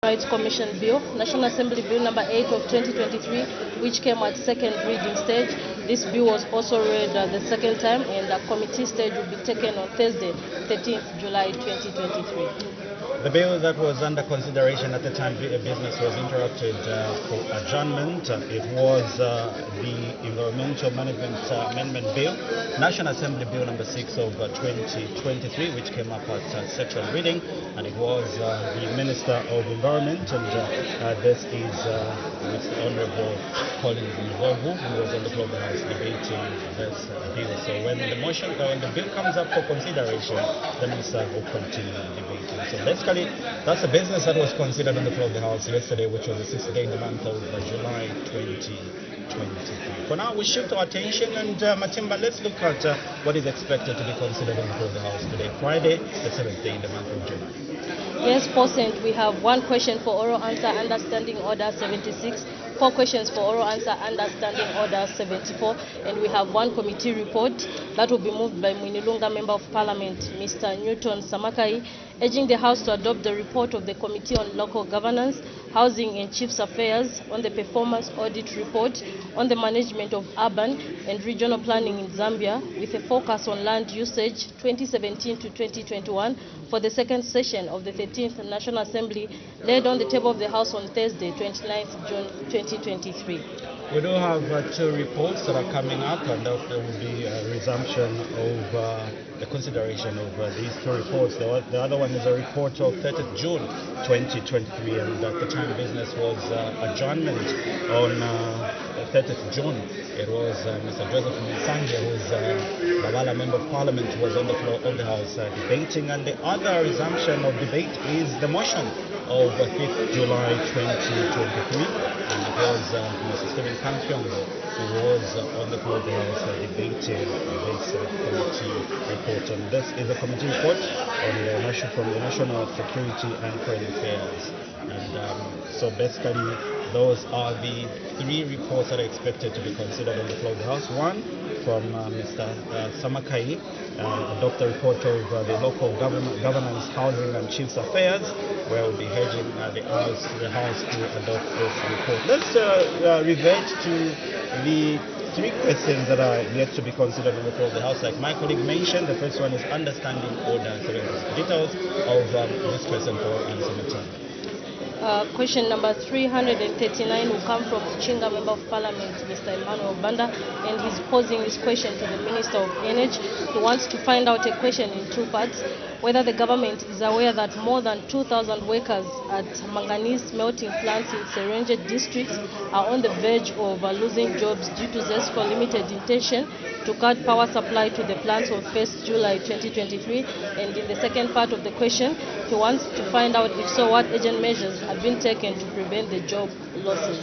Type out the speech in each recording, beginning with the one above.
Rights Commission Bill, National Assembly Bill number 8 of 2023, which came at second reading stage. This bill was also read the second time, and the committee stage will be taken on Thursday, 13th July 2023. The bill that was under consideration at the time business was interrupted for adjournment. It was the Environmental Management Amendment Bill, National Assembly Bill number 6 of 2023, which came up at second reading, and it was the Minister of Environment, and this is Mr. Honorable Collins Mzovu, who was on the floor of the House debating this bill. So when the bill comes up for consideration, the Minister will continue debating. So basically, that's the business that was considered on the floor of the House yesterday, which was the 6th day in the month of July 2023. For now, we shift our attention, and Matimba, let's look at what is expected to be considered on the floor of the House today, Friday, the 7th day in the month of July. Yes, Pausent, we have one question for oral answer under Standing Order 76, 4 questions for oral answer under Standing Order 74, and we have one committee report that will be moved by Mwinilunga Member of Parliament, Mr. Newton Samakai, urging the House to adopt the report of the Committee on Local Governance, Housing and Chiefs Affairs on the performance audit report on the management of urban and regional planning in Zambia, with a focus on land usage 2017 to 2021 for the second session of the 13th National Assembly, laid on the table of the House on Thursday, 29th June 2023. We do have 2 reports that are coming up, and there will be a resumption of the consideration of these 2 reports. The other one is a report of 30th June 2023, and at the time business was adjournment on 30th June. It was Mr. Joseph Msanje, who's Babala Member of Parliament, who was on the floor of the House debating, and the other resumption of debate is the motion of 5th July 2023, and it was Mr. Stephen Kampyongo who was on the floor of the House debating this committee report. And this is a committee report on from the National Security and Foreign Affairs. And so basically, those are the 3 reports that are expected to be considered on the floor of the House. One from Mr. Samakai, adopt the report of the Local Governance, Housing and Chiefs Affairs, where we'll be urging the House to adopt this report. Let's revert to the 3 questions that are yet to be considered on the floor of the House. Like my colleague mentioned, the first one is understanding order 7. Details of this question for answer material. Question number 339 will come from Chinga Member of Parliament, Mr. Emmanuel Banda, and he's posing this question to the Minister of Energy. He wants to find out a question in 2 parts: whether the government is aware that more than 2,000 workers at Manganese smelting plants in Serenje district are on the verge of losing jobs due to ZESCO limited intention to cut power supply to the plants on 1st July 2023. And in the second part of the question, he wants to find out, if so, what urgent measures have been taken to prevent the job losses.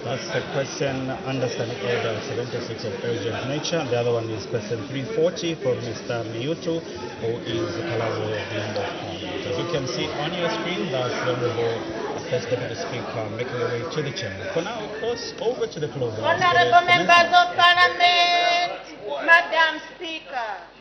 That's the question understanding order 76 of urgent nature. The other one is question 340 from Mr. Miyutu, who is the Kalaro Member of Parliament. As you can see on your screen, that's the Honorable First Deputy Speaker making their way to the chamber. For now, of course, over to the floor. Honorable Members of Parliament, Madam Speaker.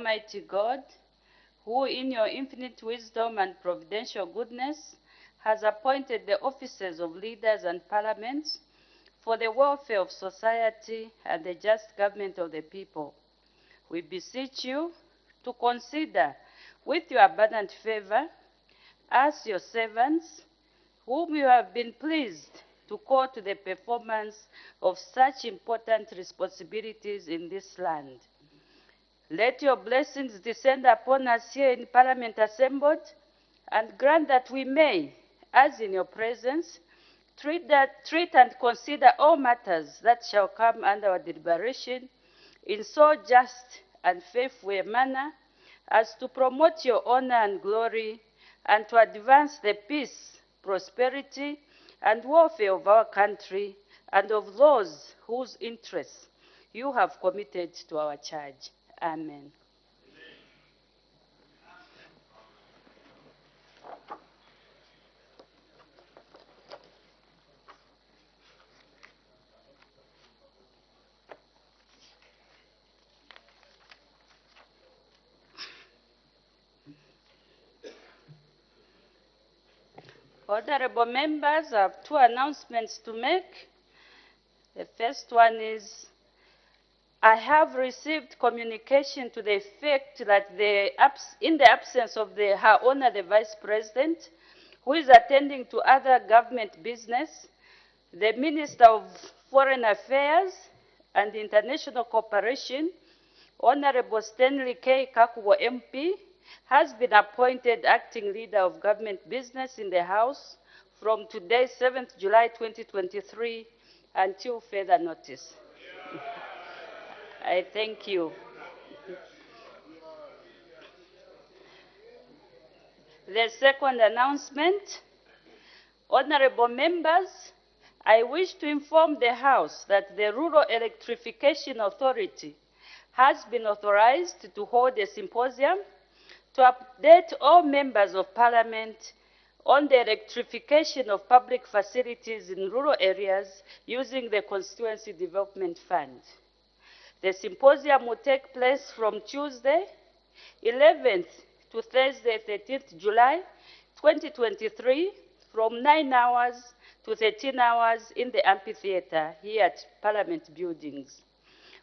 Almighty God, who in your infinite wisdom and providential goodness has appointed the offices of leaders and parliaments for the welfare of society and the just government of the people. We beseech you to consider with your abundant favor us, your servants, whom you have been pleased to call to the performance of such important responsibilities in this land. Let your blessings descend upon us here in Parliament assembled, and grant that we may, as in your presence, treat and consider all matters that shall come under our deliberation in so just and faithful a manner as to promote your honor and glory and to advance the peace, prosperity, and welfare of our country and of those whose interests you have committed to our charge. Amen. Honorable members, I have two announcements to make. The first one is I have received communication to the effect that in the absence of Her Honor the Vice President, who is attending to other government business, the Minister of Foreign Affairs and International Cooperation, Honorable Stanley K. Kakubo MP, has been appointed acting leader of government business in the House from today, 7th July 2023, until further notice. I thank you. The second announcement, honorable members, I wish to inform the House that the Rural Electrification Authority has been authorized to hold a symposium to update all members of Parliament on the electrification of public facilities in rural areas using the Constituency Development Fund. The symposium will take place from Tuesday, 11th to Thursday, 13th July 2023, from 9 hours to 13 hours in the amphitheater here at Parliament buildings.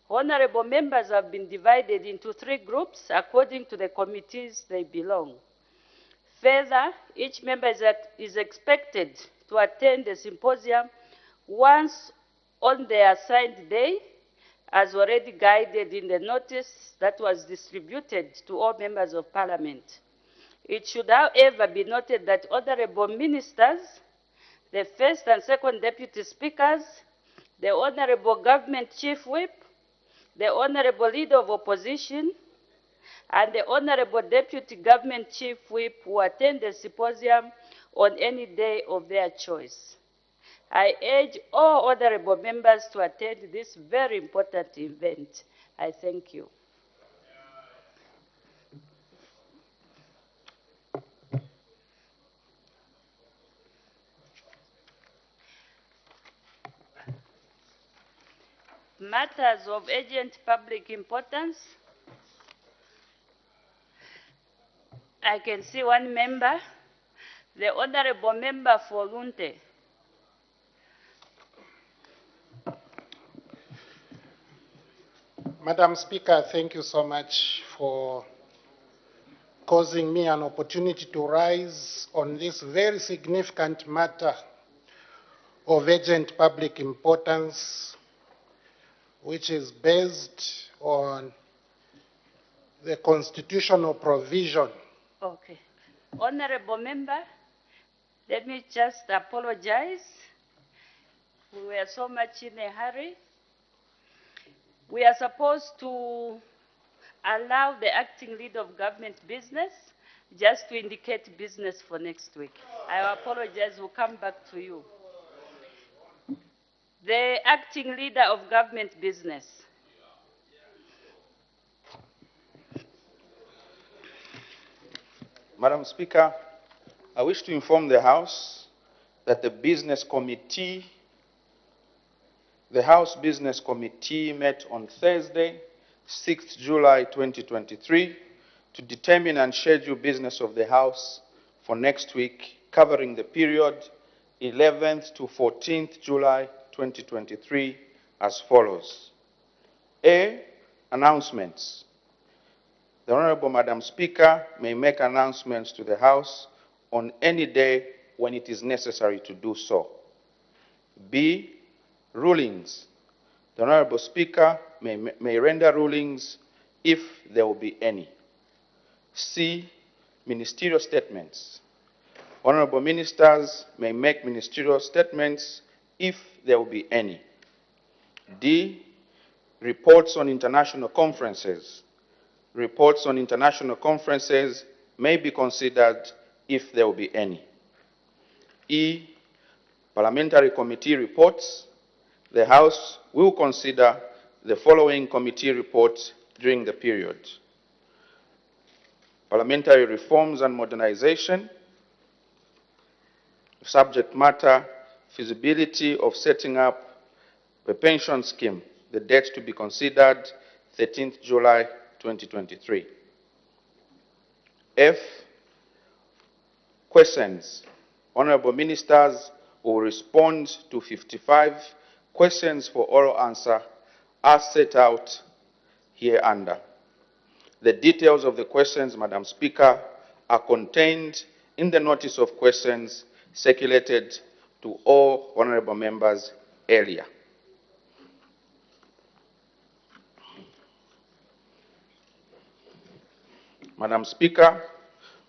Honorable members have been divided into 3 groups according to the committees they belong. Further, each member is expected to attend the symposium once on the assigned day, as already guided in the notice that was distributed to all members of Parliament. It should, however, be noted that honorable ministers, the first and second deputy speakers, the honorable government chief whip, the honorable leader of opposition, and the honorable deputy government chief whip will attend the symposium on any day of their choice. I urge all honorable members to attend this very important event. I thank you. Matters of urgent public importance. I can see one member, the honorable member for Lunte. Madam Speaker, thank you so much for causing me an opportunity to rise on this very significant matter of urgent public importance, which is based on the constitutional provision. Okay. Honorable member, let me just apologize. We were so much in a hurry. We are supposed to allow the acting leader of government business just to indicate business for next week. I apologize, we'll come back to you. The acting leader of government business. Madam Speaker, I wish to inform the House that the House Business Committee met on Thursday, 6th July 2023, to determine and schedule business of the House for next week, covering the period 11th to 14th July 2023 as follows. A. Announcements. The Honorable Madam Speaker may make announcements to the House on any day when it is necessary to do so. B. Rulings. The Honorable Speaker may render rulings if there will be any. C. Ministerial statements. Honorable Ministers may make ministerial statements if there will be any. D. Reports on international conferences. Reports on international conferences may be considered if there will be any. E. Parliamentary committee reports. The House will consider the following committee reports during the period. Parliamentary reforms and modernization. Subject matter, feasibility of setting up a pension scheme. The date to be considered, 13th July 2023. F. Questions. Honorable Ministers will respond to 55 questions for oral answer as set out hereunder. The details of the questions, Madam Speaker, are contained in the notice of questions circulated to all honorable members earlier. Madam Speaker,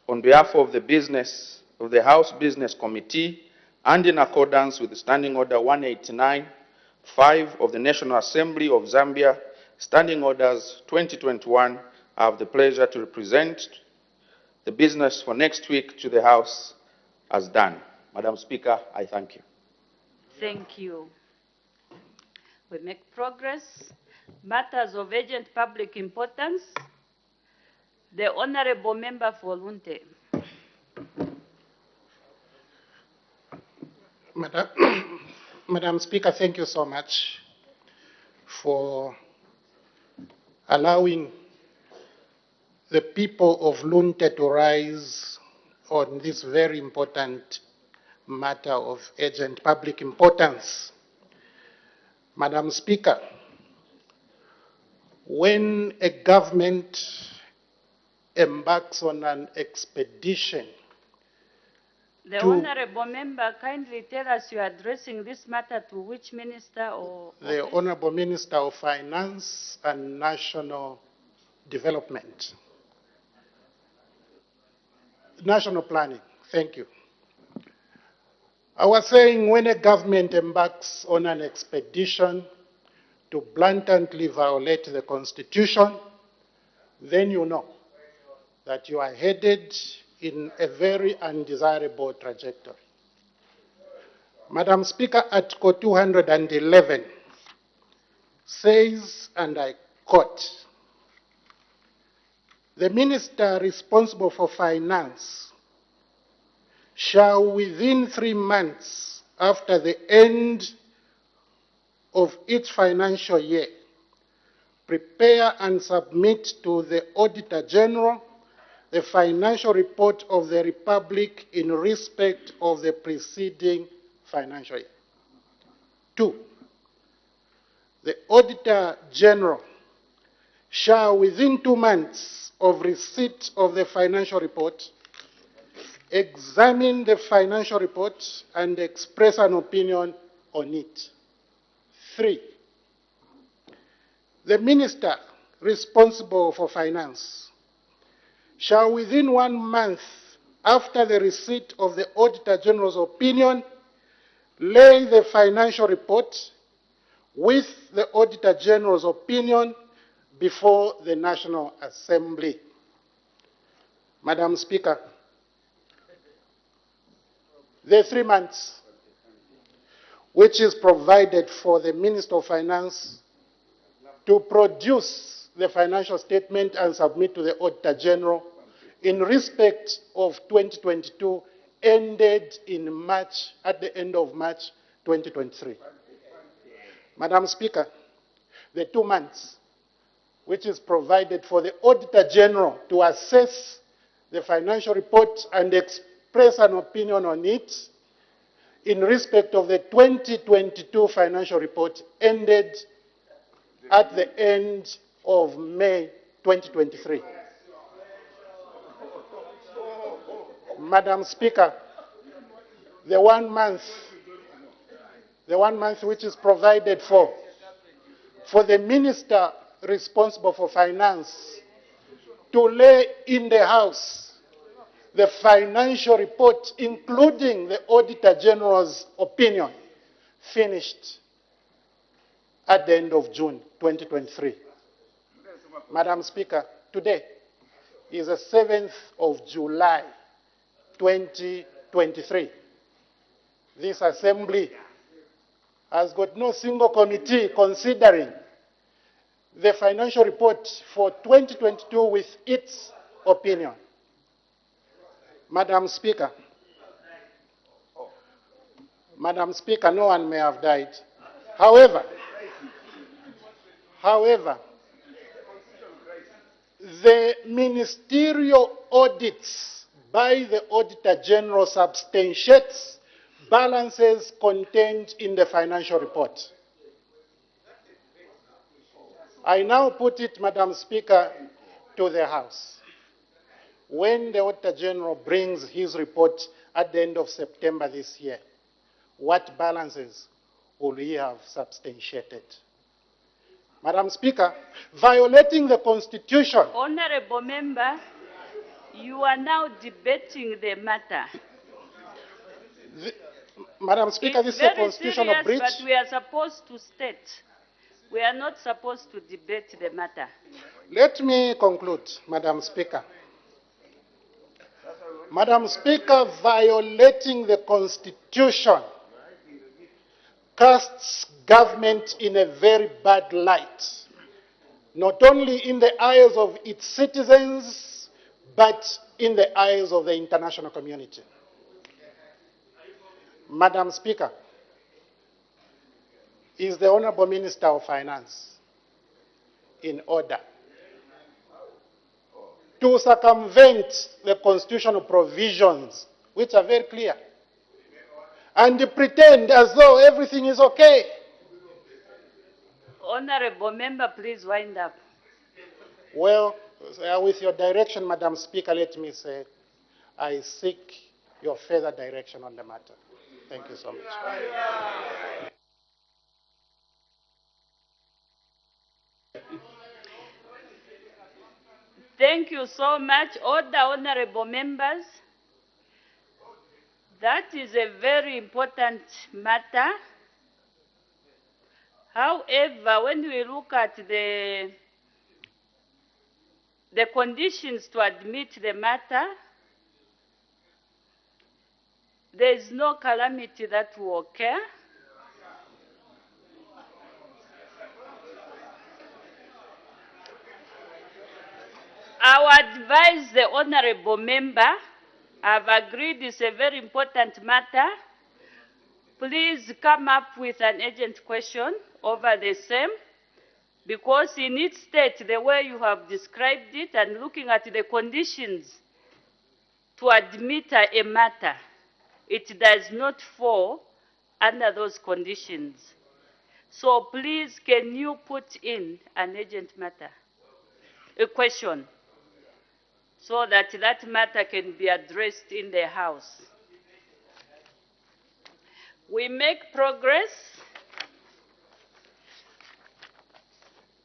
on behalf of the House Business Committee and in accordance with the Standing Order 189, 5 of the National Assembly of Zambia, Standing Orders 2021, I have the pleasure to represent the business for next week to the House as done. Madam Speaker, I thank you. Thank you. We make progress. Matters of urgent public importance. The Honorable Member for Lunte. Madam Speaker, thank you so much for allowing the people of Lunte to rise on this very important matter of urgent public importance. Madam Speaker, when a government embarks on an expedition The Honorable Member, kindly tell us you are addressing this matter to which minister or the office? Honorable Minister of Finance and National Development. National Planning, thank you. I was saying when a government embarks on an expedition to blatantly violate the Constitution, then you know that you are headed in a very undesirable trajectory. Madam Speaker, Article 211 says, and I quote, "The minister responsible for finance shall within 3 months after the end of each financial year prepare and submit to the Auditor General the financial report of the Republic in respect of the preceding financial year." 2, the Auditor General shall within 2 months of receipt of the financial report examine the financial report and express an opinion on it. 3, the minister responsible for finance shall within 1 month after the receipt of the Auditor General's opinion lay the financial report with the Auditor General's opinion before the National Assembly. Madam Speaker, the 3 months which is provided for the Minister of Finance to produce the financial statement and submit to the Auditor General in respect of 2022 ended in March, at the end of March 2023. Madam Speaker, the 2 months which is provided for the Auditor General to assess the financial report and express an opinion on it in respect of the 2022 financial report ended at the end of May 2023. Madam Speaker, the 1 month which is provided for the Minister responsible for finance to lay in the House the financial report, including the Auditor General's opinion, finished at the end of June 2023. Madam Speaker, today is the 7th of July 2023. This Assembly has got no single committee considering the financial report for 2022 with its opinion. Madam Speaker, no one may have died. However, the ministerial audits by the Auditor General substantiates balances contained in the financial report. I now put it, Madam Speaker, to the House. When the Auditor General brings his report at the end of September this year, what balances will he have substantiated? Madam Speaker, violating the Constitution. Honorable Member, you are now debating the matter. Madam Speaker, this is a constitutional breach. But we are supposed to state. We are not supposed to debate the matter. Let me conclude, Madam Speaker. Madam Speaker, violating the Constitution casts government in a very bad light, not only in the eyes of its citizens, but in the eyes of the international community. Madam Speaker, is the Honorable Minister of Finance in order to circumvent the constitutional provisions, which are very clear, and pretend as though everything is okay? Honorable Member, please wind up. Well, with your direction, Madam Speaker, let me say I seek your further direction on the matter. Thank you so much. Thank you so much, all the honorable members. That is a very important matter. However, when we look at the conditions to admit the matter, there is no calamity that will occur. I would advise the honorable member, I've agreed it's a very important matter. Please come up with an urgent question over the same, because in its state, the way you have described it and looking at the conditions to admit a matter, it does not fall under those conditions. So please, can you put in an urgent matter, a question, so that that matter can be addressed in the House? We make progress.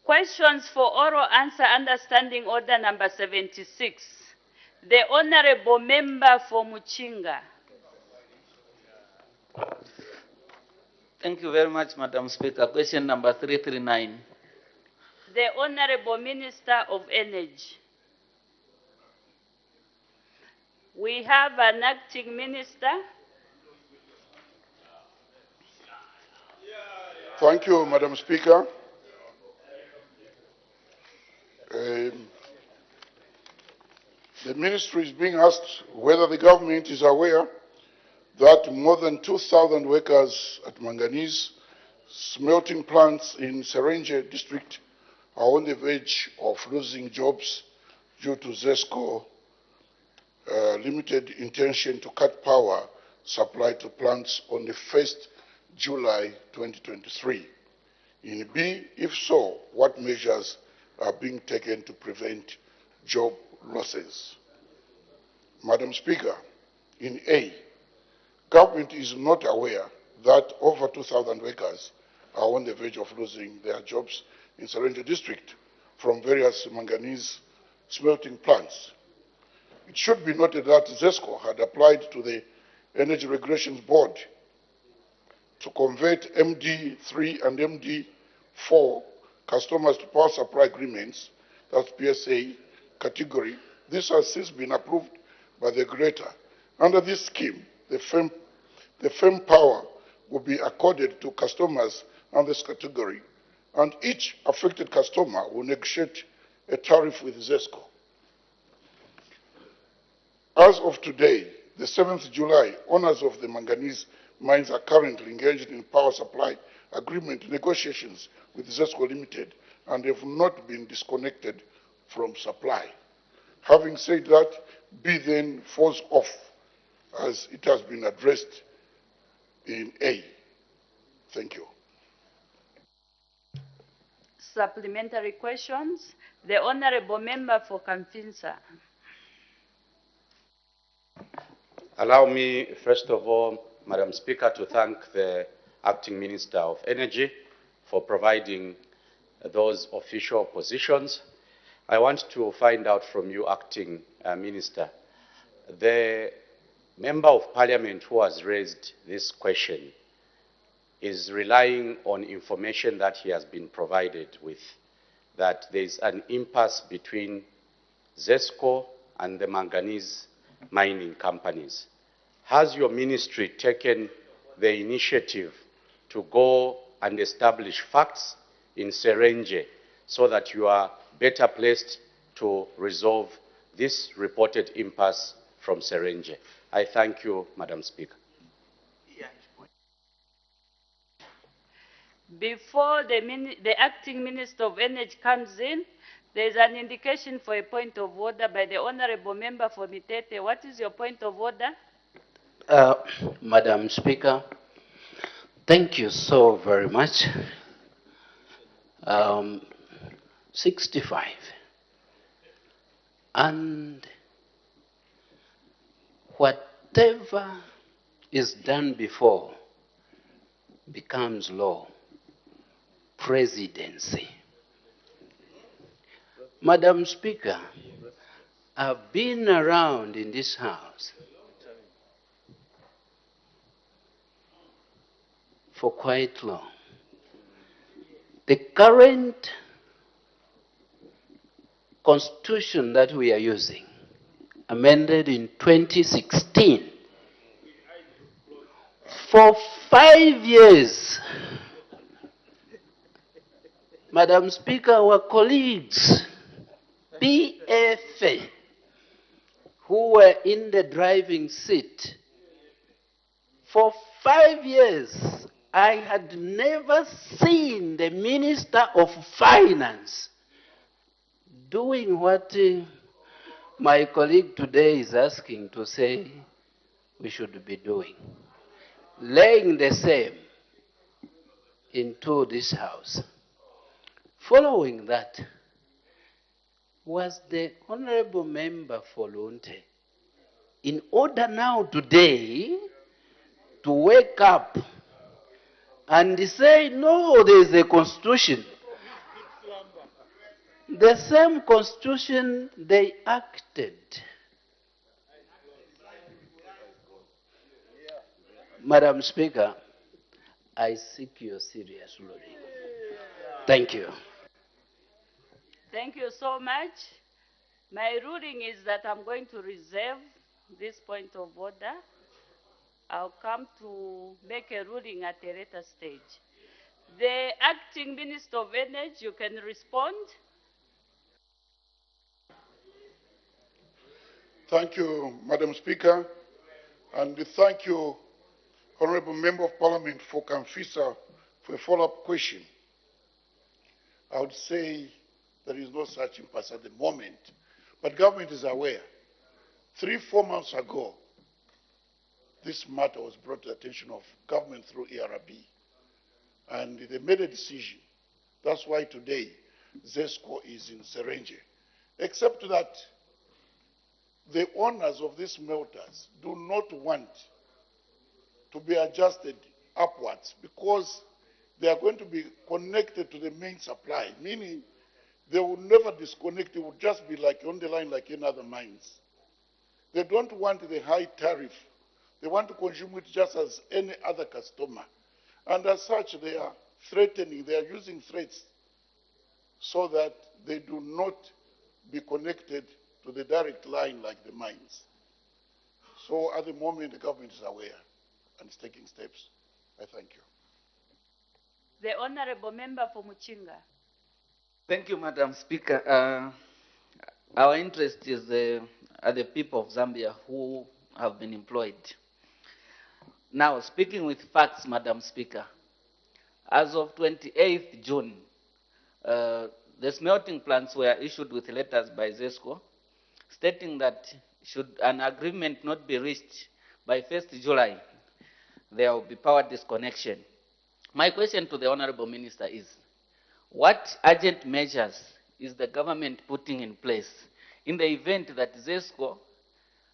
Questions for oral answer, understanding order number 76. The honorable member for Muchinga. Thank you very much, Madam Speaker. Question number 339. The Honorable Minister of Energy. We have an acting minister. Thank you, Madam Speaker. The ministry is being asked whether the government is aware that more than 2,000 workers at Manganese smelting plants in Serenge district are on the verge of losing jobs due to ZESCO limited intention to cut power supply to plants on the 1st July 2023. In B, if so, what measures are being taken to prevent job losses? Madam Speaker, in A, government is not aware that over 2,000 workers are on the verge of losing their jobs in Serenge district from various manganese smelting plants. It should be noted that ZESCO had applied to the Energy Regulations Board to convert MD3 and MD4 customers to power supply agreements, that's PSA category. This has since been approved by the regulator. Under this scheme, the firm power will be accorded to customers under this category, and each affected customer will negotiate a tariff with ZESCO. As of today, the 7th July, owners of the manganese mines are currently engaged in power supply agreement negotiations with ZESCO Limited and have not been disconnected from supply. Having said that, B then falls off as it has been addressed in A. Thank you. Supplementary questions. The Honorable Member for Kamfinsa. Allow me, first of all, Madam Speaker, to thank the Acting Minister of Energy for providing those official positions. I want to find out from you, Acting Minister, the Member of Parliament who has raised this question is relying on information that he has been provided with, that there is an impasse between ZESCO and the manganese mining companies. Has your ministry taken the initiative to go and establish facts in Serenge so that you are better placed to resolve this reported impasse from Serenge? I thank you, Madam Speaker. Before the Acting Minister of Energy comes in, there is an indication for a point of order by the Honorable Member for Mitete. What is your point of order? Madam Speaker, thank you so very much. 65. And whatever is done before becomes law. Presidency. Madam Speaker, I've been around in this house for quite long. The current constitution that we are using, amended in 2016, for 5 years, Madam Speaker, our colleagues, PFA, who were in the driving seat, for 5 years, I had never seen the Minister of Finance doing what my colleague today is asking to say we should be doing. Laying the same into this house. Following that was the Honorable Member for Lunte. In order now today to wake up and say, no, there is a constitution. The same constitution they acted. Madam Speaker, I seek your serious ruling. Thank you. Thank you so much. My ruling is that I'm going to reserve this point of order. I'll come to make a ruling at a later stage. The Acting Minister of Energy, you can respond. Thank you, Madam Speaker, and thank you, Honorable Member of Parliament for Kamfisa, for a follow-up question. I would say There is no such impasse at the moment. But government is aware. 3-4 months ago, this matter was brought to the attention of government through ERB. And they made a decision. That's why today, ZESCO is in Serenge. Except that the owners of these smelters do not want to be adjusted upwards because they are going to be connected to the main supply, meaning they will never disconnect. It will just be like on the line like in other mines. They don't want the high tariff. They want to consume it just as any other customer. And as such, they are threatening, they are using threats so that they do not be connected to the direct line like the mines. So at the moment, the government is aware and is taking steps. I thank you. The Honorable Member for Muchinga. Thank you, Madam Speaker. Our interest is are the people of Zambia who have been employed. Now, speaking with facts, Madam Speaker, as of 28th June, the smelting plants were issued with letters by ZESCO stating that should an agreement not be reached by 1st July, there will be power disconnection. My question to the Honorable Minister is, what urgent measures is the government putting in place in the event that ZESCO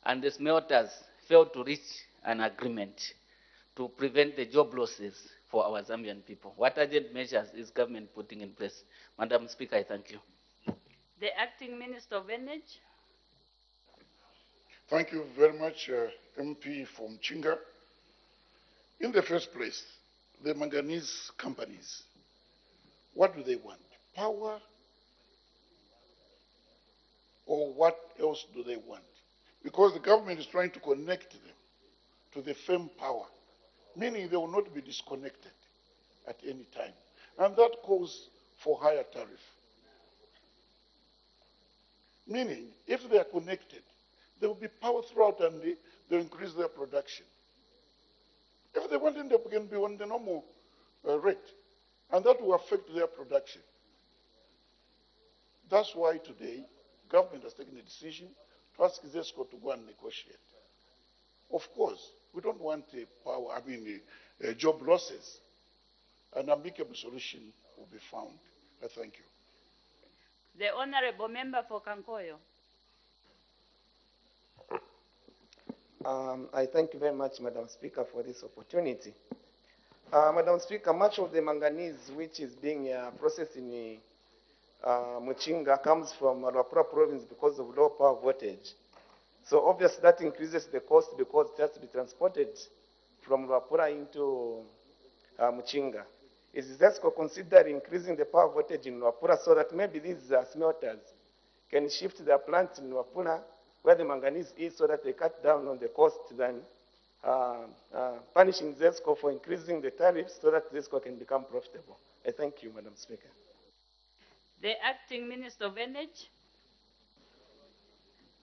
and the smelters fail to reach an agreement to prevent the job losses for our Zambian people? What urgent measures is government putting in place? Madam Speaker, I thank you. The Acting Minister of Energy. Thank you very much, MP from Chinga. In the first place, the manganese companies, what do they want? Power? Or what else do they want? Because the government is trying to connect them to the firm power, meaning they will not be disconnected at any time. And that calls for higher tariff. Meaning, if they are connected, there will be power throughout and they'll increase their production. If they want, then they can be on the normal rate. And that will affect their production. That's why today, government has taken a decision to ask ZESCO to go and negotiate. Of course, we don't want job losses. An amicable solution will be found. I thank you. The Honorable Member for Kankoyo. I thank you very much, Madam Speaker, for this opportunity. Madam Speaker, much of the manganese which is being processed in Muchinga comes from Luapula province because of low power voltage. So obviously that increases the cost because it has to be transported from Luapula into Muchinga. Is ZESCO considering increasing the power voltage in Luapula so that maybe these smelters can shift their plants in Luapula where the manganese is so that they cut down on the cost than punishing ZESCO for increasing the tariffs so that ZESCO can become profitable? I thank you, Madam Speaker. The Acting Minister of Energy.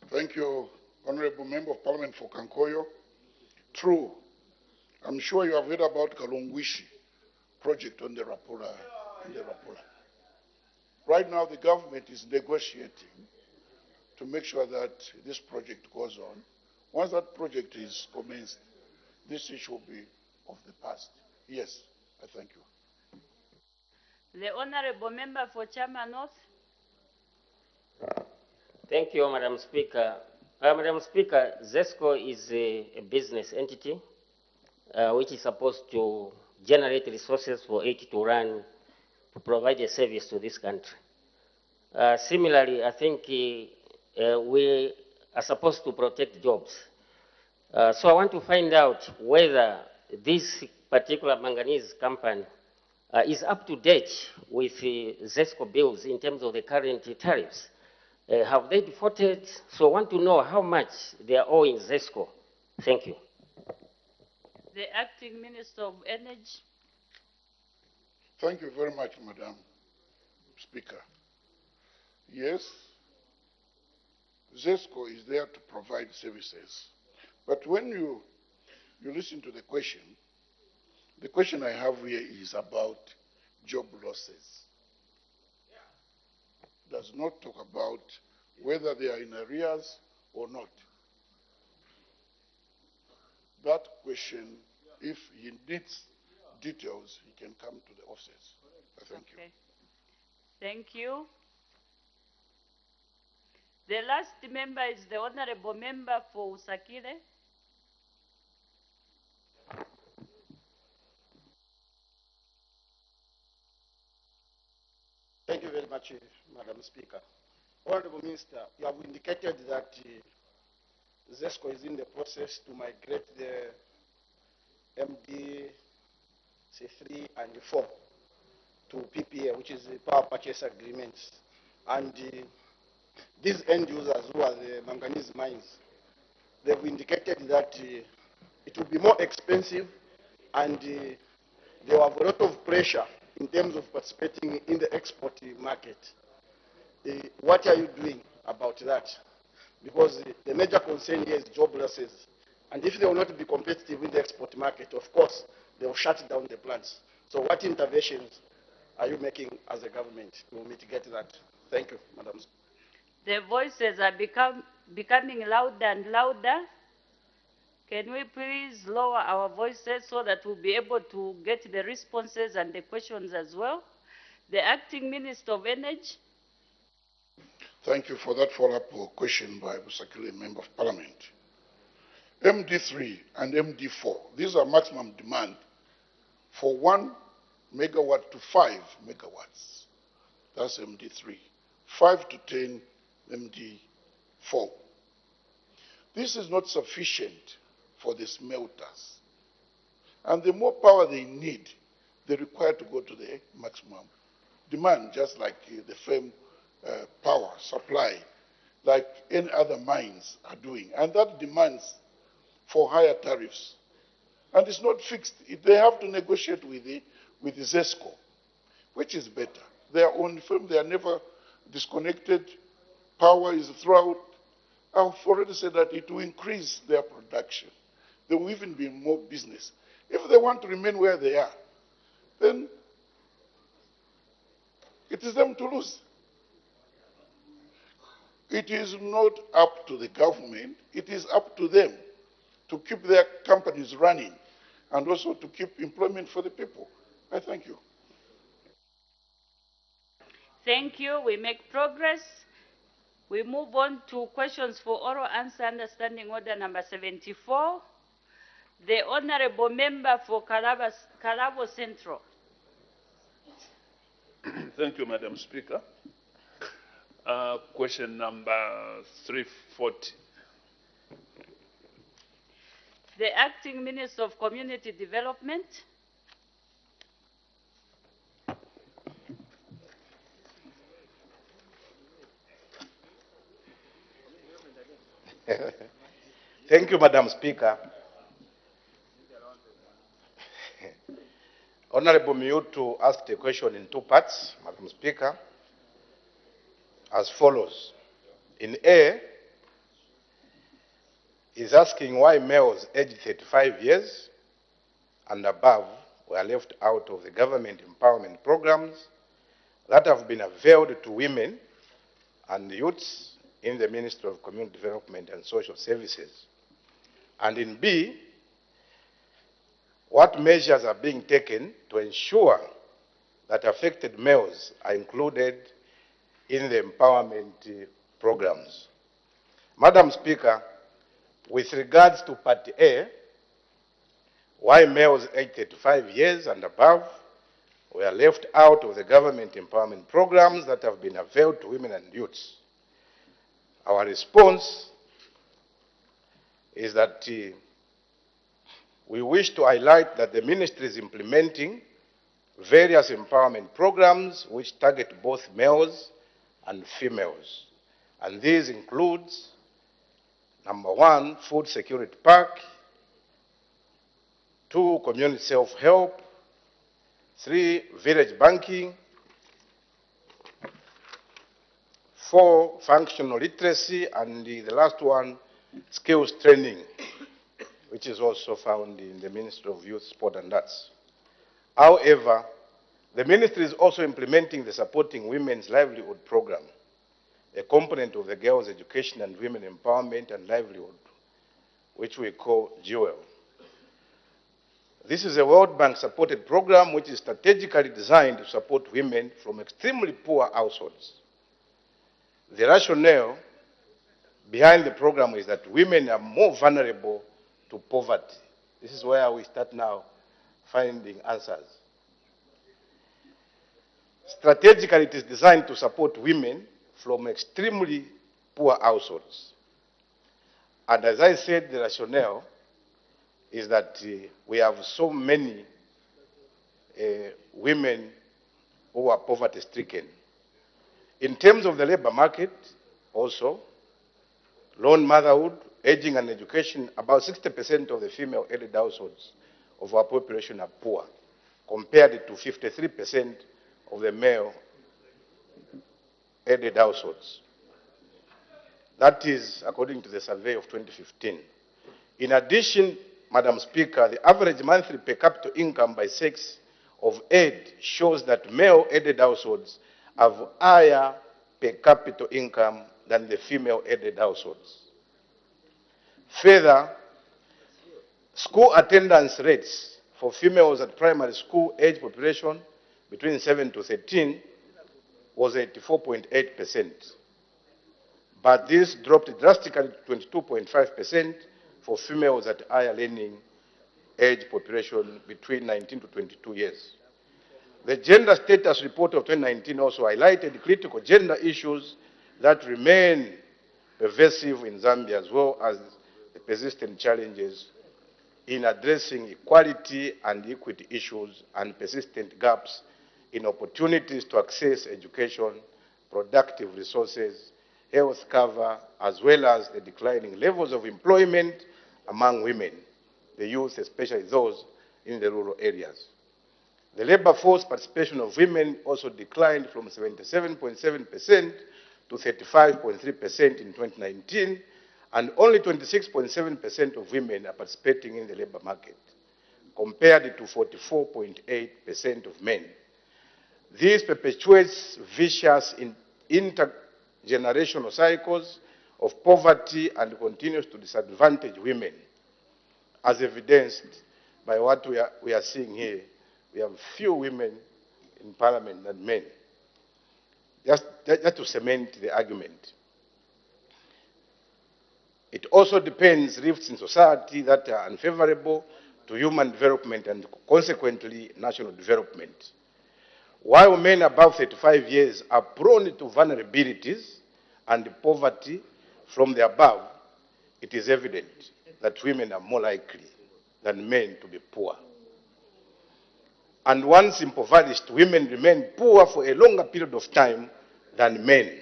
Thank you, Honorable Member of Parliament for Kankoyo. True. I'm sure you have heard about Kalungwishi project on the Rapula. Right now, the government is negotiating to make sure that this project goes on. Once that project is commenced, this issue will be of the past. Yes, I thank you. The Honorable Member for Chama North. Thank you, Madam Speaker. Madam Speaker, ZESCO is a business entity which is supposed to generate resources for it to run, to provide a service to this country. Similarly, I think we are supposed to protect jobs. So I want to find out whether this particular manganese company is up to date with ZESCO bills in terms of the current tariffs. Have they defaulted? So I want to know how much they are owing ZESCO. Thank you. The Acting Minister of Energy. Thank you very much, Madam Speaker. Yes, ZESCO is there to provide services. But when you listen to the question I have here is about job losses. does not talk about whether they are in arrears or not. That question, if he needs details, he can come to the office. Thank you. Thank you. The last member is the Honorable Member for Usakile. Thank you very much, Madam Speaker. Honorable Minister, you have indicated that ZESCO is in the process to migrate the MD C3 and 4 to PPA, which is the power purchase agreements. And these end users who are the manganese mines, they've indicated that it will be more expensive and they have a lot of pressure in terms of participating in the export market. What are you doing about that? Because the major concern here is job losses. And if they will not be competitive in the export market, of course, they will shut down the plants. So what interventions are you making as a government to mitigate that? Thank you, Madam. The voices are becoming louder and louder. Can we please lower our voices so that we'll be able to get the responses and the questions as well? The Acting Minister of Energy. Thank you for that follow-up question by Busakile, Member of Parliament. MD3 and MD4, these are maximum demand for 1 megawatt to 5 megawatts. That's MD3. 5 to 10 MD4. This is not sufficient for the smelters. And the more power they need, they require to go to the maximum demand, just like the firm power supply, like any other mines are doing. And that demands for higher tariffs. And it's not fixed. They have to negotiate with the ZESCO, which is better. They are on firm, they are never disconnected. Power is throughout. I've already said that it will increase their production. There will even be more business. If they want to remain where they are, then it is them to lose. It is not up to the government, it is up to them to keep their companies running and also to keep employment for the people. I thank you. Thank you. We make progress. We move on to questions for oral answer understanding order number 74. The Honorable Member for Kalabo Central. Thank you, Madam Speaker. Question number 340. The Acting Minister of Community Development. Thank you, Madam Speaker. Honorable Miutu asked a question in 2 parts, Madam Speaker, as follows. In A, is asking why males aged 35 years and above were left out of the government empowerment programs that have been availed to women and youths in the Ministry of Community Development and Social Services. And in B, what measures are being taken to ensure that affected males are included in the empowerment programs. Madam Speaker, with regards to Part A, why males aged 35 years and above were left out of the government empowerment programs that have been availed to women and youths, our response is that we wish to highlight that the ministry is implementing various empowerment programs which target both males and females. And these includes, number 1, food security pack, 2, community self-help, 3, village banking, 4, functional literacy, and the last one, skills training, which is also found in the Ministry of Youth, Sport and Arts. However, the ministry is also implementing the Supporting Women's Livelihood Program, a component of the girls' education and women empowerment and livelihood, which we call JEWEL. This is a World Bank-supported program which is strategically designed to support women from extremely poor households. The rationale behind the program is that women are more vulnerable to poverty. This is where we start now finding answers. Strategically, it is designed to support women from extremely poor households. And as I said, the rationale is that we have so many women who are poverty-stricken. In terms of the labor market, also, lone motherhood, aging and education, about 60% of the female-headed households of our population are poor, compared to 53% of the male-headed households. That is according to the survey of 2015. In addition, Madam Speaker, the average monthly per capita income by sex of aid shows that male-headed households have higher per capita income than the female-headed households. Further, school attendance rates for females at primary school age population between 7 to 13 was 84.8%. But this dropped drastically to 22.5% for females at higher learning age population between 19 to 22 years. The Gender Status Report of 2019 also highlighted critical gender issues that remain pervasive in Zambia, as well as the persistent challenges in addressing equality and equity issues and persistent gaps in opportunities to access education, productive resources, health cover, as well as the declining levels of employment among women, the youth, especially those in the rural areas. The labor force participation of women also declined from 77.7% to 35.3% in 2019, and only 26.7% of women are participating in the labor market, compared to 44.8% of men. This perpetuates vicious intergenerational cycles of poverty and continues to disadvantage women, as evidenced by what we are seeing here. We have few women in parliament than men. Just to cement the argument. It also depends rifts in society that are unfavorable to human development and consequently national development. While men above 35 years are prone to vulnerabilities and poverty from the above, it is evident that women are more likely than men to be poor. And once impoverished, women remain poor for a longer period of time than men,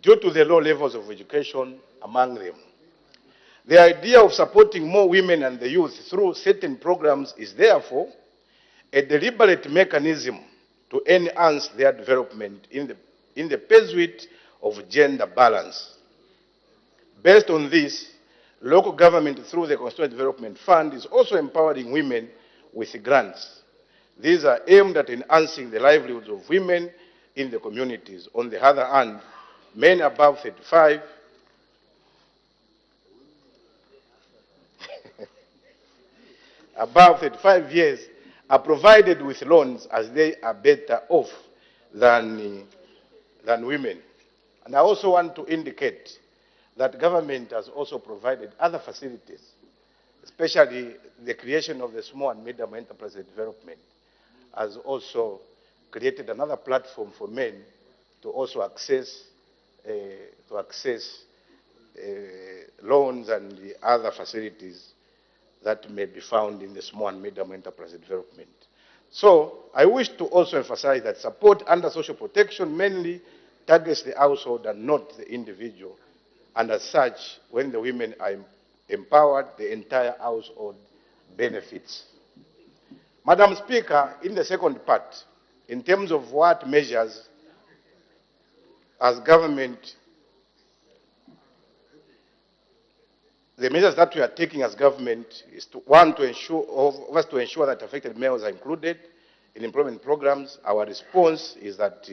due to the low levels of education among them. The idea of supporting more women and the youth through certain programs is therefore a deliberate mechanism to enhance their development in the pursuit of gender balance. Based on this, local government through the Constituent Development Fund is also empowering women with grants. These are aimed at enhancing the livelihoods of women in the communities. On the other hand, men above 35 years are provided with loans as they are better off than women. And I also want to indicate that government has also provided other facilities, especially the creation of the small and medium enterprise development has also created another platform for men to also access loans and the other facilities that may be found in the small and medium enterprise development. So I wish to also emphasize that support under social protection mainly targets the household and not the individual. And as such, when the women are empowered, the entire household benefits. Madam Speaker, in the second part, in terms of what measures as government, the measures that we are taking as government is to ensure that affected males are included in employment programs. Our response is that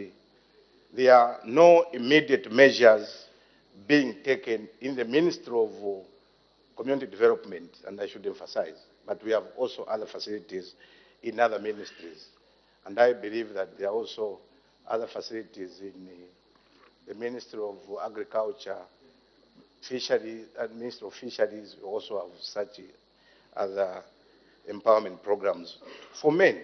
there are no immediate measures being taken in the Ministry of Community Development, and I should emphasize, but we have also other facilities in other ministries. And I believe that there are also other facilities in the Ministry of Agriculture, Fisheries, and Ministry of Fisheries. We also have such other empowerment programs for men.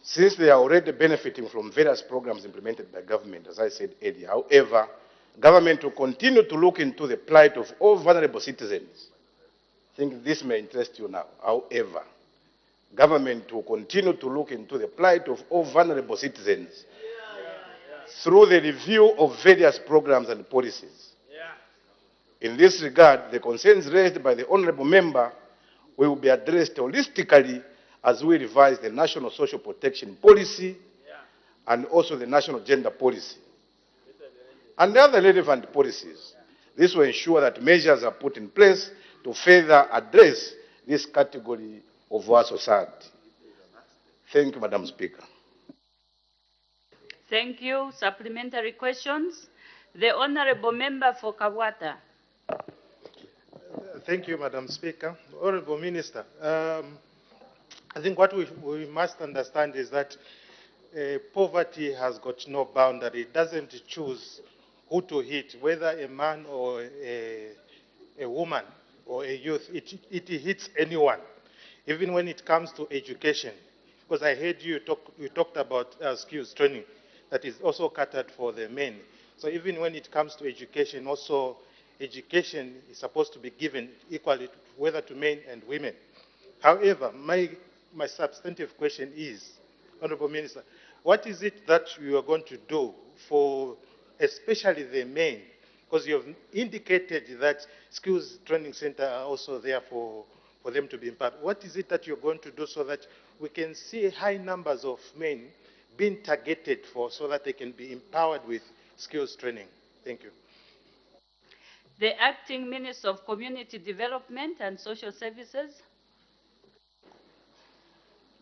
Since they are already benefiting from various programs implemented by government, as I said earlier, however, government will continue to look into the plight of all vulnerable citizens. I think this may interest you now. However, government will continue to look into the plight of all vulnerable citizens through the review of various programs and policies. In this regard, the concerns raised by the honorable member will be addressed holistically as we revise the National Social Protection Policy and also the National Gender Policy and other relevant policies. This will ensure that measures are put in place to further address this category of our society. Thank you, Madam Speaker. Thank you. Supplementary questions. The Honorable Member for Kawata. Thank you, Madam Speaker. Honorable Minister, I think what we must understand is that poverty has got no boundary. It doesn't choose who to hit, whether a man or a woman or a youth. It hits anyone, even when it comes to education. Because I heard you talked about skills training that is also catered for the men. So even when it comes to education, also education is supposed to be given equally, whether to men and women. However, my substantive question is, Honorable Minister, what is it that you are going to do for especially the men? Because you have indicated that skills training centers are also there for them to be empowered. What is it that you're going to do so that we can see high numbers of men being targeted for so that they can be empowered with skills training? Thank you. The Acting Minister of Community Development and Social Services.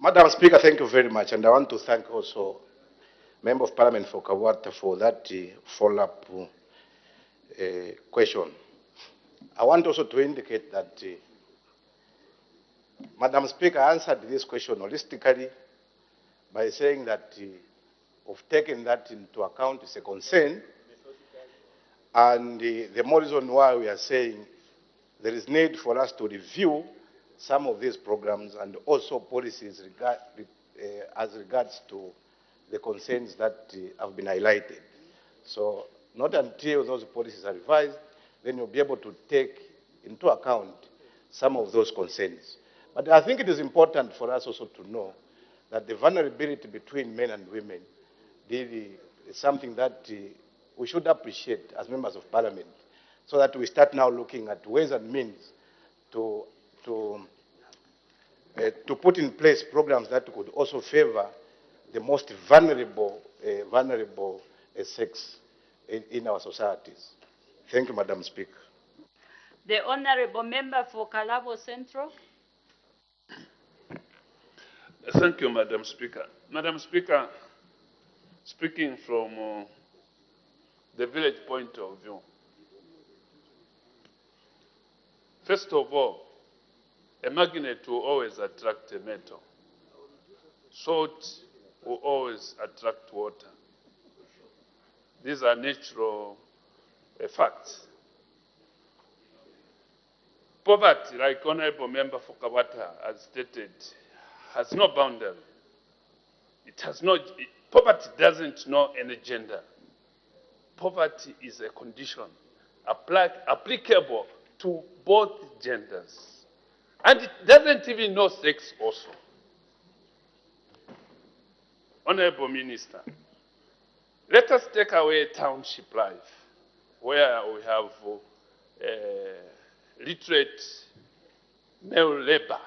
Madam Speaker, thank you very much. And I want to thank also Member of Parliament for Kawata for that follow-up question. I want also to indicate that Madam Speaker answered this question holistically by saying that of taking that into account is a concern, and the more reason why we are saying there is need for us to review some of these programs and also policies as regards to the concerns that have been highlighted. So not until those policies are revised, then you'll be able to take into account some of those concerns. But I think it is important for us also to know that the vulnerability between men and women really is something that we should appreciate as members of Parliament, so that we start now looking at ways and means to put in place programs that could also favor the most vulnerable sex in our societies. Thank you, Madam Speaker. The Honorable Member for Kalabo Central. Thank you, Madam Speaker. Madam Speaker, speaking from the village point of view, first of all, a magnet will always attract a metal. Salt will always attract water. These are natural facts. Poverty, like Honorable Member for Kawata has stated, has no boundary. Poverty doesn't know any gender. Poverty is a condition applicable to both genders. And it doesn't even know sex also. Honorable Minister, let us take away township life, where we have literate male labor.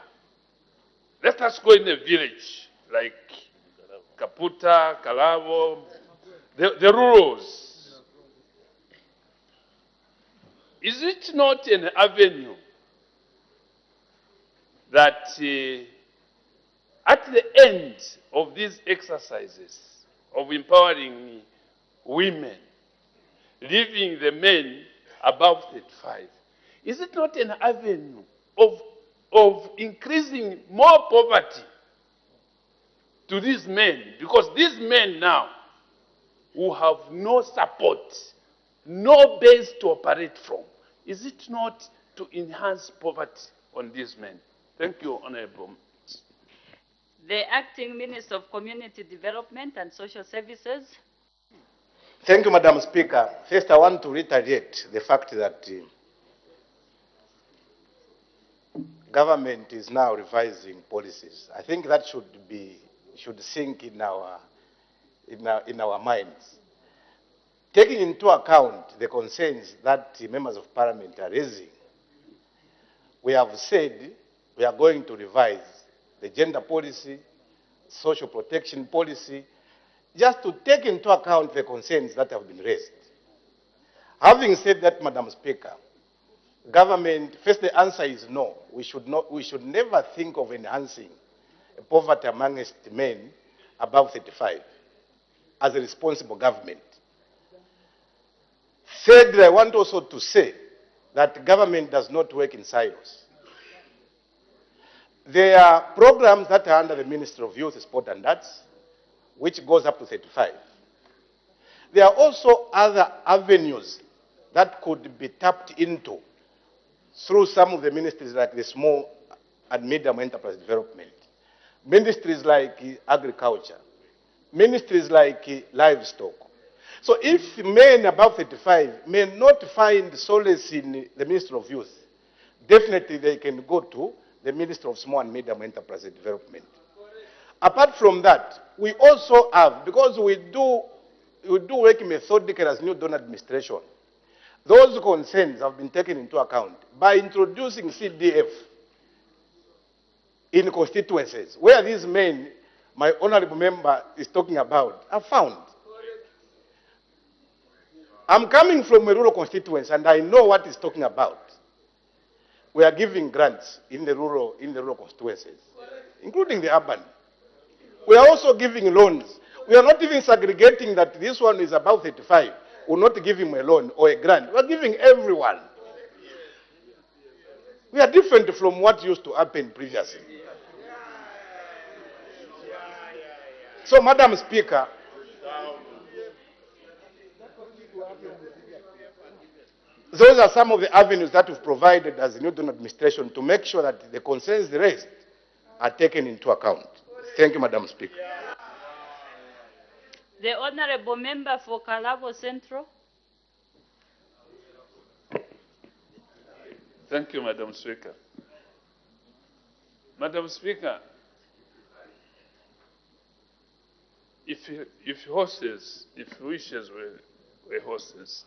Let us go in a village like Kaputa, Kalabo, the rurals. Is it not an avenue that At the end of these exercises of empowering women, leaving the men above 35, is it not an avenue of increasing more poverty to these men? Because these men now who have no support, no base to operate from, is it not to enhance poverty on these men? Thank you, Honorable. The Acting Minister of Community Development and Social Services. Thank you, Madam Speaker. First, I want to reiterate the fact that government is now revising policies. I think that should sink in our minds. Taking into account the concerns that members of parliament are raising, we have said we are going to revise the gender policy, social protection policy, just to take into account the concerns that have been raised. Having said that, Madam Speaker, government, first the answer is no. We should never think of enhancing poverty amongst men above 35 as a responsible government. Thirdly, I want also to say that government does not work in silos. There are programs that are under the Ministry of Youth, Sport and Arts, which goes up to 35. There are also other avenues that could be tapped into through some of the ministries like the Small and Medium Enterprise Development, ministries like agriculture, ministries like livestock. So if men above 35 may not find solace in the Ministry of Youth, definitely they can go to the Ministry of Small and Medium Enterprise Development. Apart from that, we also have, because we do work methodically as New Dawn administration, those concerns have been taken into account by introducing CDF in constituencies where these men, my honorable member is talking about, are found. I'm coming from a rural constituency and I know what he's talking about. We are giving grants in the rural constituencies, including the urban. We are also giving loans. We are not even segregating that this one is above 35. We will not give him a loan or a grant. We are giving everyone. We are different from what used to happen previously. So, Madam Speaker, those are some of the avenues that we've provided as the New Dawn administration to make sure that the concerns raised are taken into account. Thank you, Madam Speaker. The Honorable Member for Kalabo Central. Thank you, Madam Speaker. Madam Speaker, if wishes were horses,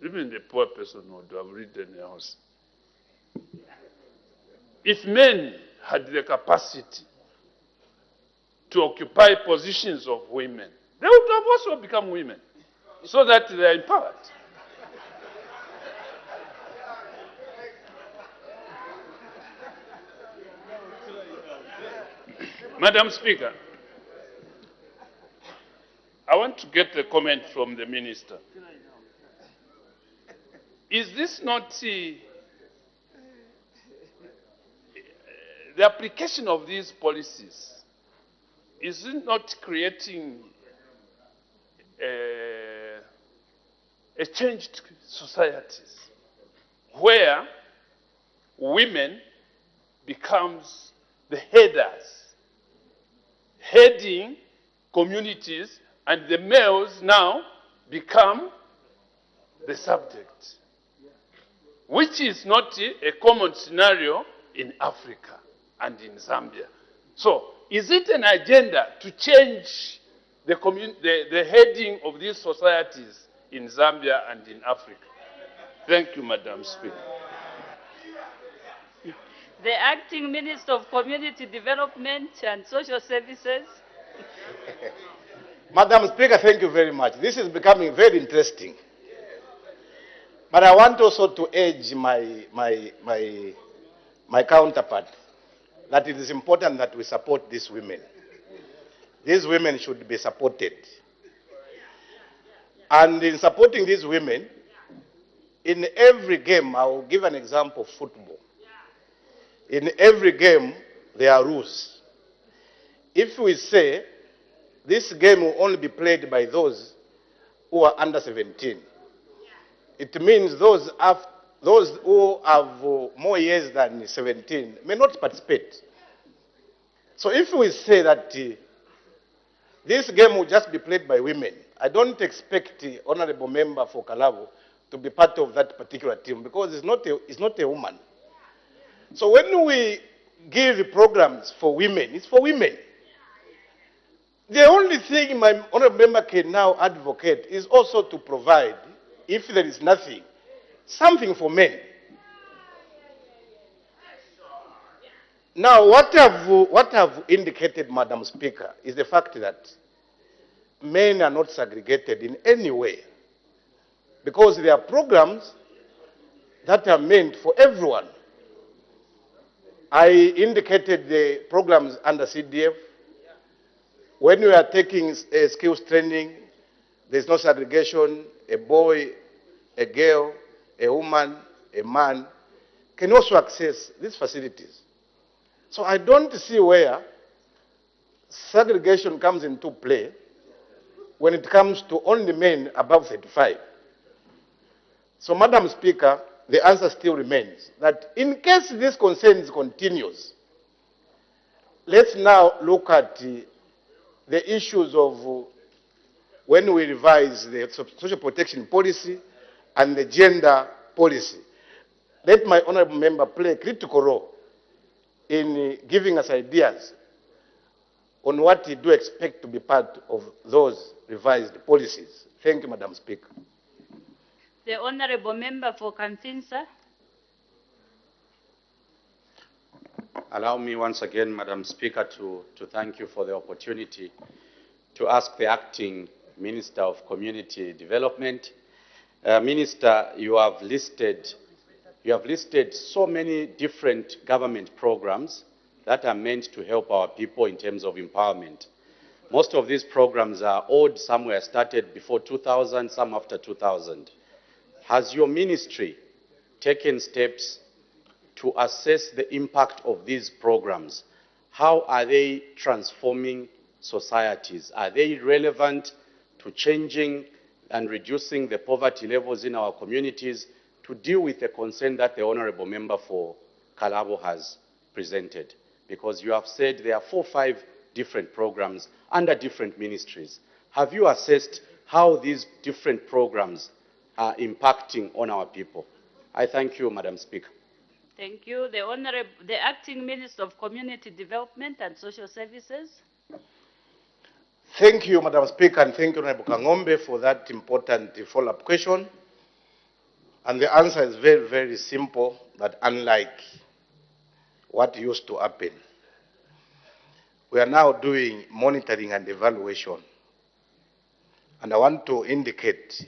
even the poor person would have ridden a horse. If men had the capacity to occupy positions of women, they would have also become women, so that they are empowered. Madam Speaker, I want to get a comment from the Minister. Is this not the application of these policies? Is it not creating a changed societies where women becomes the headers, heading communities, and the males now become the subject, which is not a common scenario in Africa and in Zambia. So, is it an agenda to change the heading of these societies in Zambia and in Africa? Thank you, Madam Speaker. The Acting Minister of Community Development and Social Services. Madam Speaker, thank you very much. This is becoming very interesting. But I want also to urge my counterpart that it is important that we support these women. These women should be supported. And in supporting these women, in every game, I will give an example of football. In every game, there are rules. If we say this game will only be played by those who are under 17, it means those who have more years than 17 may not participate. So if we say that this game will just be played by women, I don't expect the honorable member for Kalabo to be part of that particular team because it's not a woman. So when we give programs for women, it's for women. The only thing my honorable member can now advocate is also to provide, if there is nothing, something for men. Now, what I've indicated, Madam Speaker, is the fact that men are not segregated in any way because there are programs that are meant for everyone. I indicated the programs under CDF. When we are taking skills training, there's no segregation. A boy, a girl, a woman, a man can also access these facilities. So I don't see where segregation comes into play when it comes to only men above 35. So, Madam Speaker, the answer still remains that in case this concern continues, let's now look at the issues of when we revise the social protection policy and the gender policy. Let my honorable member play a critical role in giving us ideas on what we do expect to be part of those revised policies. Thank you, Madam Speaker. The honorable member for Kanfinsa. Allow me once again, Madam Speaker, to thank you for the opportunity to ask the Acting Minister of Community Development. Minister, you have listed so many different government programs that are meant to help our people in terms of empowerment. Most of these programs are old, some were started before 2000, some after 2000. Has your ministry taken steps to assess the impact of these programs? How are they transforming societies? Are they relevant to changing and reducing the poverty levels in our communities to deal with the concern that the honorable member for Kalabo has presented? Because you have said there are 4 or 5 different programs under different ministries. Have you assessed how these different programs are impacting on our people? I thank you, Madam Speaker. Thank you. The Acting Minister of Community Development and Social Services. Thank you, Madam Speaker, and thank you, Honorable Kangombe, for that important follow-up question. And the answer is very, very simple, that unlike what used to happen, we are now doing monitoring and evaluation. And I want to indicate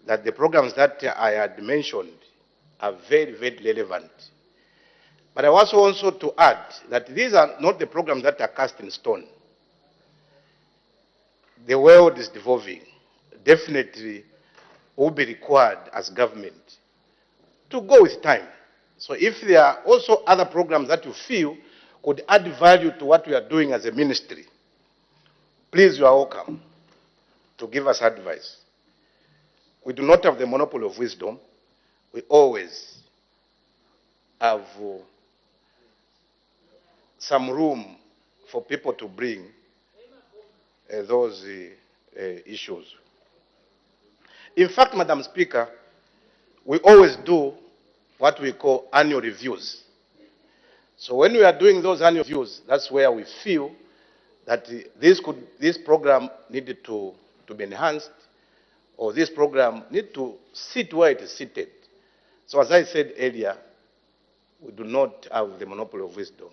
that the programs that I had mentioned are very, very relevant. But I also want to add that these are not the programs that are cast in stone. The world is evolving. Definitely will be required as government to go with time. So if there are also other programs that you feel could add value to what we are doing as a ministry, please, you are welcome to give us advice. We do not have the monopoly of wisdom. We always have some room for people to bring those issues. In fact, Madam Speaker, we always do what we call annual reviews. So when we are doing those annual reviews, that's where we feel that this program needed to be enhanced, or this program need to sit where it is seated. So as I said earlier, we do not have the monopoly of wisdom.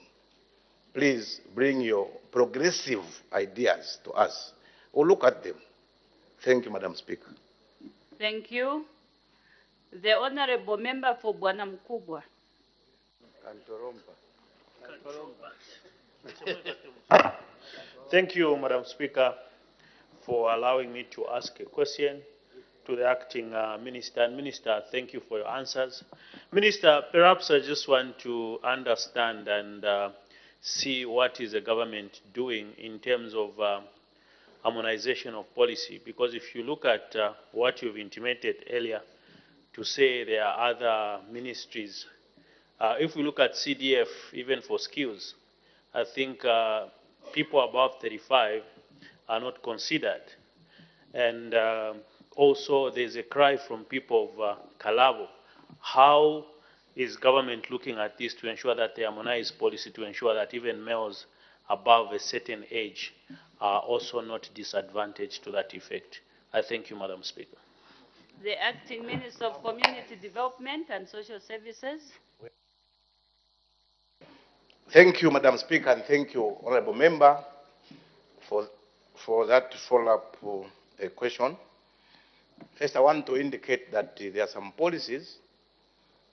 Please bring your progressive ideas to us. We'll look at them. Thank you, Madam Speaker. Thank you. The honorable member for Bwana Mkubwa. Thank you, Madam Speaker, for allowing me to ask a question to the acting minister. And Minister, thank you for your answers. Minister, perhaps I just want to understand and see what is the government doing in terms of harmonization of policy, because if you look at what you've intimated earlier to say there are other ministries, if we look at CDF, even for skills, I think people above 35 are not considered. And also there's a cry from people of Kalabo. How is government looking at this to ensure that they harmonize policy to ensure that even males above a certain age are also not disadvantaged to that effect? I thank you, Madam Speaker. The Acting Minister of Community Development and Social Services. Thank you, Madam Speaker, and thank you, Honourable Member, for that follow-up question. First, I want to indicate that there are some policies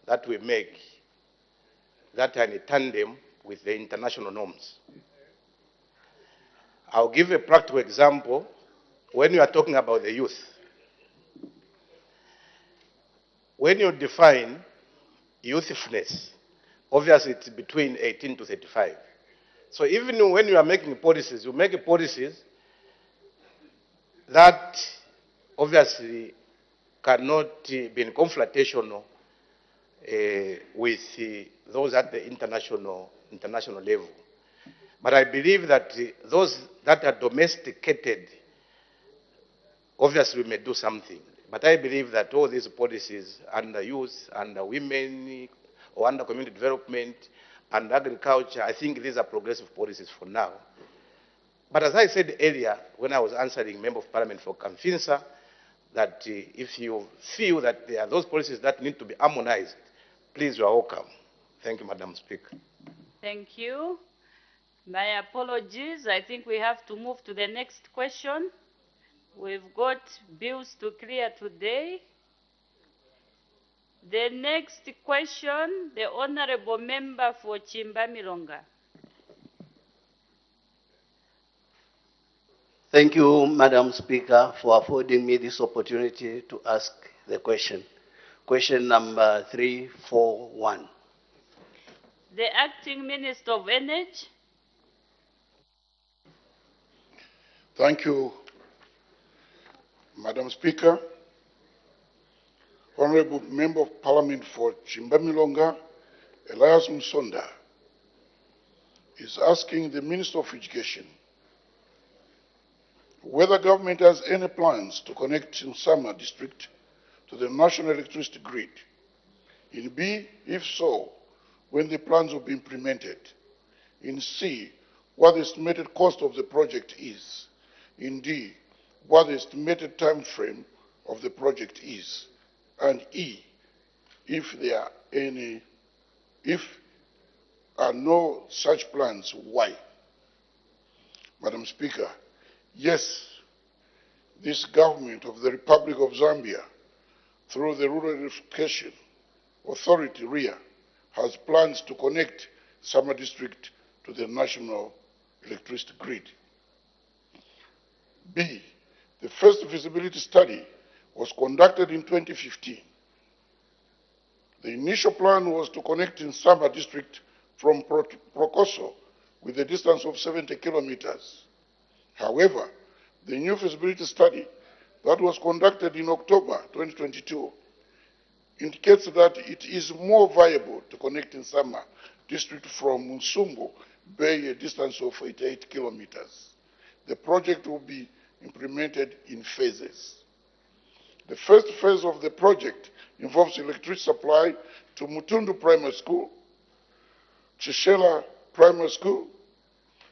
that we make that are in tandem with the international norms. I'll give a practical example. When you are talking about the youth, when you define youthfulness, obviously it's between 18 to 35. So even when you are making policies, you make policies that obviously cannot be in confrontation with those at the international level. But I believe that those that are domesticated, obviously we may do something. But I believe that all these policies under youth, under women, or under community development and agriculture, I think these are progressive policies for now. But as I said earlier, when I was answering Member of Parliament for Kamfinsa, that if you feel that there are those policies that need to be harmonized, please, you are welcome. Thank you, Madam Speaker. Thank you. My apologies. I think we have to move to the next question. We've got bills to clear today. The next question, the Honourable Member for Chimbamilonga. Thank you, Madam Speaker, for affording me this opportunity to ask the question. Question number 341. The Acting Minister of Energy. Thank you, Madam Speaker. Honorable Member of Parliament for Chimbamilonga, Elias Musonda, is asking the Minister of Education whether government has any plans to connect Nsama district to the national electricity grid. In B, if so, when the plans will be implemented. In C, what the estimated cost of the project is. In D, what the estimated time frame of the project is. And E, if there are no such plans, why? Madam Speaker, yes, this government of the Republic of Zambia, through the Rural Electrification Authority, RIA, has plans to connect Sama district to the national electricity grid. B, the first feasibility study was conducted in 2015. The initial plan was to connect in Nsama district from Prokoso with a distance of 70 kilometers. However, the new feasibility study that was conducted in October 2022 indicates that it is more viable to connect in Nsama district from Nsumbu Bay, a distance of 88 kilometers. The project will be implemented in phases. The first phase of the project involves electricity supply to Mutundu Primary School, Chishela Primary School,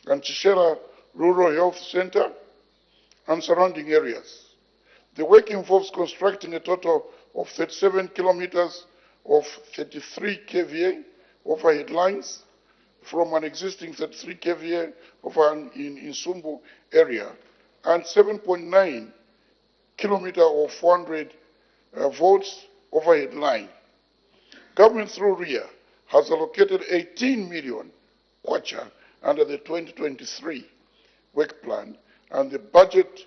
and Chishela Rural Health Center, and surrounding areas. The work involves constructing a total of 37 kilometers of 33 kVA overhead lines from an existing 33 kVA in Sumbu area and 7.9 kilometer of 400 volts overhead line. Government through RIA has allocated 18 million kwacha under the 2023 work plan and the budget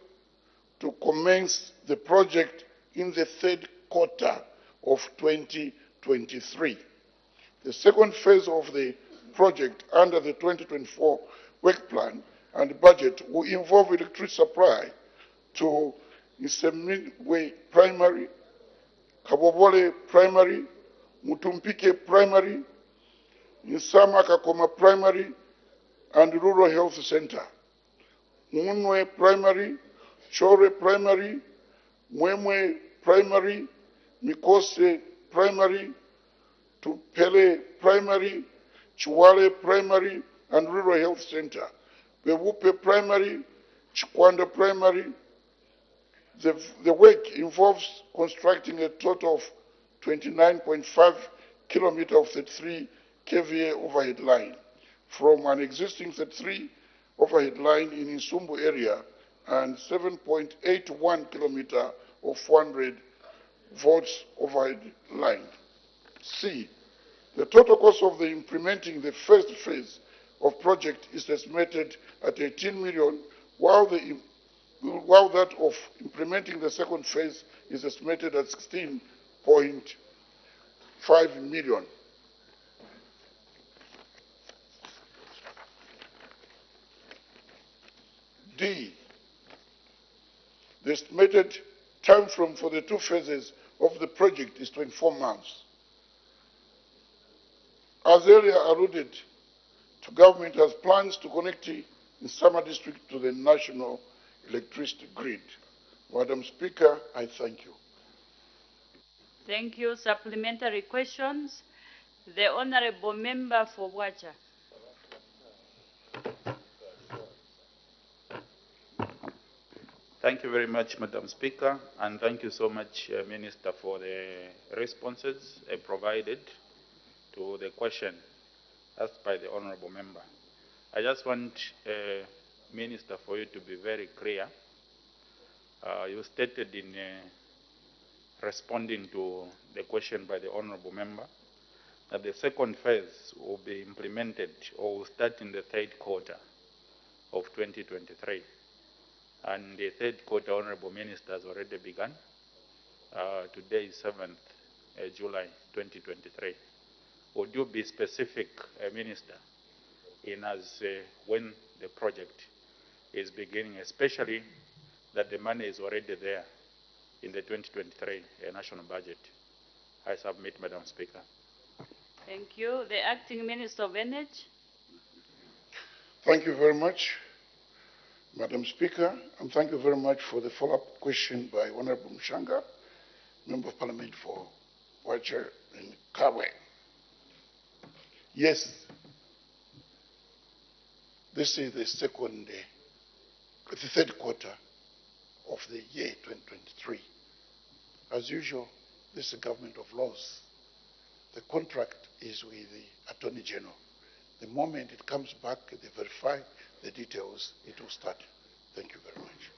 to commence the project in the third quarter of 2023. The second phase of the project under the 2024 work plan and budget will involve electricity supply to Nsemigwe Primary, Kabobole Primary, Mutumpike Primary, Nsama Kakoma Primary, and Rural Health Center, Munwe Primary, Chore Primary, Mwemwe Primary, Mikose Primary, Tupele Primary, Chiwale Primary, and Rural Health Center, Bewupe Primary, Chikwanda Primary. The work involves constructing a total of 29.5 kilometers of 33 kVA overhead line from an existing 33 overhead line in Insumbu area and 7.81 kilometers of 400 volts overhead line. C. The total cost of implementing the first phase of project is estimated at 18 million, while that of implementing the second phase is estimated at 16.5 million. D. The estimated time frame for the two phases of the project is 24 months. As earlier alluded to, government has plans to connect in Sama district to the national electricity grid. Madam Speaker, I thank you. Thank you. Supplementary questions. The Honorable Member for Wacha. Thank you very much, Madam Speaker, and thank you so much, Minister, for the responses provided to the question asked by the Honorable Member. I just want, Minister, for you to be very clear. You stated in responding to the question by the Honorable Member that the second phase will be implemented or will start in the third quarter of 2023. And the third quarter, Honorable Minister, has already begun. Today is 7th July 2023. Would you be specific, Minister, in as when the project is beginning, especially that the money is already there in the 2023 national budget? I submit, Madam Speaker. Thank you. The Acting Minister of Energy. Thank you very much, Madam Speaker, and thank you very much for the follow-up question by Honorable Mshanga, Member of Parliament for Wacha and Kabwe. Yes, this is the third quarter of the year 2023. As usual, this is a government of laws. The contract is with the Attorney General. The moment it comes back, they verify the details, it will start. Thank you very much.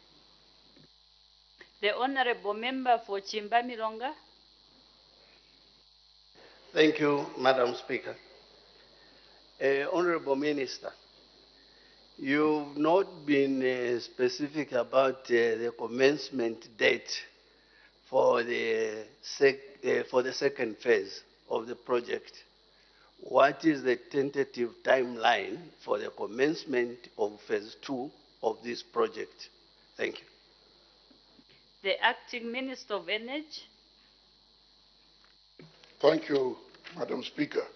The Honorable Member for Chimbamilonga. Thank you, Madam Speaker. Honorable Minister, you've not been specific about the commencement date for the second phase of the project. What is the tentative timeline for the commencement of phase 2 of this project? Thank you. The Acting Minister of Energy. Thank you, Madam Speaker.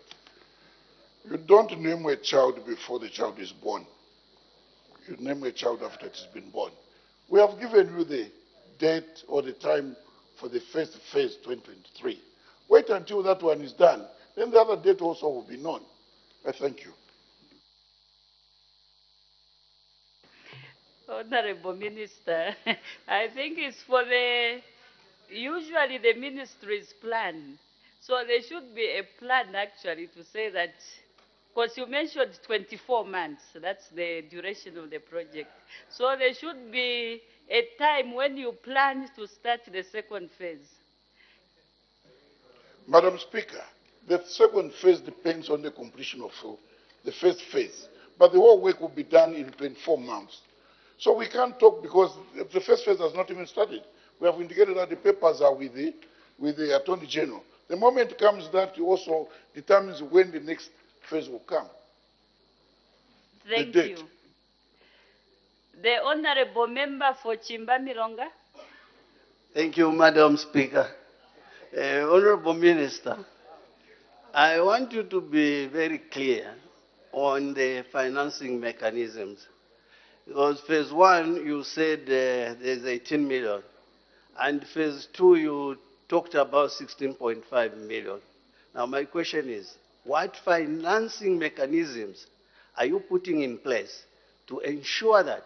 You don't name a child before the child is born. You name a child after it has been born. We have given you the date or the time for the first phase, 2023. Wait until that one is done. Then the other date also will be known. I thank you. Honorable Minister, I think it's for usually the ministry's plan. So there should be a plan actually to say that, because you mentioned 24 months, that's the duration of the project. So there should be a time when you plan to start the second phase. Madam Speaker, the second phase depends on the completion of the first phase. But the whole work will be done in 24 months. So we can't talk because the first phase has not even started. We have indicated that the papers are with the Attorney General. The moment comes that also determines when the next phase will come. Thank you. The Honorable Member for Chimba-Milonga. Thank you, Madam Speaker. Honorable Minister, I want you to be very clear on the financing mechanisms. Because phase one, you said there's 18 million. And phase two, you talked about 16.5 million. Now, my question is, what financing mechanisms are you putting in place to ensure that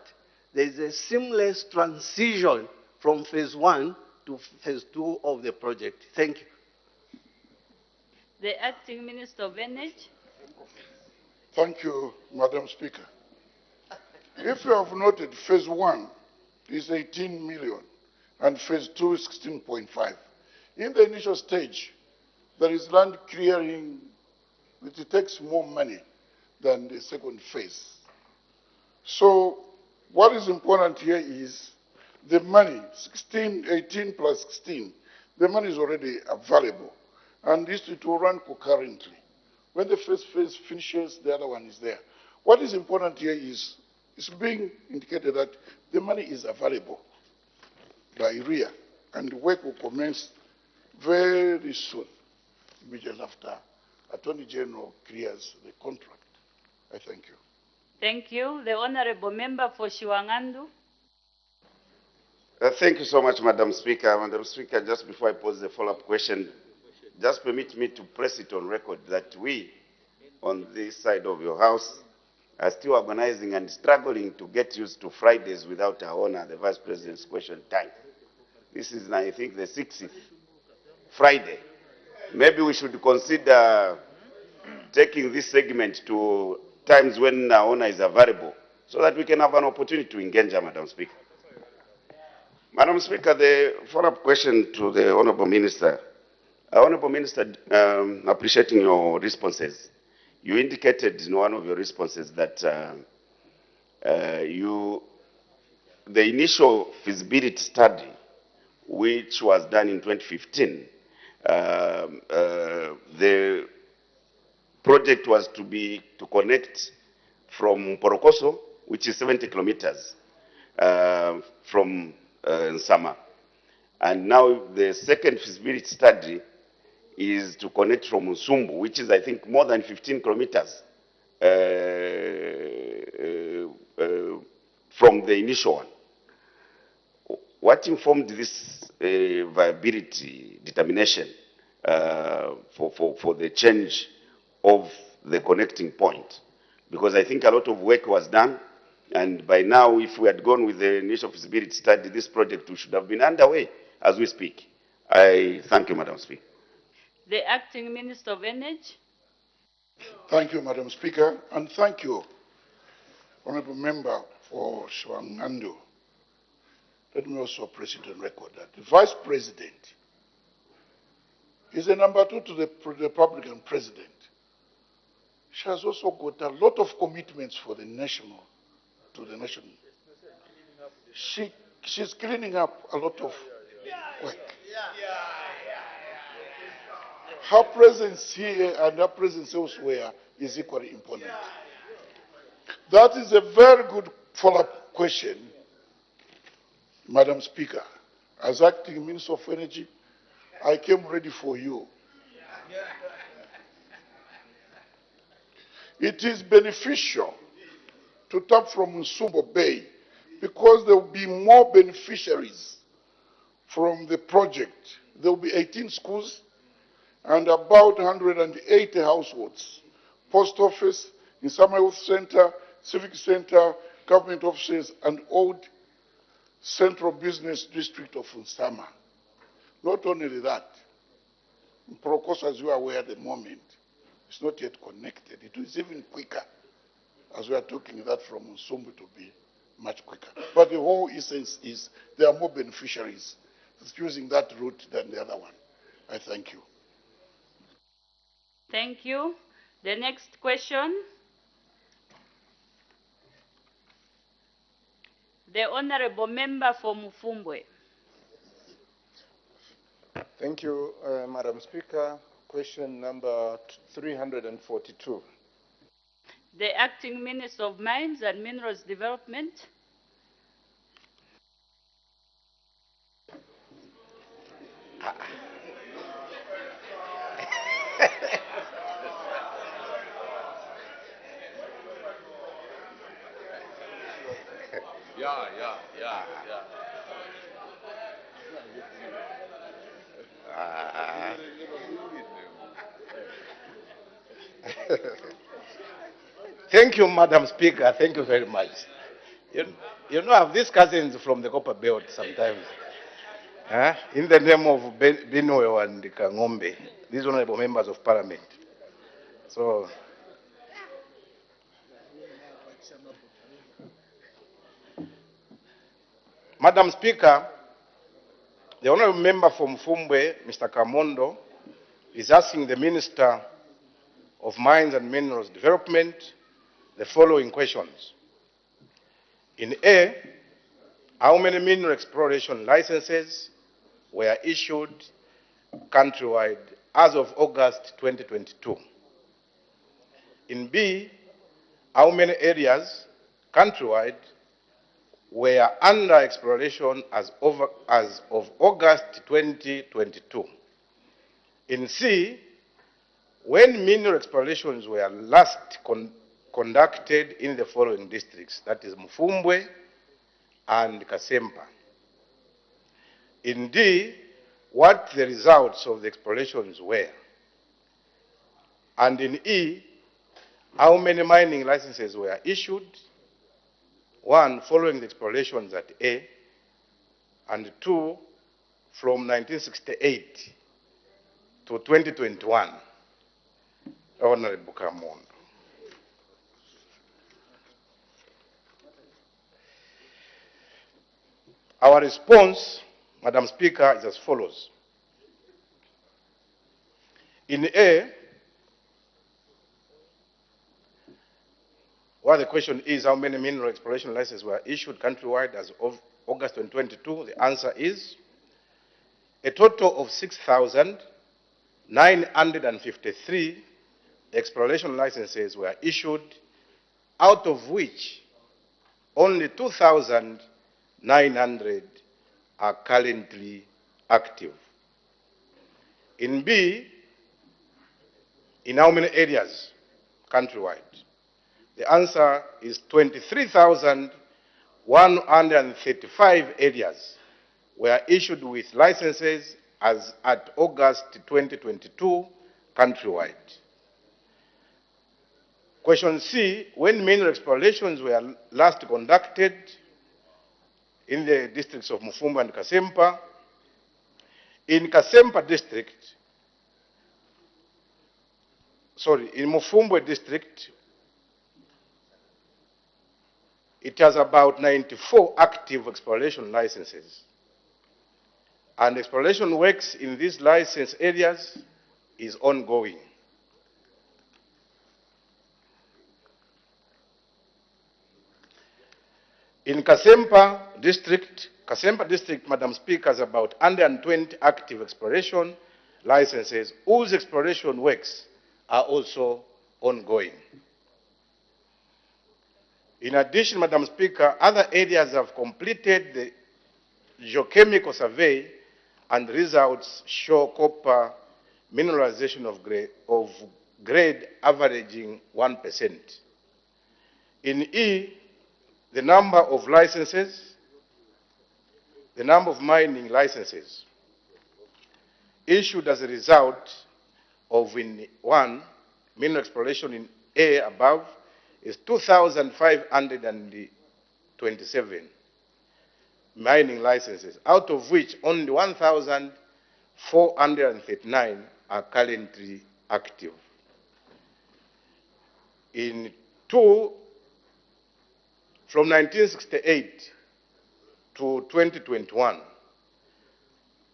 there's a seamless transition from phase one to phase two of the project? Thank you. The Acting Minister of Energy. Thank you, Madam Speaker. If you have noted, phase one is 18 million and phase two is 16.5. In the initial stage, there is land clearing, which takes more money than the second phase. So what is important here is the money, 18 plus 16, the money is already available. And this will run concurrently. When the first phase finishes, the other one is there. What is important here is it's being indicated that the money is available by RIA, and the work will commence very soon, immediately after Attorney General clears the contract. I thank you. Thank you. The Honorable Member for Shiwangandu. Thank you so much, Madam Speaker. Madam Speaker, just before I pose the follow-up question, just permit me to press it on record that we, on this side of your house, are still organizing and struggling to get used to Fridays without our honor, the Vice President's question time. This is, I think, the 60th Friday. Maybe we should consider taking this segment to times when our honor is available so that we can have an opportunity to engage her, Madam Speaker. Madam Speaker, the follow-up question to the Honorable Minister. Honorable Minister, appreciating your responses. You indicated in one of your responses that the initial feasibility study, which was done in 2015, the project was to connect from Porokoso, which is 70 kilometers from Nsama. And now the second feasibility study is to connect from Nsumbu, which is, I think, more than 15 kilometers from the initial one. What informed this viability determination for the change of the connecting point? Because I think a lot of work was done, and by now, if we had gone with the initial feasibility study, this project should have been underway as we speak. I thank you, Madam Speaker. The Acting Minister of Energy. Thank you, Madam Speaker, and thank you, Honorable Member for Shiwangandu. Let me also press it on record that the Vice President is the number 2 to the Republican President. She has also got a lot of commitments for the nation. She's cleaning up a lot of work. Her presence here and her presence elsewhere is equally important. That is a very good follow-up question, Madam Speaker. As Acting Minister of Energy, I came ready for you. It is beneficial to tap from Nsumbu Bay because there will be more beneficiaries from the project. There will be 18 schools and about 180 households, post office, Nsama Youth Center, Civic Center, government offices, and old central business district of Nsama. Not only that, Porokoso, as you are aware at the moment, is not yet connected. It is even quicker, as we are talking that from Nsumbu to be much quicker. But the whole essence is there are more beneficiaries using that route than the other one. I thank you. Thank you. The next question The Honorable Member for Mufumbwe. Thank you, Madam Speaker. Question number 342. The Acting Minister of Mines and Minerals Development. Thank you, Madam Speaker. Thank you very much. You know, I have these cousins from the Copper Belt sometimes. In the name of Benue and Kangombe, these honorable members of Parliament. So, Madam Speaker, the honorable member from Fumbwe, Mr. Kamondo, is asking the Minister of Mines and Minerals Development the following questions. In A, how many mineral exploration licenses were issued countrywide as of August 2022? In B, how many areas countrywide were under exploration as of August 2022? In C, when mineral explorations were last conducted in the following districts, that is Mufumbwe and Kasempa. In D, what the results of the explorations were. And in E, how many mining licenses were issued, one, following the explorations at A, and two, from 1968 to 2021. Honorable Kamondo. Our response, Madam Speaker, is as follows. In A, where the question is how many mineral exploration licenses were issued countrywide as of August 2022, the answer is a total of 6,953 exploration licenses were issued, out of which only 2,900 are currently active. In B, in how many areas countrywide? The answer is 23,135 areas were issued with licenses as at August 2022 countrywide. Question C, when mineral explorations were last conducted in the districts of Mufumba and Kasempa. In Kasempa district, in Mufumbwe district, it has about 94 active exploration licenses. And exploration works in these license areas is ongoing. In Kasempa district, Madam Speaker, has about 120 active exploration licenses whose exploration works are also ongoing. In addition, Madam Speaker, other areas have completed the geochemical survey and results show copper mineralization of grade averaging 1%. In E, the number of licenses, the number of mining licenses issued as a result of mineral exploration in A above is 2,527 mining licenses, out of which only 1,439 are currently active. In 2, from 1968 to 2021,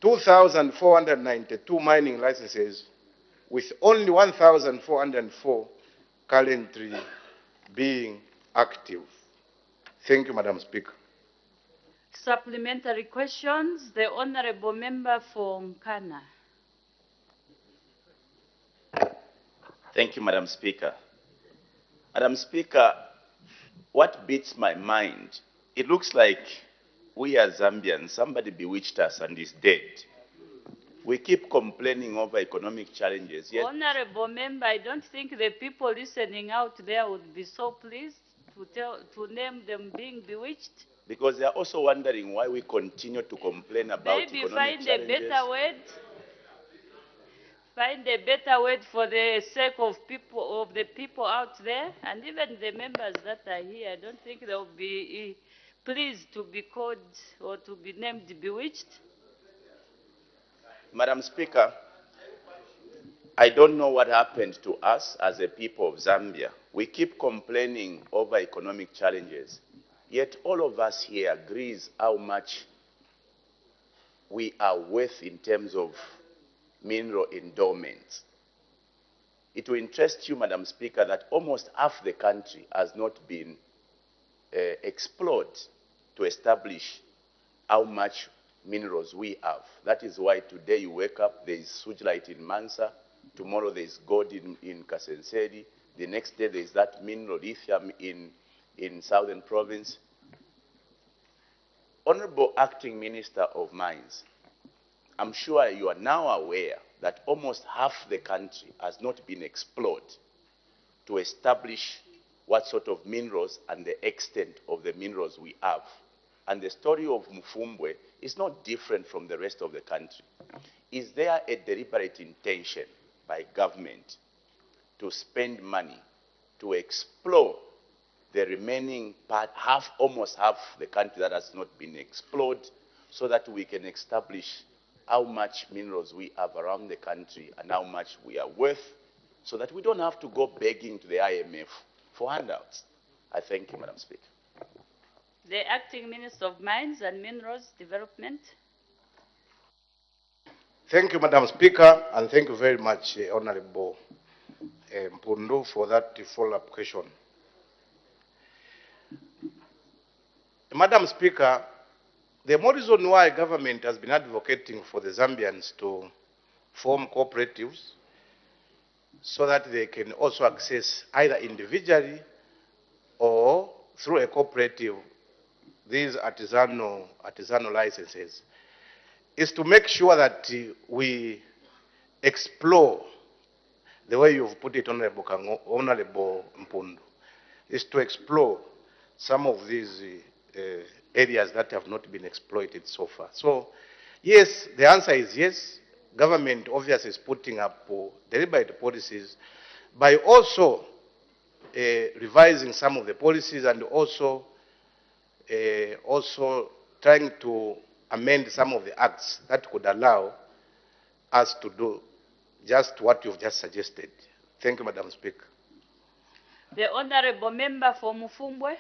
2,492 mining licenses with only 1,404 currently being active. Thank you, Madam Speaker. Supplementary questions. The Honorable Member for Nkana. Thank you, Madam Speaker. Madam Speaker, what beats my mind, it looks like we as Zambians, somebody bewitched us and is dead. We keep complaining over economic challenges, yet Honorable Member, I don't think the people listening out there would be so pleased to name them being bewitched. because they are also wondering why we continue to complain about Maybe economic find challenges. a better word. Find a better word for the sake of the people out there, and even the members that are here. I don't think they'll be pleased to be called or to be named bewitched. Madam Speaker, I don't know what happened to us as a people of Zambia. We keep complaining over economic challenges, yet all of us here agrees how much we are worth in terms of mineral endowments. It will interest you, Madam Speaker, that almost half the country has not been explored to establish how much minerals we have. That is why today you wake up, there is sujilite in Mansa, tomorrow there is gold in Kasenseri, the next day there is that mineral lithium in Southern Province. Honorable Acting Minister of Mines, I'm sure you are now aware that almost half the country has not been explored to establish what sort of minerals and the extent of the minerals we have. And the story of Mufumbwe is not different from the rest of the country. Is there a deliberate intention by government to spend money to explore the remaining part, almost half the country that has not been explored, so that we can establish how much minerals we have around the country and how much we are worth, so that we don't have to go begging to the IMF for handouts? I thank you, Madam Speaker. The Acting Minister of Mines and Minerals Development. Thank you, Madam Speaker, and thank you very much, Honorable Mpundu, for that follow-up question. Madam Speaker, the more reason why government has been advocating for the Zambians to form cooperatives so that they can also access either individually or through a cooperative these artisanal licenses is to make sure that we explore, the way you've put it, Honorable Mpundu, is to explore some of these areas that have not been exploited so far. So, yes, the answer is yes. Government obviously is putting up deliberate policies by also revising some of the policies and also trying to amend some of the acts that could allow us to do just what you've just suggested. Thank you, Madam Speaker. The Honorable Member for Mufumbwe.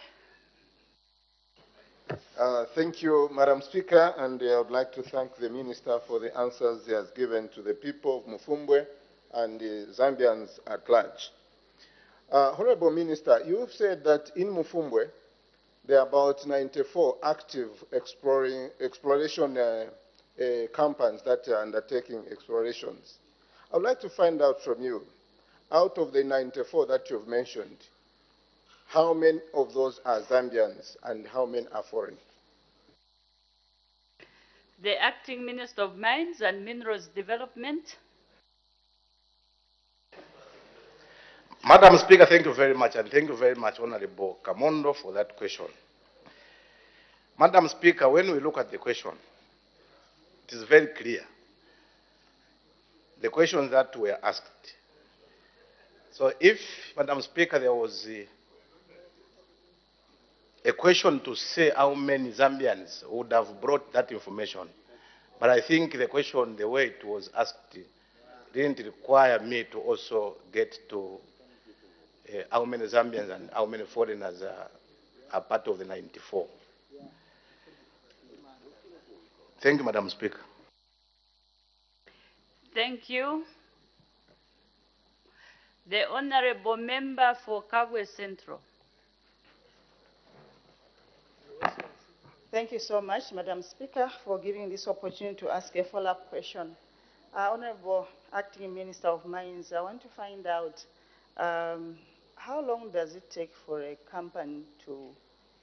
Thank you, Madam Speaker, and I would like to thank the Minister for the answers he has given to the people of Mufumbwe and the Zambians at large. Honorable Minister, you have said that in Mufumbwe, there are about 94 active exploration companies that are undertaking explorations. I would like to find out from you, out of the 94 that you've mentioned, how many of those are Zambians and how many are foreign? The Acting Minister of Mines and Minerals Development. Madam Speaker, thank you very much, and thank you very much, Honorable Kamondo, for that question. Madam Speaker, when we look at the question, it is very clear. The questions that were asked. So if, Madam Speaker, there was a question to say how many Zambians would have brought that information, but I think the question, the way it was asked, didn't require me to also get to how many Zambians and how many foreigners are part of the 94. Thank you, Madam Speaker. Thank you. The Honorable Member for Kabwe Central. Thank you so much, Madam Speaker, for giving this opportunity to ask a follow-up question. Honorable Acting Minister of Mines, I want to find out how long does it take for a company to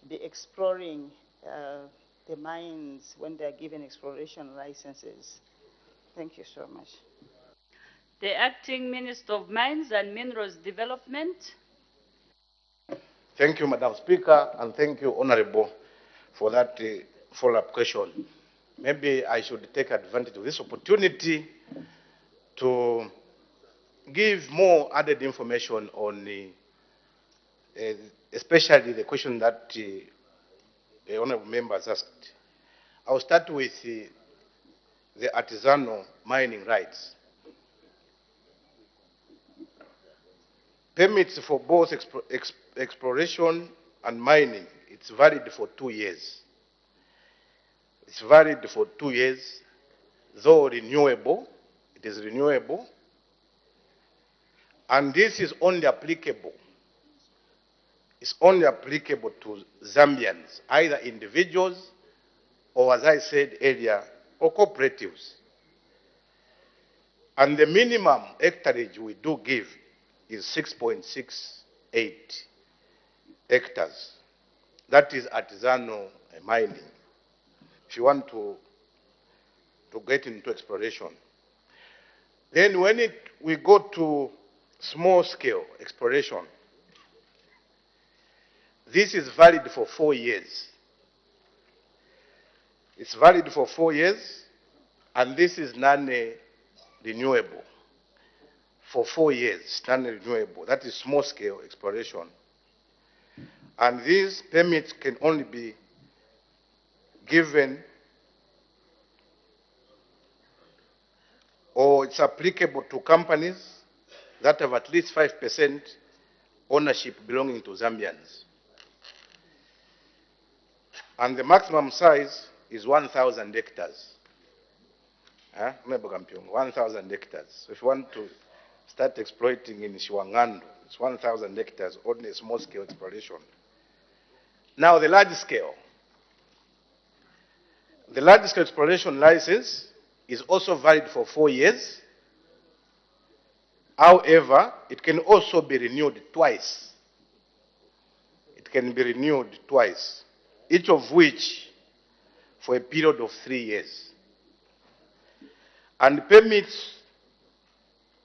be exploring the mines when they are given exploration licenses? Thank you so much. The Acting Minister of Mines and Minerals Development. Thank you, Madam Speaker, and thank you, Honorable, for that follow-up question. Maybe I should take advantage of this opportunity to give more added information on especially the question that the honorable members asked. I'll start with the artisanal mining rights. Permits for both exploration and mining, it's valid for 2 years. It's valid for 2 years, though renewable, it is renewable. And this is only applicable. It's only applicable to Zambians, either individuals or, as I said earlier, or cooperatives. And the minimum hectarage we do give is 6.68 hectares. That is artisanal mining, if you want to get into exploration. Then when we go to small-scale exploration, this is valid for 4 years. It's valid for 4 years, and this is non-renewable. For 4 years, non-renewable. That is small-scale exploration. And these permits can only be given, or it's applicable to companies that have at least 5% ownership belonging to Zambians. And the maximum size is 1,000 hectares. 1,000 hectares. So if you want to start exploiting in Shiwangando, it's 1,000 hectares, only a small-scale exploration. Now, the large-scale. The large-scale exploration license is also valid for 4 years. However, it can also be renewed twice. It can be renewed twice, each of which for a period of 3 years. And permits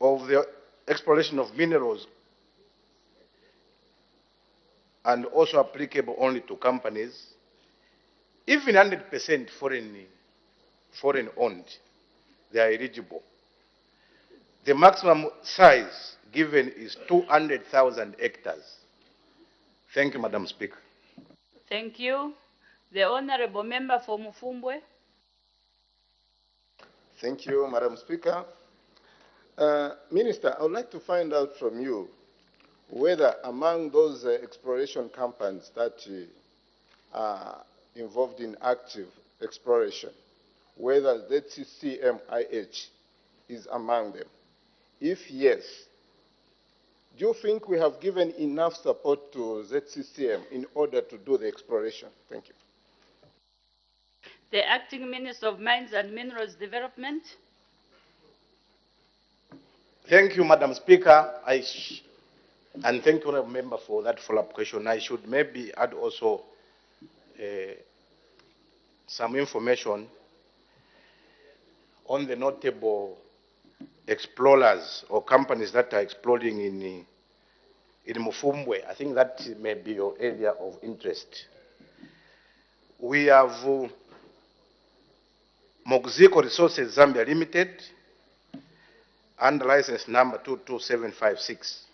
of the exploration of minerals and also applicable only to companies, even 100% foreign owned, they are eligible. The maximum size given is 200,000 hectares. Thank you, Madam Speaker. Thank you. The Honorable Member for Mufumbwe. Thank you, Madam Speaker. Minister, I would like to find out from you whether among those exploration companies that are involved in active exploration, whether ZCCM-IH is among them. If yes, do you think we have given enough support to ZCCM in order to do the exploration? Thank you. The Acting Minister of Mines and Minerals Development. Thank you, Madam Speaker. And thank you, Honourable Member, for that follow-up question. I should maybe add also some information on the notable explorers or companies that are exploring in Mufumbwe. I think that may be your area of interest. We have Moxiko Resources Zambia Limited and license number 22756.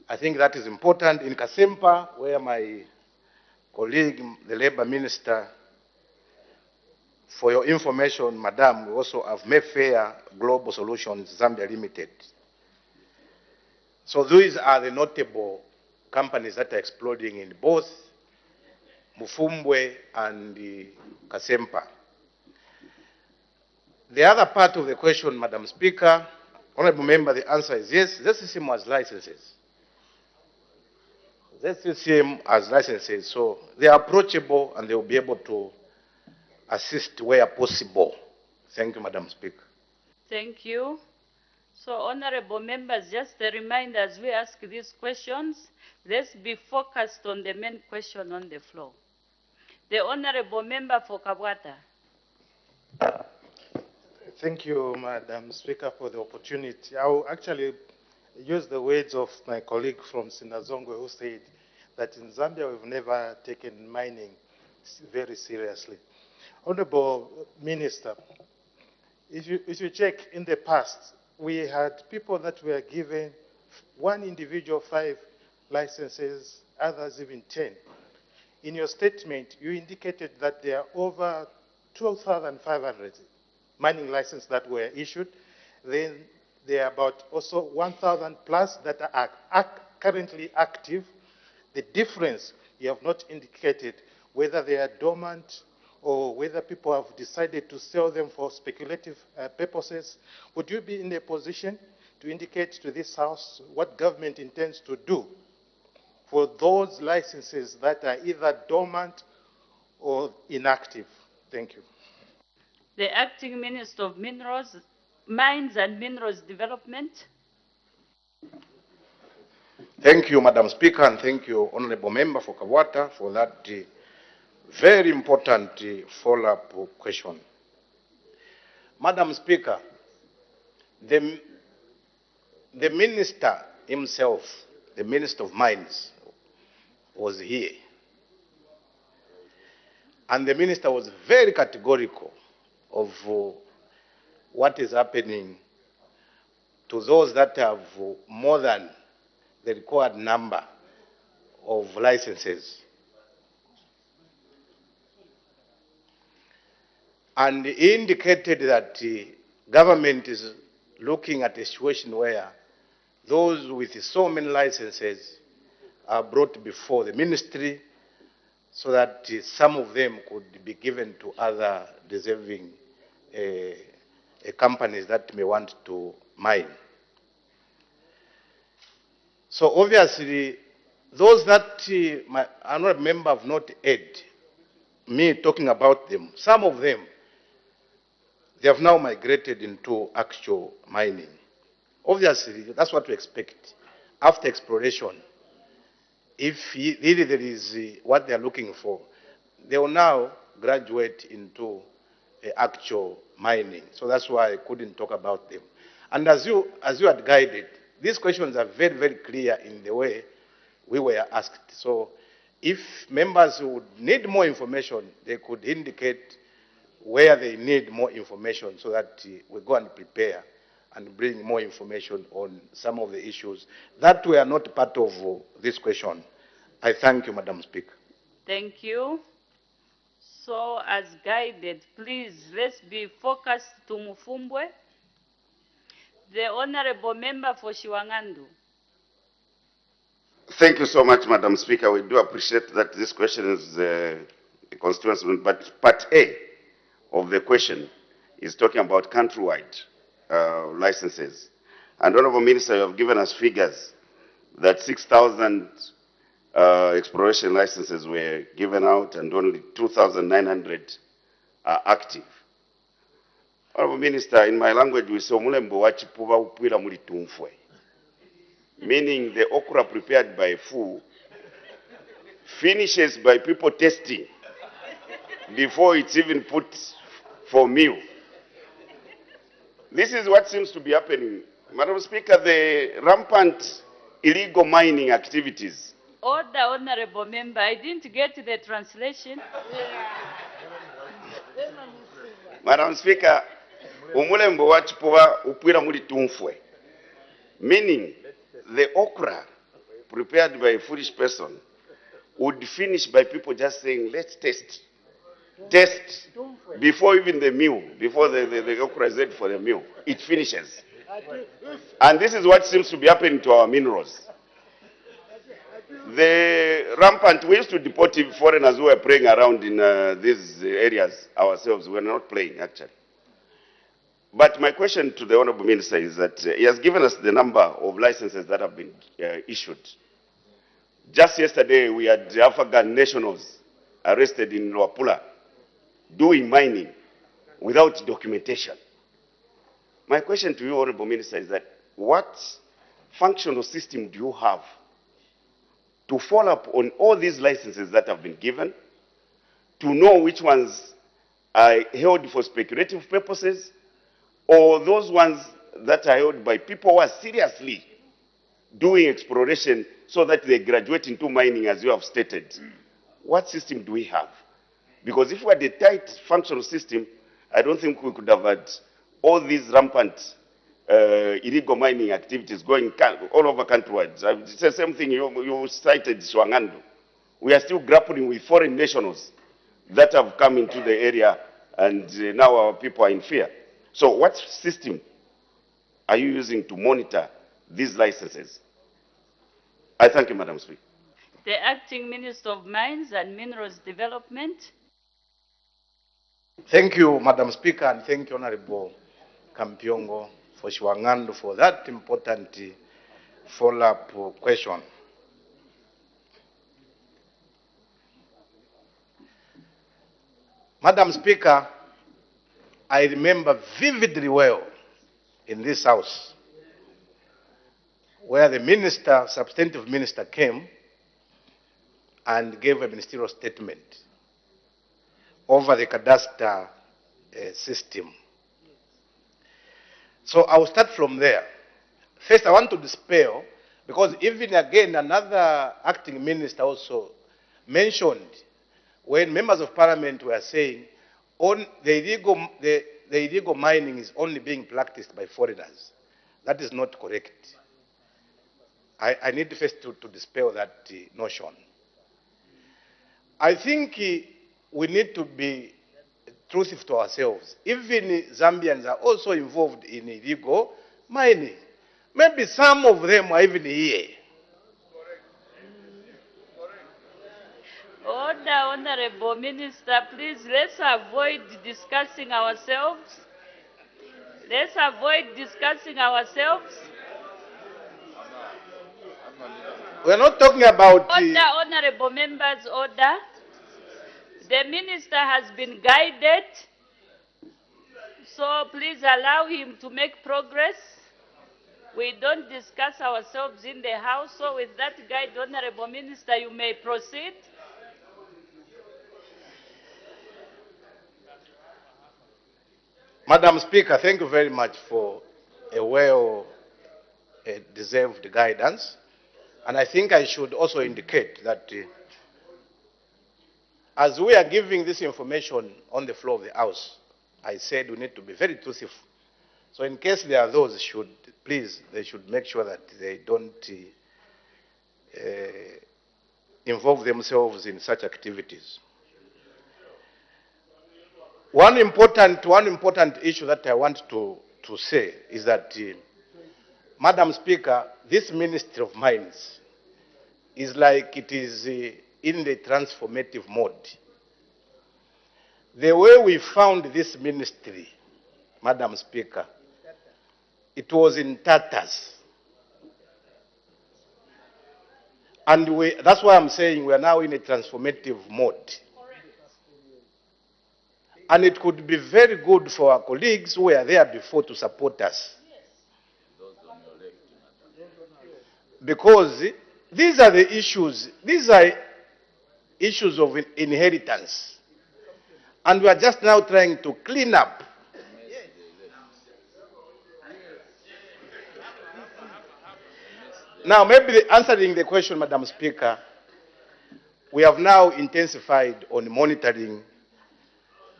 I think that is important. In Kasempa, where my colleague, the Labour Minister, for your information, Madam, we also have Mayfair Global Solutions Zambia Limited. So these are the notable companies that are exploding in both Mufumbwe and Kasempa. The other part of the question, Madam Speaker, Honourable Member, the answer is yes. ZCCM has licenses. Let's see them as licenses, so they are approachable and they will be able to assist where possible. Thank you, Madam Speaker. Thank you. So, honorable members, just a reminder as we ask these questions, let's be focused on the main question on the floor. The honorable member for Kabwata. Thank you, Madam Speaker, for the opportunity. I will actually use the words of my colleague from Sinazongwe who said that in Zambia we've never taken mining very seriously. Honorable Minister, if you check in the past, we had people that were given one individual 5 licenses, others even 10. In your statement, you indicated that there are over 12,500 mining licenses that were issued. Then there are about also 1,000 plus that are currently active. The difference, you have not indicated whether they are dormant or whether people have decided to sell them for speculative purposes. Would you be in a position to indicate to this House what government intends to do for those licenses that are either dormant or inactive? Thank you. The Acting Minister of Minerals, Mines and Minerals Development. Thank you, Madam Speaker, and thank you, Honorable Member for Kabwata, for that very important follow-up question. Madam Speaker, the Minister himself, the Minister of Mines, was here. And the Minister was very categorical of what is happening to those that have more than the required number of licenses. And he indicated that government is looking at a situation where those with so many licenses are brought before the ministry so that some of them could be given to other deserving companies that may want to mine. So obviously, those that my honorable member have not heard me talking about them, some of them, they have now migrated into actual mining. Obviously, that's what we expect. After exploration, if really there is what they are looking for, they will now graduate into actual mining. So that's why I couldn't talk about them. And as you had guided, these questions are very, very clear in the way we were asked. So if members would need more information, they could indicate where they need more information so that we go and prepare and bring more information on some of the issues that were not part of this question. I thank you, Madam Speaker. Thank you. So, as guided, please, let's be focused to Mufumbwe. The Honorable Member for Shiwangandu. Thank you so much, Madam Speaker. We do appreciate that this question is a constituency, but part A of the question is talking about countrywide licenses. And Honorable Minister, you have given us figures that 6,000 exploration licenses were given out and only 2,900 are active. Honorable Minister, in my language, we say, meaning the okra prepared by food finishes by people testing before it's even put for meal. This is what seems to be happening. Madam Speaker, the rampant illegal mining activities. Order, Honorable Member. I didn't get the translation. Madam Speaker, umulembo wachipuwa upwira muli tumfwe. Meaning, the okra prepared by a foolish person would finish by people just saying, let's test. Test before even the meal, before the okra is ready for the meal. It finishes. And this is what seems to be happening to our minerals. The rampant, we used to deport foreigners who were playing around in these areas ourselves. We were not playing, actually. But my question to the Honorable Minister is that he has given us the number of licenses that have been issued. Just yesterday, we had Afghan nationals arrested in Luapula doing mining without documentation. My question to you, Honorable Minister, is that what functional system do you have to follow up on all these licenses that have been given, to know which ones are held for speculative purposes, or those ones that are held by people who are seriously doing exploration so that they graduate into mining, as you have stated? What system do we have? Because if we had a tight functional system, I don't think we could have had all these rampant illegal mining activities going all over countrywide. It's the same thing you cited, Swangando. We are still grappling with foreign nationals that have come into the area, and now our people are in fear. So what system are you using to monitor these licenses? I thank you, Madam Speaker. The Acting Minister of Mines and Minerals Development. Thank you, Madam Speaker, and thank you, Honorable Kampiongo, for Shwangando for that important follow-up question. Madam Speaker, I remember vividly well in this House where the minister, substantive minister, came and gave a ministerial statement over the cadastre system. So I will start from there. First, I want to dispel, because even again another acting minister also mentioned when members of parliament were saying the illegal mining is only being practiced by foreigners. That is not correct. I need first to dispel that notion. I think we need to be truthful to ourselves. Even Zambians are also involved in illegal mining. Maybe some of them are even here. Order, Honorable Minister, please, let's avoid discussing ourselves. Let's avoid discussing ourselves. We're not talking about... Order, Honorable Members, order. The Minister has been guided, so please allow him to make progress. We don't discuss ourselves in the House, so with that guide, Honorable Minister, you may proceed. Madam Speaker, thank you very much for a well-deserved guidance. And I think I should also indicate that as we are giving this information on the floor of the House, I said we need to be very truthful. So in case there are those, they should make sure that they don't involve themselves in such activities. One important issue that I want to say is that, Madam Speaker, this Ministry of Mines is like it is in the transformative mode. The way we found this ministry, Madam Speaker, it was in tatters. And that's why I'm saying we are now in a transformative mode. And it could be very good for our colleagues who were there before to support us. Because these are the issues, these are issues of inheritance. And we are just now trying to clean up. Now, maybe answering the question, Madam Speaker, we have now intensified on monitoring,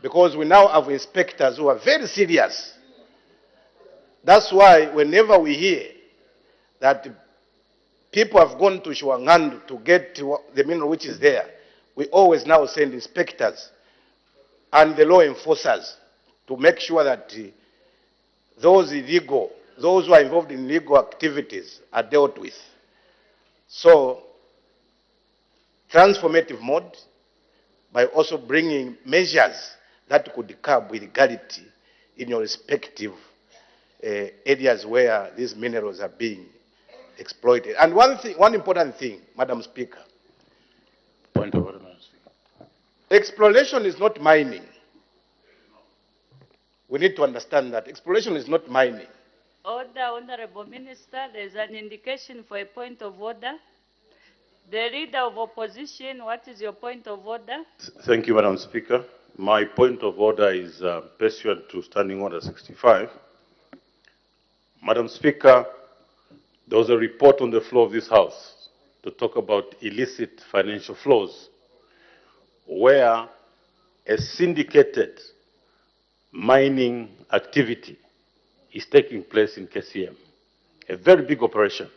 because we now have inspectors who are very serious. That's why whenever we hear that people have gone to Shwangandu to get the mineral which is there, we always now send inspectors and the law enforcers to make sure that those who are involved in illegal activities are dealt with. So, transformative mode by also bringing measures that could curb illegality in your respective areas where these minerals are being exploited. And one important thing, Madam Speaker. Point of order, Madam Speaker. Exploration is not mining. We need to understand that exploration is not mining. Order, Honorable Minister. There's an indication for a point of order. The Leader of Opposition, what is your point of order? Thank you, Madam Speaker. My point of order is pursuant to Standing Order 65. Madam Speaker, there was a report on the floor of this House to talk about illicit financial flows, where a syndicated mining activity is taking place in KCM, a very big operation.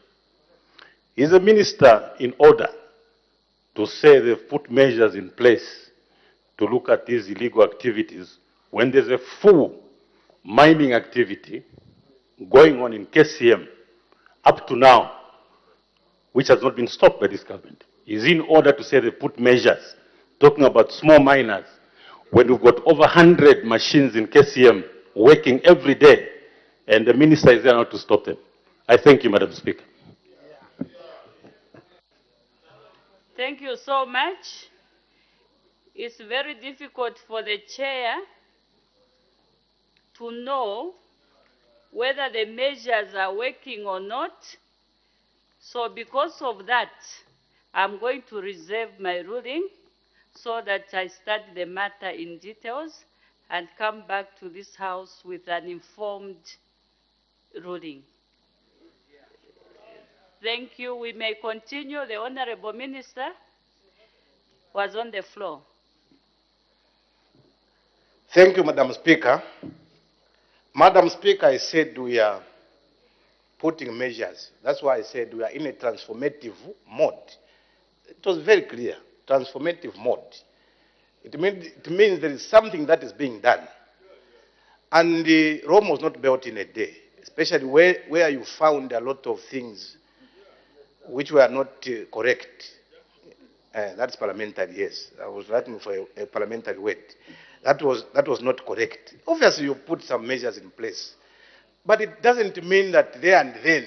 Is the minister in order to say they've put measures in place to look at these illegal activities when there's a full mining activity going on in KCM up to now, which has not been stopped by this government? Is in order to say they put measures talking about small miners when we've got over 100 machines in KCM working every day, and the minister is there now to stop them? I thank you, Madam Speaker. Thank you so much. It's very difficult for the chair to know whether the measures are working or not. So because of that, I'm going to reserve my ruling so that I study the matter in details and come back to this House with an informed ruling. Thank you. We may continue. The Honorable Minister was on the floor. Thank you, Madam Speaker. Madam Speaker, I said we are putting measures. That's why I said we are in a transformative mode. It was very clear, transformative mode. It means there is something that is being done. And Rome was not built in a day, especially where you found a lot of things which were not correct. That's parliamentary, yes. I was writing for a parliamentary word. That was not correct. Obviously, you put some measures in place. But it doesn't mean that there and then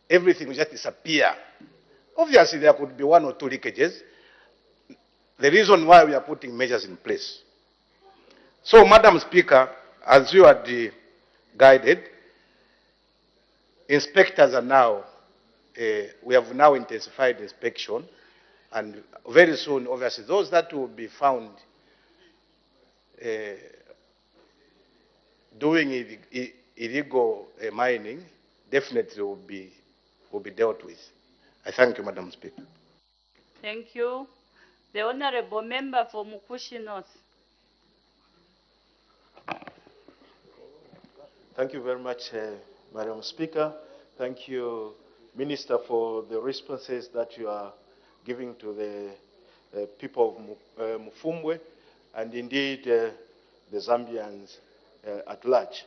everything will just disappear. Obviously, there could be one or two leakages. The reason why we are putting measures in place. So, Madam Speaker, as you had guided, inspectors are now, we have now intensified inspection, and very soon, obviously, those that will be found doing illegal mining definitely will be dealt with. I thank you, Madam Speaker. Thank you. The Honorable Member for Mukushi North. Thank you very much, Madam Speaker. Thank you, Minister, for the responses that you are giving to the people of Mufumbwe and indeed the Zambians at large.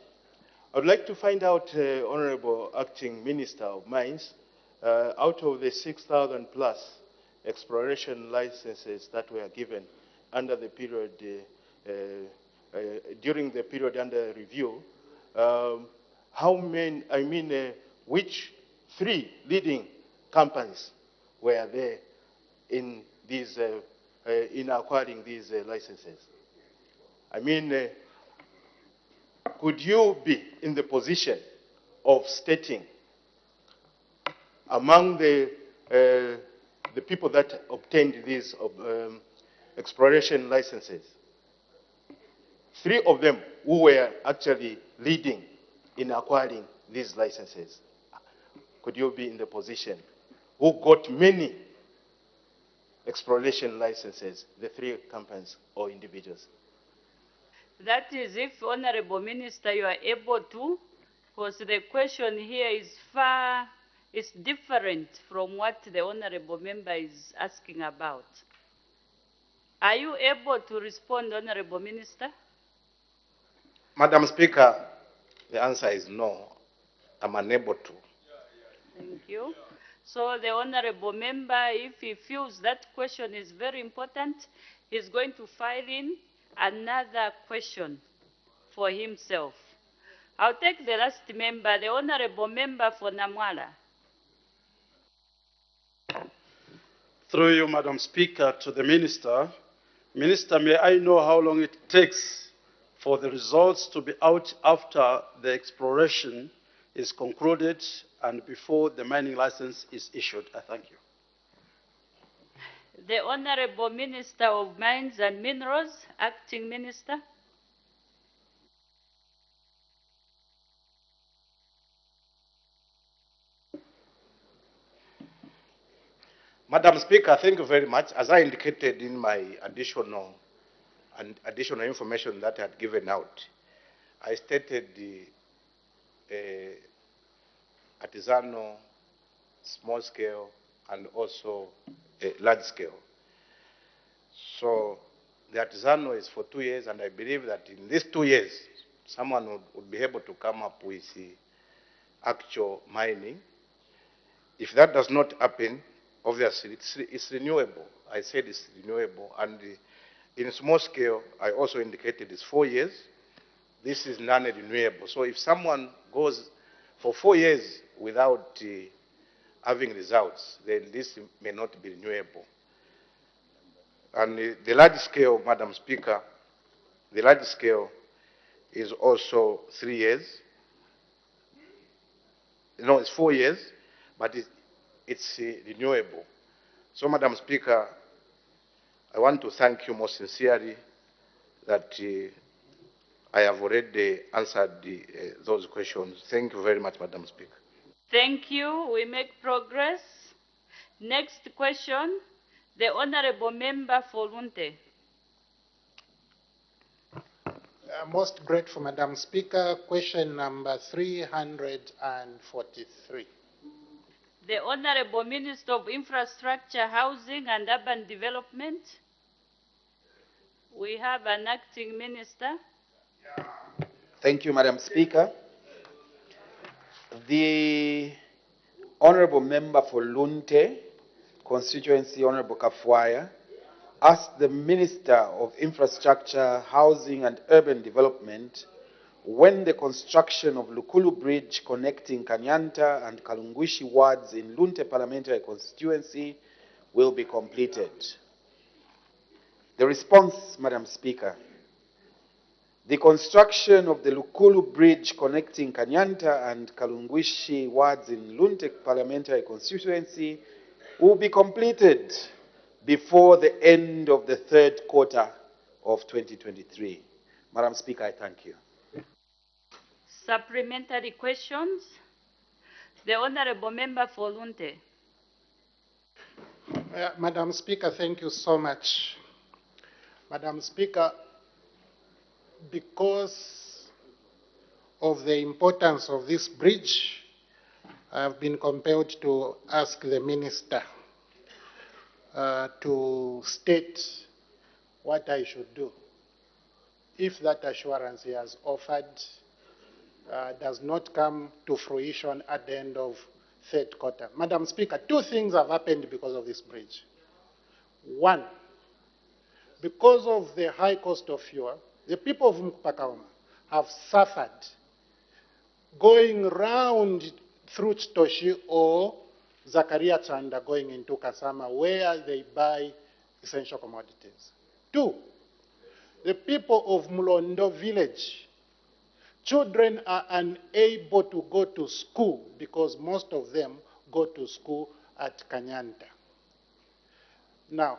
I would like to find out, Honorable Acting Minister of Mines, out of the 6,000 plus exploration licenses that were given under the period, during the period under review, how many, which three leading companies were there in these, in acquiring these licenses? I mean, could you be in the position of stating among the people that obtained these exploration licenses, three of them who were actually leading in acquiring these licenses? Could you be in the position who got many exploration licenses, the three companies or individuals? That is, if, Honorable Minister, you are able to, because the question here is it's different from what the Honorable Member is asking about. Are you able to respond, Honorable Minister? Madam Speaker, the answer is no. I'm unable to. Thank you. So the Honorable Member, if he feels that question is very important, he's going to file in another question for himself. I'll take the last member, the Honorable Member for Namwala. Through you, Madam Speaker, to the Minister. Minister, may I know how long it takes for the results to be out after the exploration is concluded and before the mining license is issued? I thank you. The Honorable Minister of Mines and Minerals, Acting Minister. Madam Speaker, thank you very much. As I indicated in my additional information that I had given out, I stated the artisanal, small scale, and also large scale. So the artisanal is for 2 years, and I believe that in these 2 years, someone would be able to come up with the actual mining. If that does not happen, obviously it's renewable. I said it's renewable. And in small scale, I also indicated it's 4 years. This is non-renewable. So if someone goes for 4 years without having results, then this may not be renewable. And the large scale, Madam Speaker, the large scale is also 3 years. No, it's 4 years, but it's renewable. So, Madam Speaker, I want to thank you most sincerely that I have already answered those questions. Thank you very much, Madam Speaker. Thank you. We make progress. Next question, the Honorable Member for Lunte. Most grateful, Madam Speaker. Question number 343. The Honorable Minister of Infrastructure, Housing and Urban Development. We have an acting minister. Thank you, Madam Speaker. The Honorable Member for Lunte, constituency, Honorable Kafwaya, asked the Minister of Infrastructure, Housing and Urban Development when the construction of Lukulu Bridge connecting Kanyanta and Kalungwishi wards in Lunte Parliamentary constituency will be completed. The response, Madam Speaker: the construction of the Lukulu Bridge connecting Kanyanta and Kalungwishi wards in Lunte Parliamentary constituency will be completed before the end of the third quarter of 2023. Madam Speaker, I thank you. Supplementary questions. The Honorable Member for Lunte. Madam Speaker, thank you so much. Madam Speaker, because of the importance of this bridge, I have been compelled to ask the Minister to state what I should do if that assurance he has offered does not come to fruition at the end of third quarter. Madam Speaker, two things have happened because of this bridge. One, because of the high cost of fuel, the people of Mupakauma have suffered going round through Chitoshi or Zakaria Chanda going into Kasama where they buy essential commodities. Two, the people of Mulondo village, children are unable to go to school because most of them go to school at Kanyanta. Now,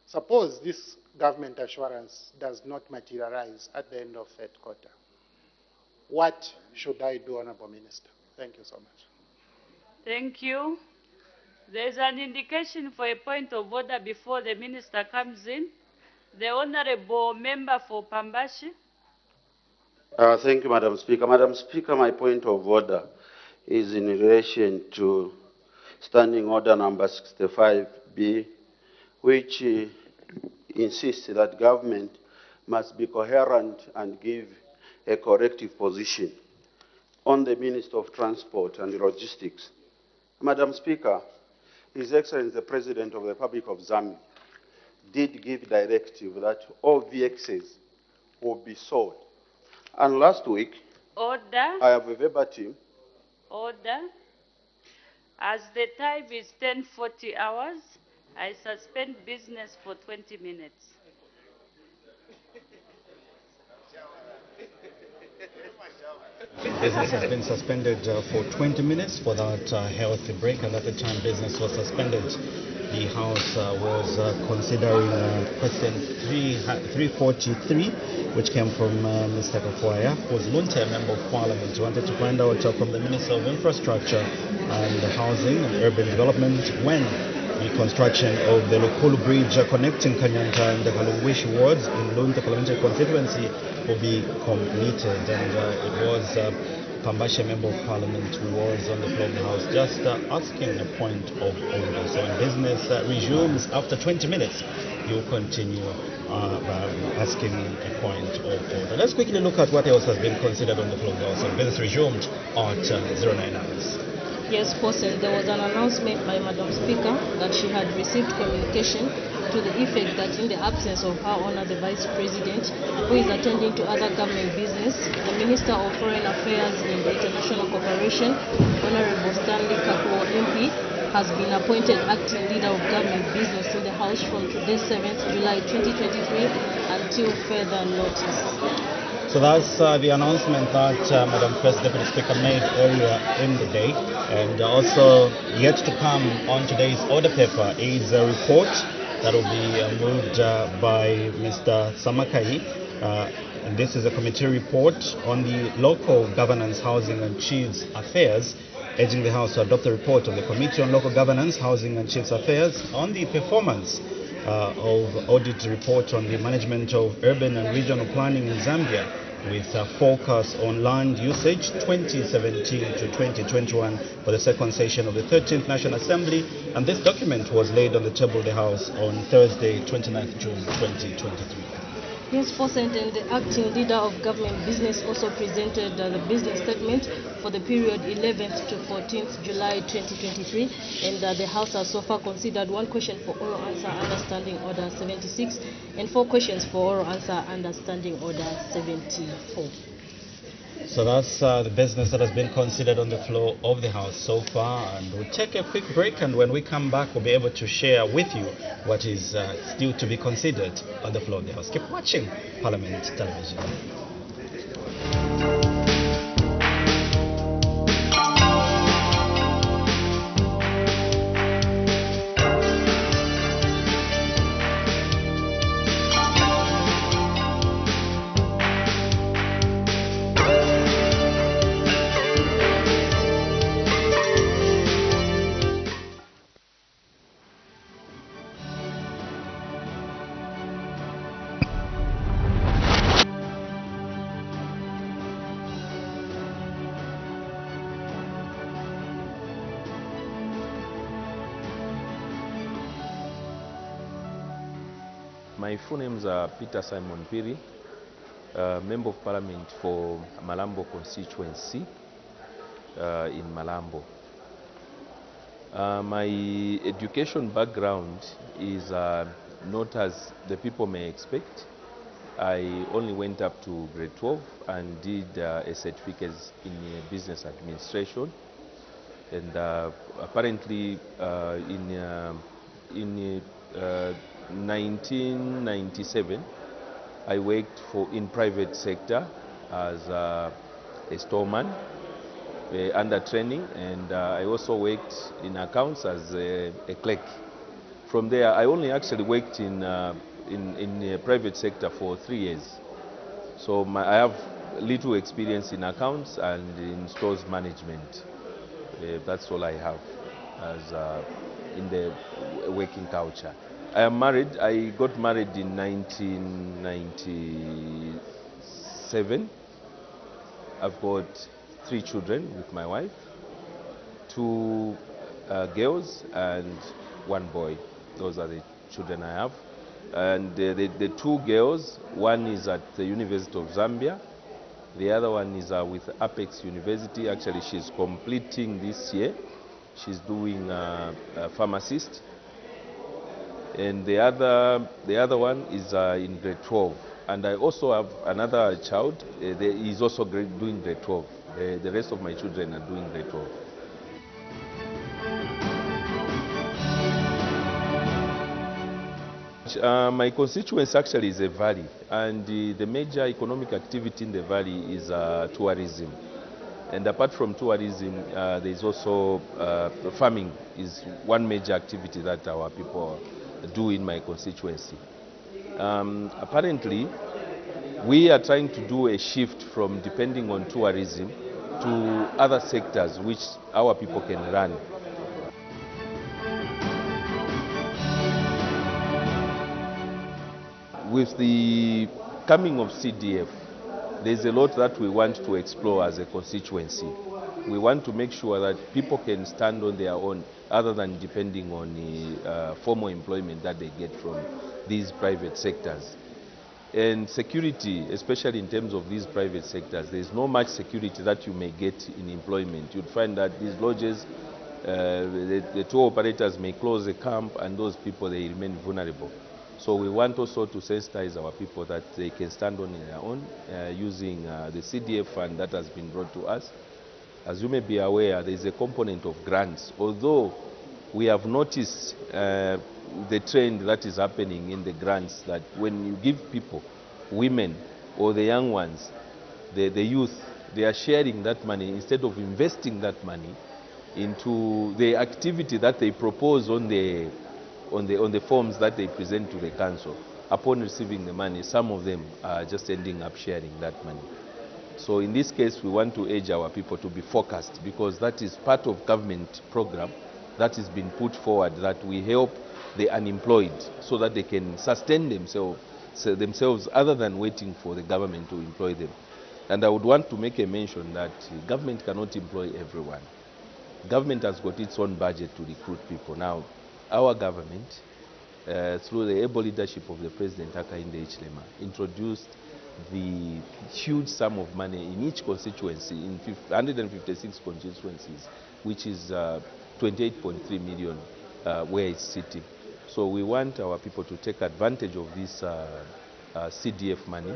suppose this government assurance does not materialize at the end of third quarter. What should I do, Honorable Minister? Thank you so much. Thank you. There's an indication for a point of order before the Minister comes in. The Honorable Member for Pambashi. Thank you, Madam Speaker. Madam Speaker, my point of order is in relation to Standing Order number 65B, which insists that government must be coherent and give a corrective position on the Minister of Transport and Logistics. Madam Speaker, His Excellency the President of the Republic of Zambia did give directive that all VXs will be sold. And last week, Order. I have a verbatim. Order. As the time is 10:40 hours, I suspend business for 20 minutes. Business has been suspended for 20 minutes for that healthy break, and at the time business was suspended, the House was considering question 343, which came from Mr. Kafuaya, who was Lunte, a member of Parliament. He wanted to find out from the Minister of Infrastructure and Housing and Urban Development when the construction of the Lukulu Bridge connecting Kanyanta and the Kalungwishi wards in Lunte Parliamentary constituency will be completed. And it was Pambashe, Member of Parliament, who was on the floor of the House just asking a point of order. So when business resumes after 20 minutes, you'll continue asking a point of order. Let's quickly look at what else has been considered on the floor of the House. So business resumed at 09 hours. Yes, Person, there was an announcement by Madam Speaker that she had received communication to the effect that in the absence of Her Honor the Vice President, who is attending to other government business, the Minister of Foreign Affairs and International Cooperation, Honorable Stanley Kakuo MP, has been appointed acting leader of government business in the House from today, 7th July 2023, until further notice. So that's the announcement that Madam First Deputy Speaker made earlier in the day. And also yet to come on today's order paper is a report that will be moved by Mr. Samakai. And this is a committee report on the local governance, housing and chiefs affairs, urging the House to adopt the report of the Committee on Local Governance, Housing and Chiefs Affairs on the performance of audit report on the management of urban and regional planning in Zambia, with a focus on land usage 2017 to 2021 for the second session of the 13th National Assembly. And this document was laid on the table of the House on Thursday, 29th June 2023. Yes, President, and the acting leader of government business also presented the business statement for the period 11th to 14th July 2023, and the House has so far considered one question for oral answer under Standing Order 76 and 4 questions for oral answer under Standing Order 74. So that's the business that has been considered on the floor of the House so far, and we'll take a quick break, and when we come back we'll be able to share with you what is still to be considered on the floor of the House. Keep watching Parliament Television. My full names are Peter Simon Piri, Member of Parliament for Malambo constituency in Malambo. My education background is not as the people may expect. I only went up to grade 12 and did a certificate in business administration. And apparently in 1997, I worked in private sector as a storeman under training, and I also worked in accounts as a clerk. From there, I only actually worked in the private sector for 3 years. So I have little experience in accounts and in stores management. That's all I have as in the working culture. I am married. I got married in 1997. I've got 3 children with my wife, 2 girls and 1 boy. Those are the children I have. And the 2 girls, one is at the University of Zambia. The other one is with Apex University. Actually, she's completing this year. She's doing a pharmacist. And the other one is in grade 12. And I also have another child. He's also doing grade 12. The rest of my children are doing grade 12. My constituency actually is a valley, and the major economic activity in the valley is tourism. And apart from tourism, there is also farming is one major activity that our people do in my constituency. Apparently, we are trying to do a shift from depending on tourism to other sectors which our people can run. With the coming of CDF, there's a lot that we want to explore as a constituency. We want to make sure that people can stand on their own other than depending on the formal employment that they get from these private sectors. And security, especially in terms of these private sectors, there's no much security that you may get in employment. You'd find that these lodges, the tour operators may close the camp and those people, they remain vulnerable. So we want also to sensitize our people that they can stand on their own using the CDF fund that has been brought to us. As you may be aware, there is a component of grants. Although we have noticed the trend that is happening in the grants, that when you give people, women or the young ones, the youth, they are sharing that money instead of investing that money into the activity that they propose on the forms that they present to the council. Upon receiving the money, some of them are just ending up sharing that money. So in this case, we want to urge our people to be focused, because that is part of government program that has been put forward, that we help the unemployed so that they can sustain themselves other than waiting for the government to employ them. And I would want to make a mention that government cannot employ everyone. Government has got its own budget to recruit people. Now, our government, through the able leadership of the President Hakainde Hichilema, introduced the huge sum of money in each constituency, in 156 constituencies, which is 28.3 million where it's sitting. So we want our people to take advantage of this CDF money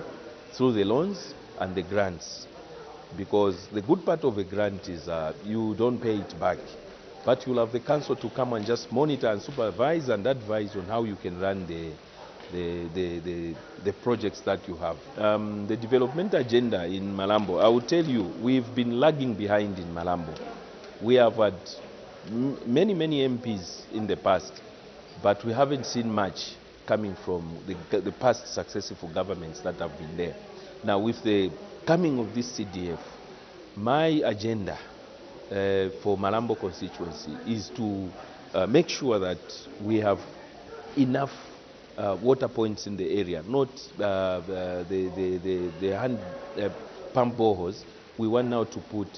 through the loans and the grants, because the good part of a grant is you don't pay it back, but you'll have the council to come and just monitor and supervise and advise on how you can run the projects that you have. The development agenda in Malambo, I will tell you, we've been lagging behind in Malambo. We have had many MPs in the past, but we haven't seen much coming from the past successful governments that have been there. Now, with the coming of this CDF, my agenda for Malambo constituency is to make sure that we have enough water points in the area, not the hand pump boreholes. We want now to put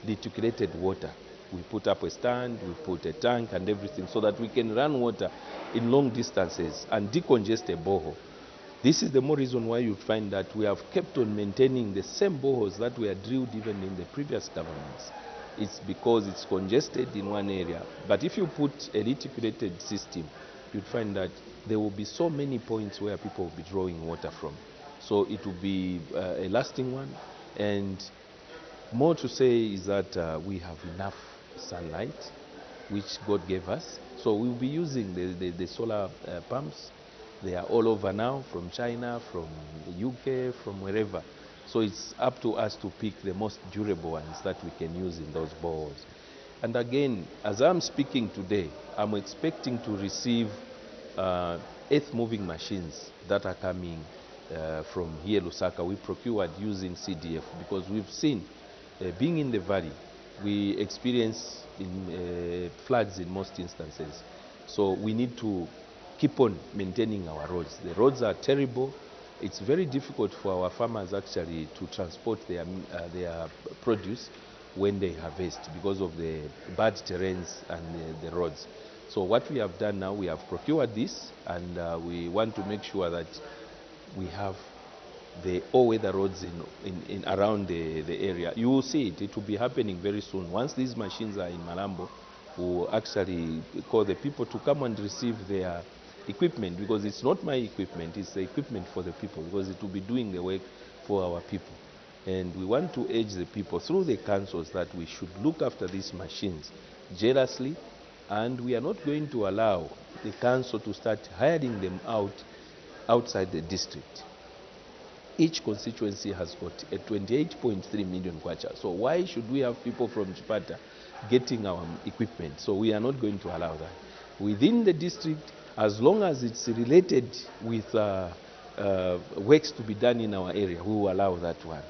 reticulated water. We put up a stand, we put a tank and everything, so that we can run water in long distances and decongest a borehole. This is the more reason why you find that we have kept on maintaining the same boreholes that were drilled even in the previous governments. It's because it's congested in one area. But if you put a reticulated system, you'd find that there will be so many points where people will be drawing water from. So it will be a lasting one. And more to say is that we have enough sunlight, which God gave us. So we'll be using the solar pumps. They are all over now, from China, from the UK, from wherever. So it's up to us to pick the most durable ones that we can use in those boreholes. And again, as I'm speaking today, I'm expecting to receive earth-moving machines that are coming from here, Lusaka. We procured using CDF, because we've seen, being in the valley, we experience floods in most instances. So we need to keep on maintaining our roads. The roads are terrible. It's very difficult for our farmers actually to transport their produce when they harvest, because of the bad terrains and the roads. So what we have done now, we have procured this, and we want to make sure that we have the all-weather roads in around the area. You will see it. It will be happening very soon. Once these machines are in Malambo, we'll actually call the people to come and receive their equipment, because it's not my equipment, it's the equipment for the people, because it will be doing the work for our people. And we want to urge the people through the councils that we should look after these machines jealously, And we are not going to allow the council to start hiring them outside the district. Each constituency has got a 28.3 million kwacha. So why should we have people from Chipata getting our equipment? So we are not going to allow that. Within the district, as long as it's related with works to be done in our area, we will allow that one.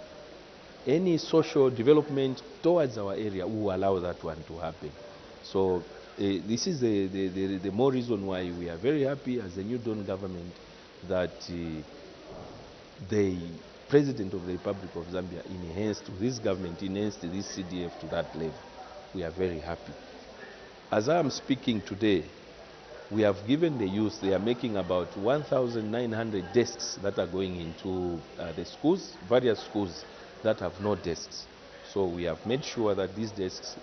Any social development towards our area, we will allow that one to happen. So this is the more reason why we are very happy as the New Dawn government that the President of the Republic of Zambia enhanced this CDF to that level. We are very happy. As I am speaking today, we have given the youth, they are making about 1,900 desks that are going into the schools, various schools that have no desks. So we have made sure that these desks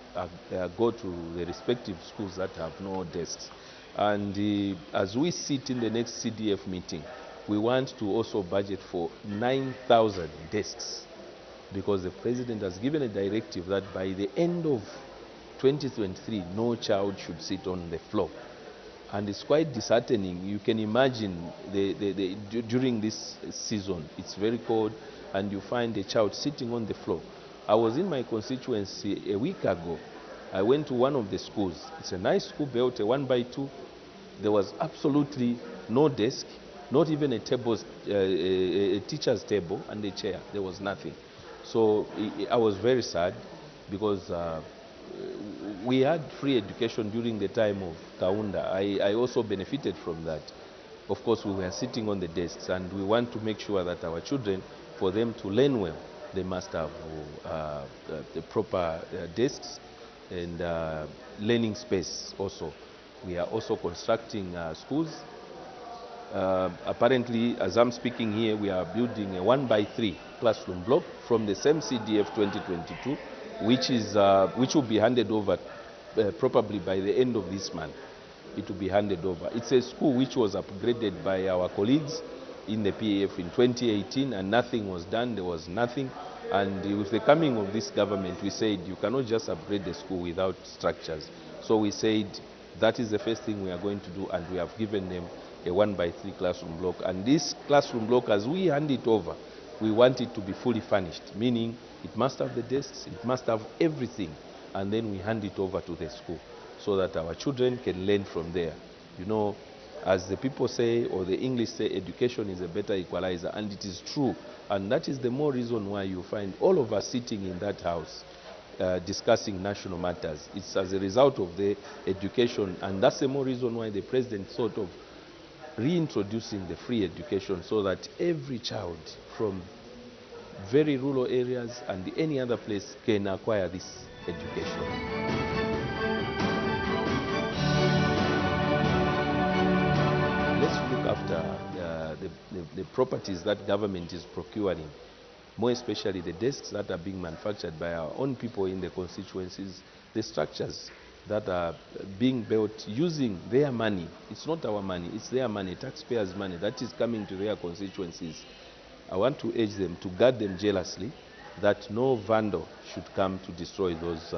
go to the respective schools that have no desks. And as we sit in the next CDF meeting, we want to also budget for 9,000 desks, because the President has given a directive that by the end of 2023, no child should sit on the floor. And it's quite disheartening. You can imagine during this season, it's very cold, and you find a child sitting on the floor. I was in my constituency a week ago. I went to one of the schools. It's a nice school built, a 1x2. There was absolutely no desk, not even a table, a teacher's table and a chair. There was nothing. So I was very sad, because we had free education during the time of Kaunda. I also benefited from that. Of course, we were sitting on the desks, and we want to make sure that our children, for them to learn well, they must have the proper desks and learning space also. We are also constructing schools. Apparently, as I'm speaking here, we are building a 1x3 classroom block from the same CDF 2022, which will be handed over probably by the end of this month. It will be handed over. It's a school which was upgraded by our colleagues in the PAF in 2018, and nothing was done. There was nothing. And with the coming of this government, we said you cannot just upgrade the school without structures. So we said that is the first thing we are going to do, and we have given them a 1x3 classroom block. And this classroom block, as we hand it over, we want it to be fully furnished, meaning it must have the desks, it must have everything, and then we hand it over to the school so that our children can learn from there. You know, as the people say, or the English say, education is a better equalizer, and it is true. And that is the more reason why you find all of us sitting in that house discussing national matters. It's as a result of the education, and that's the more reason why the President thought of reintroducing the free education, so that every child from very rural areas and any other place can acquire this education. Let's look after the properties that government is procuring, more especially the desks that are being manufactured by our own people in the constituencies, the structures that are being built using their money. It's not our money, it's their money, taxpayers' money that is coming to their constituencies. I want to urge them to guard them jealously, that no vandal should come to destroy those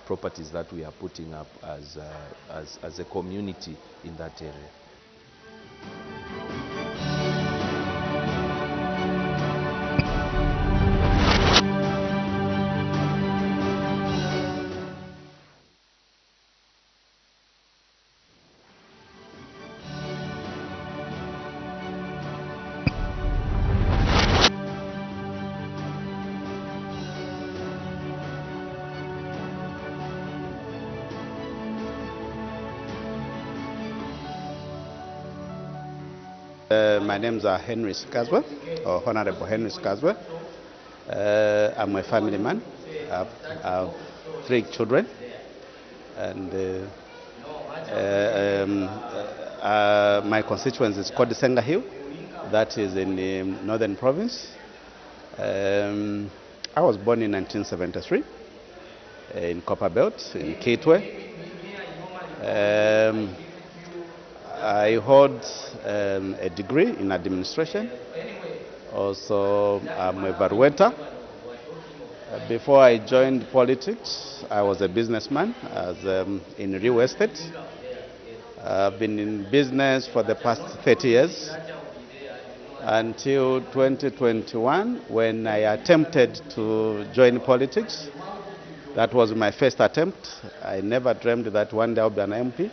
properties that we are putting up as a community in that area. My name's Henry Skazwa, or Honorable Henry Skazwa. I'm a family man. I have 3 children, and my constituency is called Senga Hill. That is in the northern province. I was born in 1973 in Copperbelt, in Kitwe. I hold a degree in administration. Also, I'm a evaluator. Before I joined politics, I was a businessman in real estate. I've been in business for the past 30 years until 2021 when I attempted to join politics. That was my first attempt. I never dreamed that one day I would be an MP.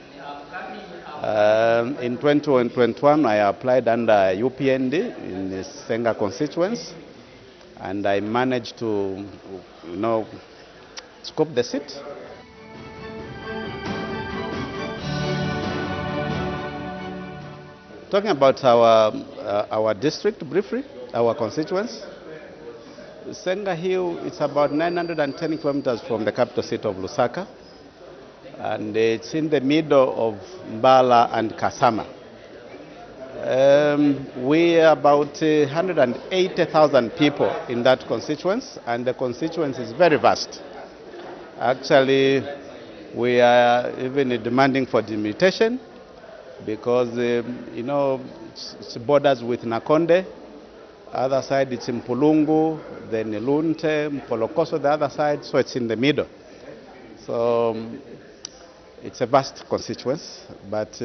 In 2021, I applied under UPND in the Senga constituency, and I managed to, scoop the seat. Talking about our district briefly, our constituency, Senga Hill is about 910 kilometers from the capital city of Lusaka, and it's in the middle of Mbala and Kasama. We are about 180,000 people in that constituency, and the constituency is very vast. Actually, we are even demanding for delimitation because, it's borders with Nakonde. Other side it's Mpulungu, then Lunte, Mpolokoso the other side, so it's in the middle. So it's a vast constituency, but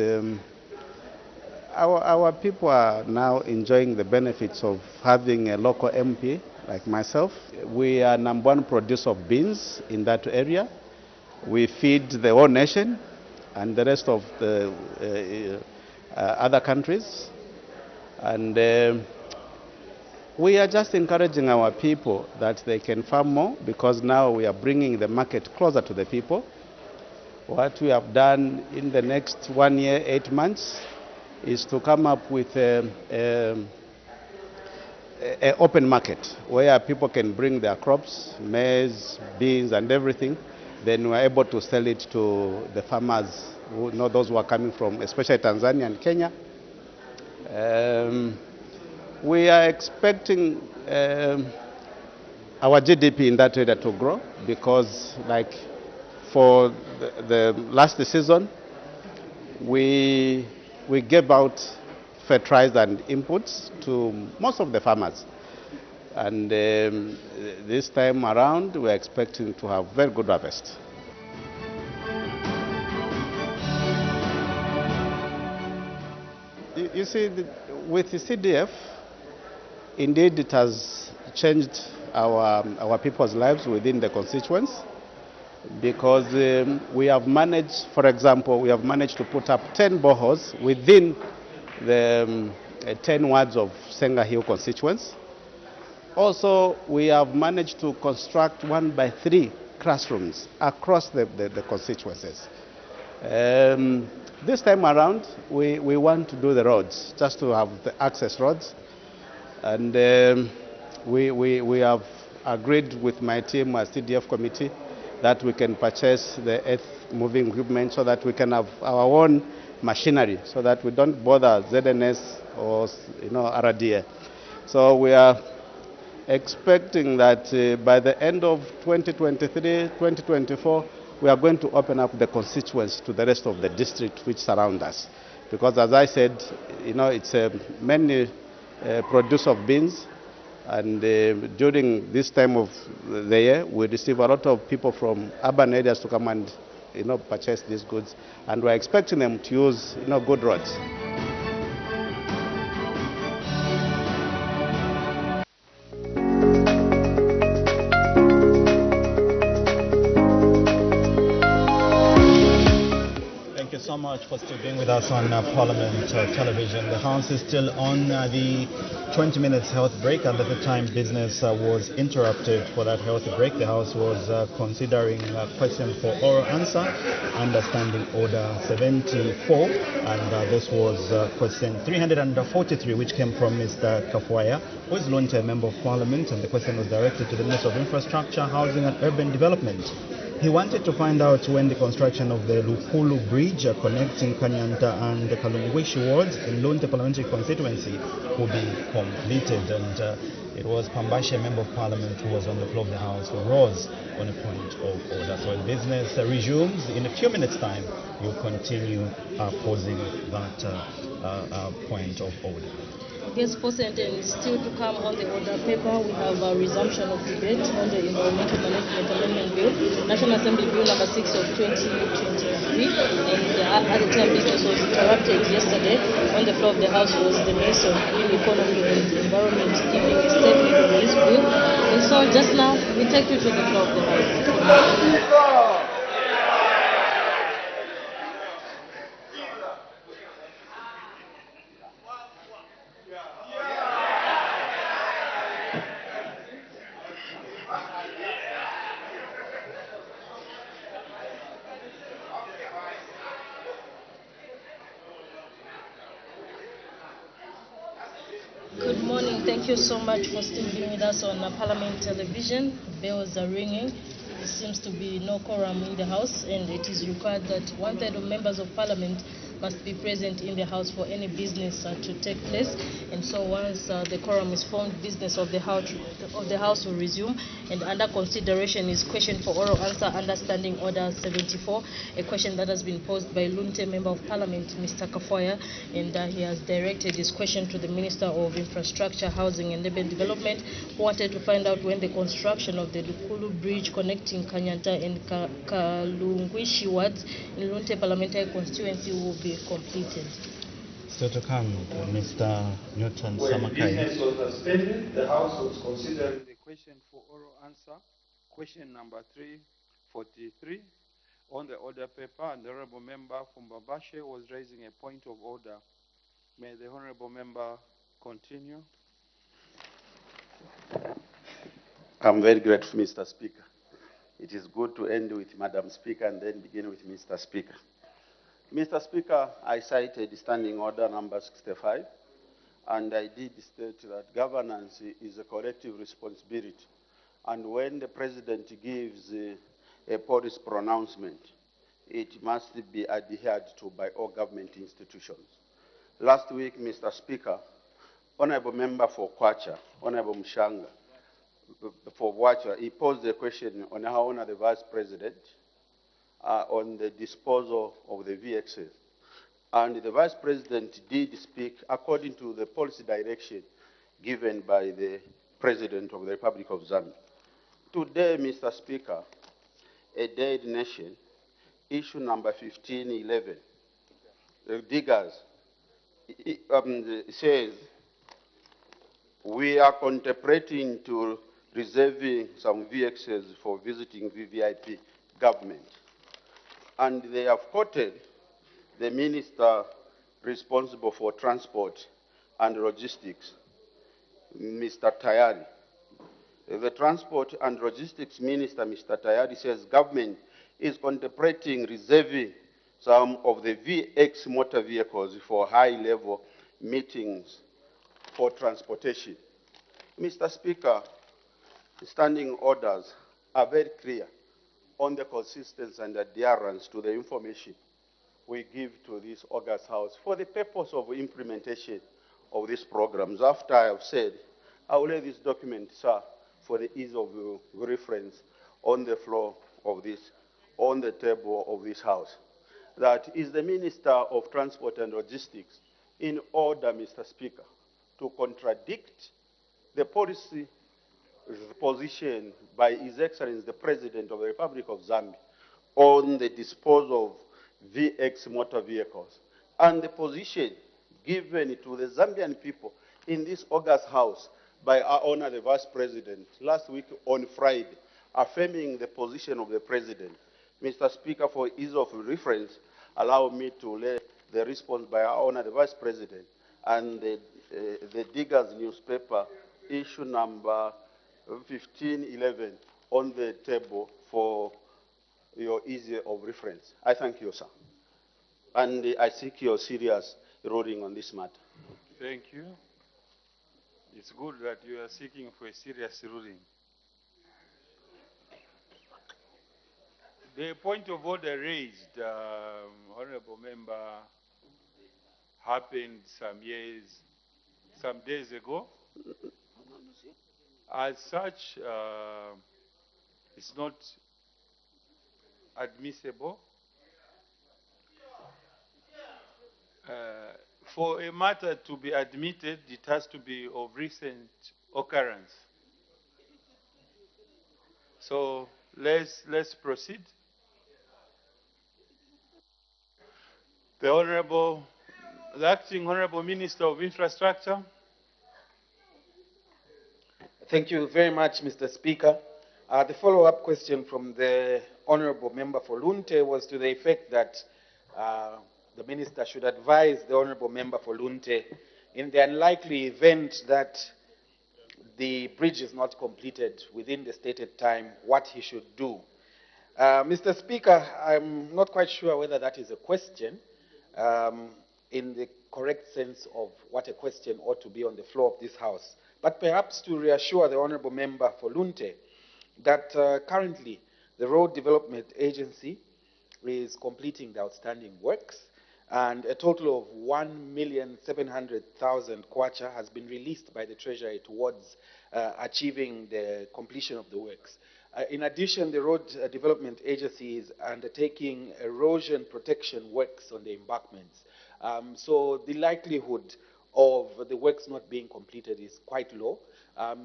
our people are now enjoying the benefits of having a local MP like myself. We are #1 producer of beans in that area. We feed the whole nation and the rest of the other countries. And we are just encouraging our people that they can farm more, because now we are bringing the market closer to the people. What we have done in the next 1 year, 8 months, is to come up with an open market where people can bring their crops, maize, beans, and everything. Then we are able to sell it to the farmers, those who are coming from, especially Tanzania and Kenya. We are expecting our GDP in that area to grow, because, like, for the last season, we gave out fertilizer and inputs to most of the farmers. And this time around, we're expecting to have very good harvest. You see, with the CDF, indeed it has changed our people's lives within the constituents, because we have managed, for example, we have managed to put up 10 boreholes within the 10 wards of Senga Hill constituents. Also, we have managed to construct 1x3 classrooms across the constituencies. This time around, we want to do the roads, just to have the access roads. And we have agreed with my team as CDF committee that we can purchase the earth moving equipment so that we can have our own machinery, so that we don't bother ZNS or RDA. So we are expecting that by the end of 2023, 2024, we are going to open up the constituents to the rest of the district which surround us. Because, as I said, it's mainly produce of beans, and during this time of the year, we receive a lot of people from urban areas to come and purchase these goods, and we're expecting them to use good roads. So much for still being with us on Parliament television. The House is still on the 20 minutes health break, and at the time business was interrupted for that health break. The House was considering a question for oral answer under Standing Order 74, and this was question 343, which came from Mr. Kafuaya, who is long-term Member of Parliament, and the question was directed to the Minister of Infrastructure, Housing and Urban Development. He wanted to find out when the construction of the Lukulu Bridge connecting Kanyanta and the Kalungwishi wards in Lunte Parliamentary constituency will be completed. And it was Pambashe, Member of Parliament, who was on the floor of the House, who rose on a point of order. So when business resumes in a few minutes' time, you'll continue posing that point of order. Yes, President, and still to come on the order paper, we have a resumption of debate on the Environmental Management Amendment Bill, National Assembly Bill number 6 of 2023, and at the time business was interrupted yesterday. On the floor of the House was the Minister of Green Economy and Environment giving a statement on this bill, and so just now we take you to the floor of the House. Good morning. Thank you so much for still being with us on Parliament Television. Bells are ringing. There seems to be no quorum in the House, and it is required that 1/3 of members of Parliament must be present in the House for any business to take place. And so once the quorum is formed, business of the House will resume. And under consideration is question for oral answer under Standing Order 74, a question that has been posed by Lunte Member of Parliament, Mr. Kafoya, and he has directed his question to the Minister of Infrastructure, Housing and Urban Development, who wanted to find out when the construction of the Lukulu Bridge connecting Kanyanta and Kalungwishi wards in Lunte Parliamentary constituency will be completed. Still to come, Mr. Newton When Samakai. business was suspended, the House was considering the question for oral answer, question number 343 on the order paper, and the Honourable Member from Babashe was raising a point of order. May the Honourable Member continue. I'm very grateful, Mr. Speaker. It is good to end with Madam Speaker and then begin with Mr. Speaker. Mr. Speaker, I cited Standing Order number 65, and I did state that governance is a collective responsibility. And when the President gives a policy pronouncement, it must be adhered to by all government institutions. Last week, Mr. Speaker, Honorable Member for Kwacha, Honorable Mshanga, for Kwacha, he posed a question on how Honor the Vice President on the disposal of the VXs. And the Vice President did speak according to the policy direction given by the President of the Republic of Zambia. Today, Mr. Speaker, a dead nation, issue number 1511, the diggers, says, we are contemplating to reserving some VXs for visiting VVIP government. And they have quoted the minister responsible for transport and logistics, Mr. Tayari. The transport and logistics minister, Mr. Tayari, says government is contemplating reserving some of the VX motor vehicles for high-level meetings for transportation. Mr. Speaker, standing orders are very clear on the consistency and adherence to the information we give to this August House for the purpose of implementation of these programs. After I have said, I will lay this document, sir, for the ease of reference on the floor of this, on the table of this House. That is the Minister of Transport and Logistics in order, Mr. Speaker, to contradict the policy position by His Excellency the President of the Republic of Zambia on the disposal of VX motor vehicles and the position given to the Zambian people in this August House by our Honor the Vice President last week on Friday, affirming the position of the President. Mr. Speaker, for ease of reference, allow me to lay the response by our Honor the Vice President and the Diggers newspaper, issue number 1511, on the table for your ease of reference. I thank you, sir. And I seek your serious ruling on this matter. Thank you. It's good that you are seeking for a serious ruling. The point of order raised, Honorable Member, happened some days ago. As such, it's not admissible. For a matter to be admitted, it has to be of recent occurrence. So let's proceed. The Acting Honorable Minister of Infrastructure. Thank you very much, Mr. Speaker. The follow-up question from the Honorable Member for Lunte was to the effect that the Minister should advise the Honorable Member for Lunte in the unlikely event that the bridge is not completed within the stated time, what he should do. Mr. Speaker, I'm not quite sure whether that is a question in the correct sense of what a question ought to be on the floor of this House. But perhaps to reassure the Honourable Member for Lunte that currently the Road Development Agency is completing the outstanding works, and a total of 1,700,000 kwacha has been released by the Treasury towards achieving the completion of the works. In addition, the Road Development Agency is undertaking erosion protection works on the embankments. So the likelihood of the works not being completed is quite low.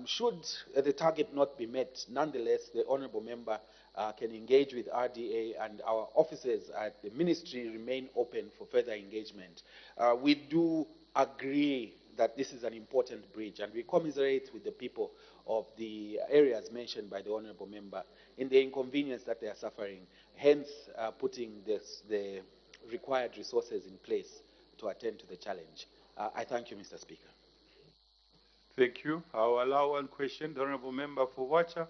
Should the target not be met, nonetheless, the Honourable Member can engage with RDA, and our officers at the Ministry remain open for further engagement. We do agree that this is an important bridge, and we commiserate with the people of the areas mentioned by the Honourable Member in the inconvenience that they are suffering, hence putting the required resources in place to attend to the challenge. I thank you, Mr. Speaker. Thank you. I'll allow one question. The Honourable Member for Wacha.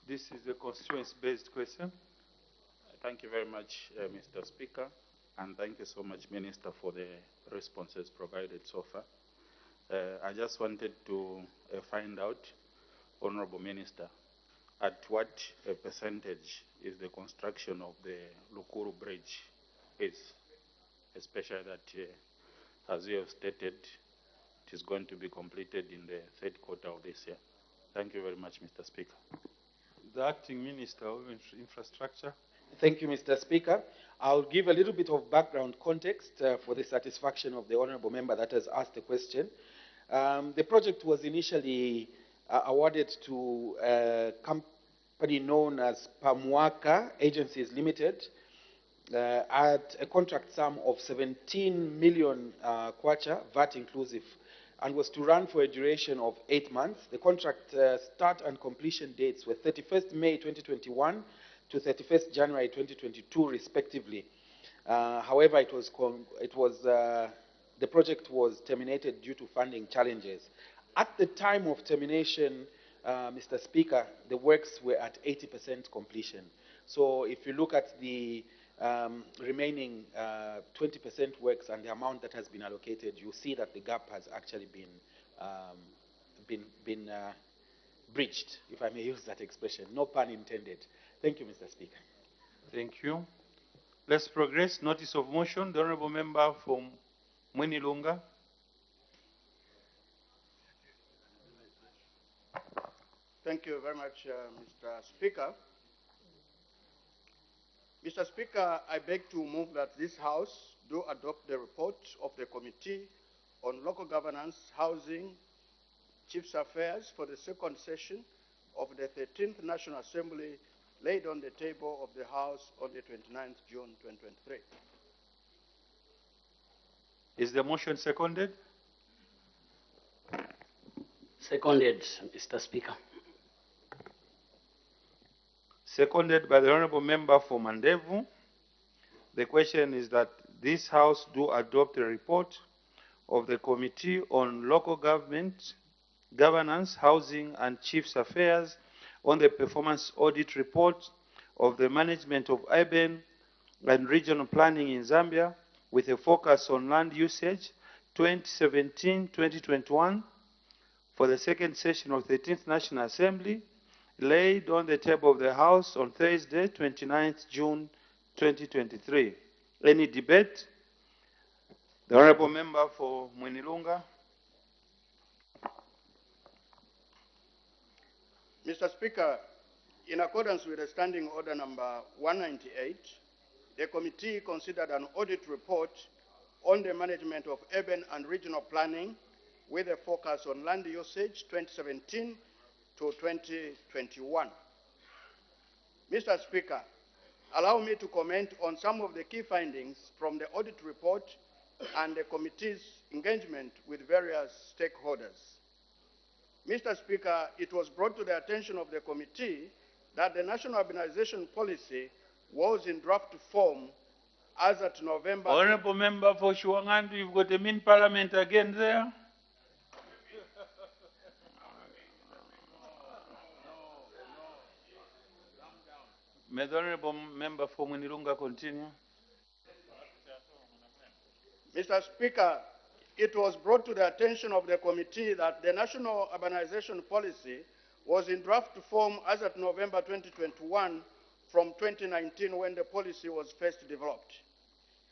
This is a constituency-based question. Thank you very much, Mr. Speaker, and thank you so much, Minister, for the responses provided so far. I just wanted to find out, Honourable Minister, at what percentage is the construction of the Lukuru Bridge is, especially that, as you have stated, it is going to be completed in the third quarter of this year. Thank you very much, Mr. Speaker. The Acting Minister of Infrastructure. Thank you, Mr. Speaker. I'll give a little bit of background context for the satisfaction of the Honourable Member that has asked the question. The project was initially awarded to a company known as Pamwaka Agencies Limited at a contract sum of 17 million kwacha, VAT inclusive, and was to run for a duration of 8 months. The contract start and completion dates were 31st May 2021 to 31st January 2022, respectively. However, the project was terminated due to funding challenges. At the time of termination, Mr. Speaker, the works were at 80% completion. So if you look at the remaining 20% works and the amount that has been allocated, you see that the gap has actually been bridged, if I may use that expression. No pun intended. Thank you, Mr. Speaker. Thank you. Let's progress. Notice of motion. The Honourable Member from Mwenilunga. Thank you very much, Mr. Speaker. Mr. Speaker, I beg to move that this House do adopt the report of the Committee on Local Governance, Housing, Chiefs Affairs for the second session of the 13th National Assembly laid on the table of the House on the 29th June 2023. Is the motion seconded? Seconded, Mr. Speaker. Seconded by the Honourable Member for Mandevu. The question is that this House do adopt a report of the Committee on Local Government, Governance, Housing and Chiefs Affairs on the performance audit report of the management of urban and regional planning in Zambia with a focus on land usage 2017-2021 for the second session of the 13th National Assembly laid on the table of the House on Thursday, 29th June 2023. Any debate? The Honourable Member for Mwenilunga. Mr. Speaker, in accordance with the Standing Order number 198, the committee considered an audit report on the management of urban and regional planning with a focus on land usage 2017 to 2021. Mr. Speaker, allow me to comment on some of the key findings from the audit report and the committee's engagement with various stakeholders. Mr. Speaker, it was brought to the attention of the committee that the national urbanization policy was in draft form as at November. Honorable Member for Shuangandu, you've got a min parliament again there. May the Honorable Member for Munirunga continue. Mr. Speaker, it was brought to the attention of the committee that the national urbanization policy was in draft form as at November 2021 from 2019 when the policy was first developed.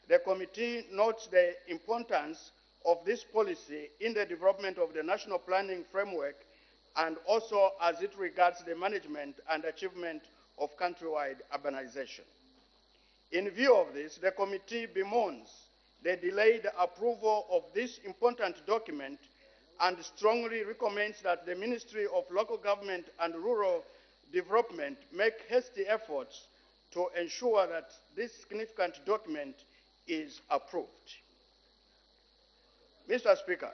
The committee notes the importance of this policy in the development of the national planning framework and also as it regards the management and achievement of countrywide urbanization. In view of this, the committee bemoans the delayed approval of this important document and strongly recommends that the Ministry of Local Government and Rural Development make hasty efforts to ensure that this significant document is approved. Mr. Speaker,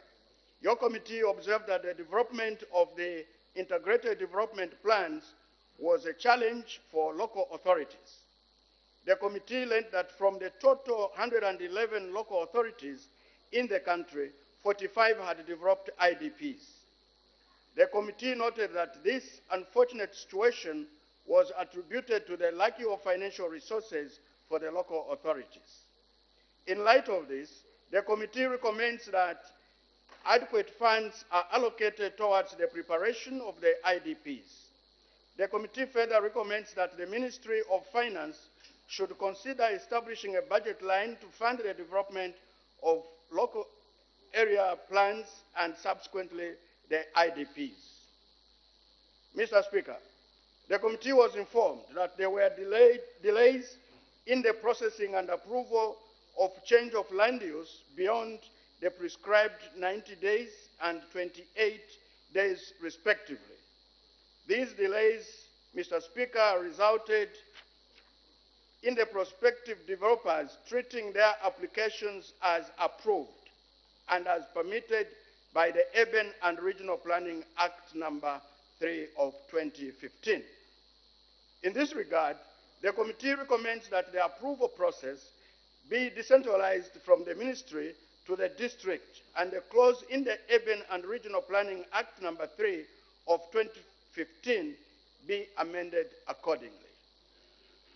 your committee observed that the development of the integrated development plans was a challenge for local authorities. The committee learned that from the total 111 local authorities in the country, 45 had developed IDPs. The committee noted that this unfortunate situation was attributed to the lack of financial resources for the local authorities. In light of this, the committee recommends that adequate funds are allocated towards the preparation of the IDPs. The committee further recommends that the Ministry of Finance should consider establishing a budget line to fund the development of local area plans and subsequently the IDPs. Mr. Speaker, the committee was informed that there were delays in the processing and approval of change of land use beyond the prescribed 90 days and 28 days respectively. These delays, Mr. Speaker, resulted in the prospective developers treating their applications as approved and as permitted by the Urban and Regional Planning Act number 3 of 2015. In this regard, the committee recommends that the approval process be decentralized from the ministry to the district and the clause in the Urban and Regional Planning Act number 3 of 2015 be amended accordingly.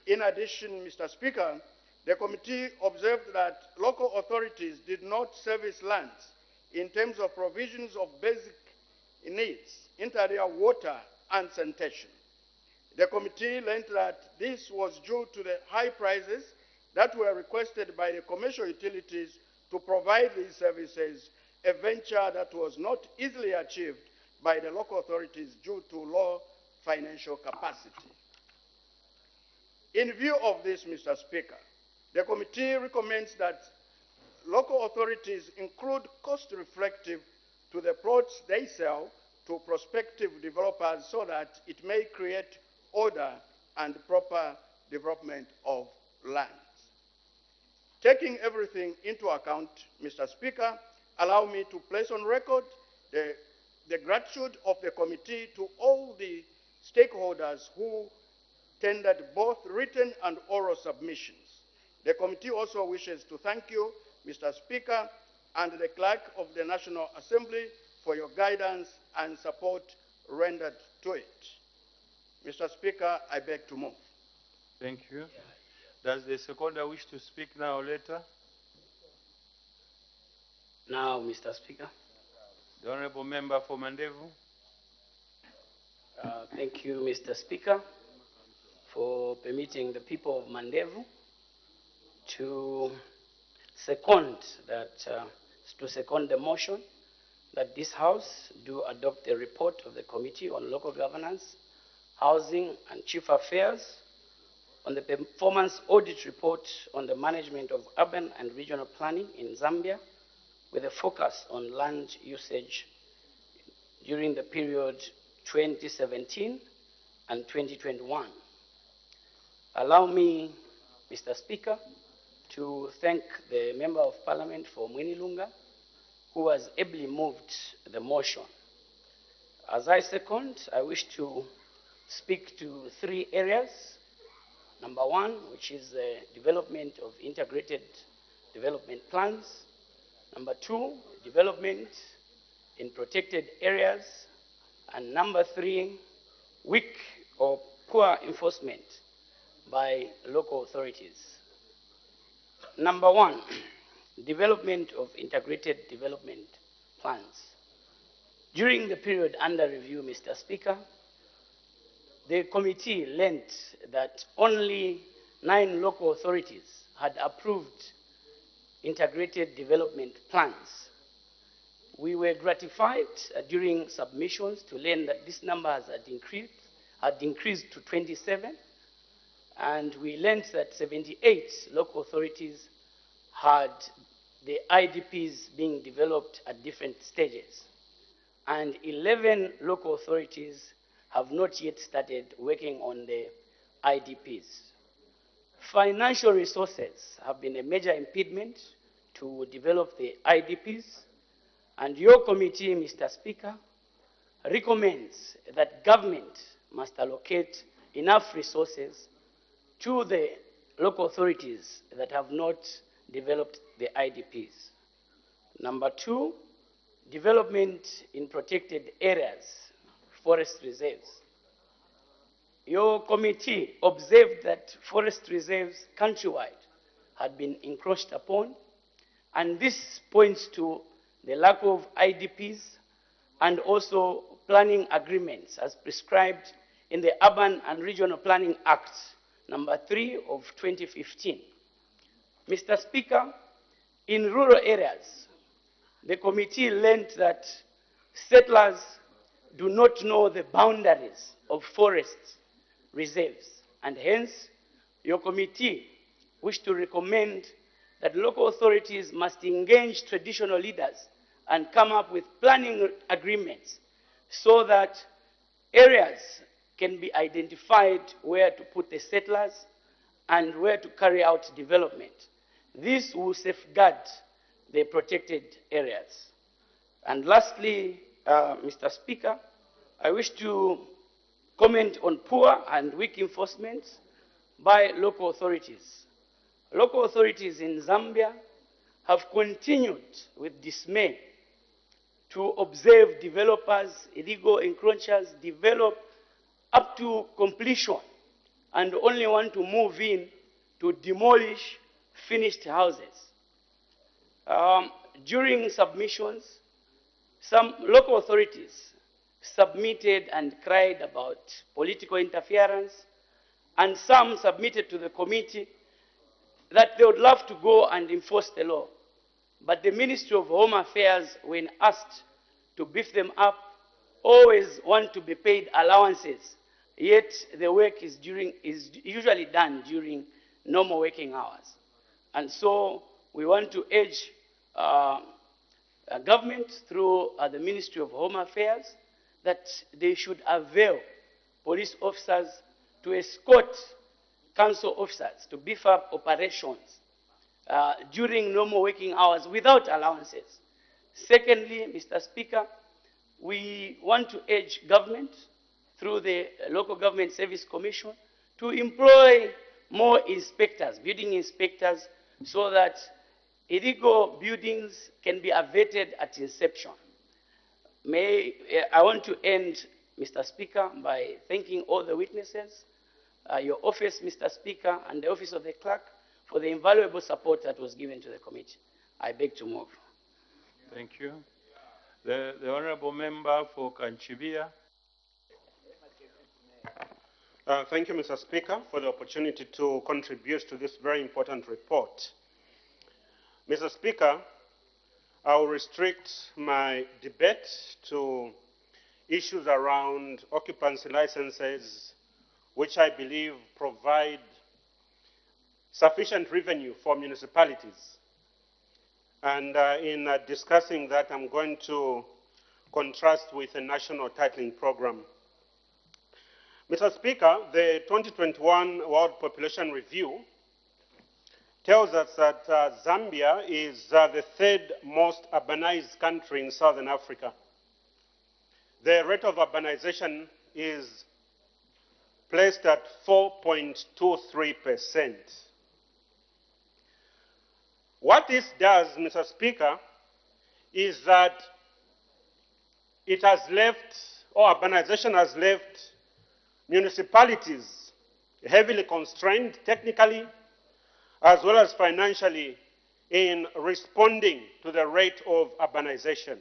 In addition, Mr. Speaker, the committee observed that local authorities did not service lands in terms of provisions of basic needs, inter alia water and sanitation. The committee learned that this was due to the high prices that were requested by the commercial utilities to provide these services, a venture that was not easily achieved by the local authorities due to low financial capacity. In view of this, Mr. Speaker, the committee recommends that local authorities include cost reflective to the plots they sell to prospective developers so that it may create order and proper development of lands. Taking everything into account, Mr. Speaker, allow me to place on record the gratitude of the committee to all the stakeholders who tendered both written and oral submissions. The committee also wishes to thank you, Mr. Speaker, and the Clerk of the National Assembly for your guidance and support rendered to it. Mr. Speaker, I beg to move. Thank you. Does the seconder wish to speak now or later? Now, Mr. Speaker. The Honourable Member for Mandevu. Thank you, Mr. Speaker, for permitting the people of Mandevu to second the motion that this House do adopt the report of the Committee on Local Governance, Housing and Chief Affairs on the performance audit report on the management of urban and regional planning in Zambia, with a focus on land usage during the period 2017 and 2021. Allow me, Mr. Speaker, to thank the Member of Parliament for Mwinilunga, who has ably moved the motion. As I second, I wish to speak to 3 areas. Number 1, which is the development of integrated development plans. Number 2, development in protected areas. And number 3, weak or poor enforcement by local authorities. Number 1, development of integrated development plans. During the period under review, Mr. Speaker, the committee learned that only 9 local authorities had approved integrated development plans. We were gratified during submissions to learn that this number had increased to 27, and we learned that 78 local authorities had the IDPs being developed at different stages, and 11 local authorities have not yet started working on the IDPs. Financial resources have been a major impediment to develop the IDPs, and your committee, Mr. Speaker, recommends that government must allocate enough resources to the local authorities that have not developed the IDPs. Number 2, development in protected areas, forest reserves. Your committee observed that forest reserves countrywide had been encroached upon, and this points to the lack of IDPs and also planning agreements as prescribed in the Urban and Regional Planning Act number 3 of 2015. Mr. Speaker, in rural areas, the committee learned that settlers do not know the boundaries of forest reserves, and hence your committee wished to recommend that local authorities must engage traditional leaders and come up with planning agreements so that areas can be identified where to put the settlers and where to carry out development. This will safeguard the protected areas. And lastly, Mr. Speaker, I wish to comment on poor and weak enforcement by local authorities. Local authorities in Zambia have continued with dismay to observe developers, illegal encroachers, develop up to completion and only want to move in to demolish finished houses. During submissions, some local authorities submitted and cried about political interference, and some submitted to the committee that they would love to go and enforce the law. But the Ministry of Home Affairs, when asked to beef them up, always want to be paid allowances, yet the work is usually done during normal working hours. And so we want to urge government through the Ministry of Home Affairs that they should avail police officers to escort council officers to beef up operations during normal working hours without allowances. Secondly, Mr. Speaker, we want to urge government through the Local Government Service Commission to employ more inspectors, building inspectors, so that illegal buildings can be averted at inception. I want to end, Mr. Speaker, by thanking all the witnesses, your office, Mr. Speaker, and the office of the clerk for the invaluable support that was given to the committee. I beg to move. Thank you. The Honourable Member for Kanchibia. Thank you, Mr. Speaker, for the opportunity to contribute to this very important report. Mr. Speaker, I will restrict my debate to issues around occupancy licenses, which I believe provide sufficient revenue for municipalities. And in discussing that, I'm going to contrast with a national titling program. Mr. Speaker, the 2021 World Population Review tells us that Zambia is the third most urbanized country in Southern Africa. The rate of urbanization is placed at 4.23%. What this does, Mr. Speaker, is that it has left, or urbanization has left, municipalities heavily constrained technically as well as financially in responding to the rate of urbanization.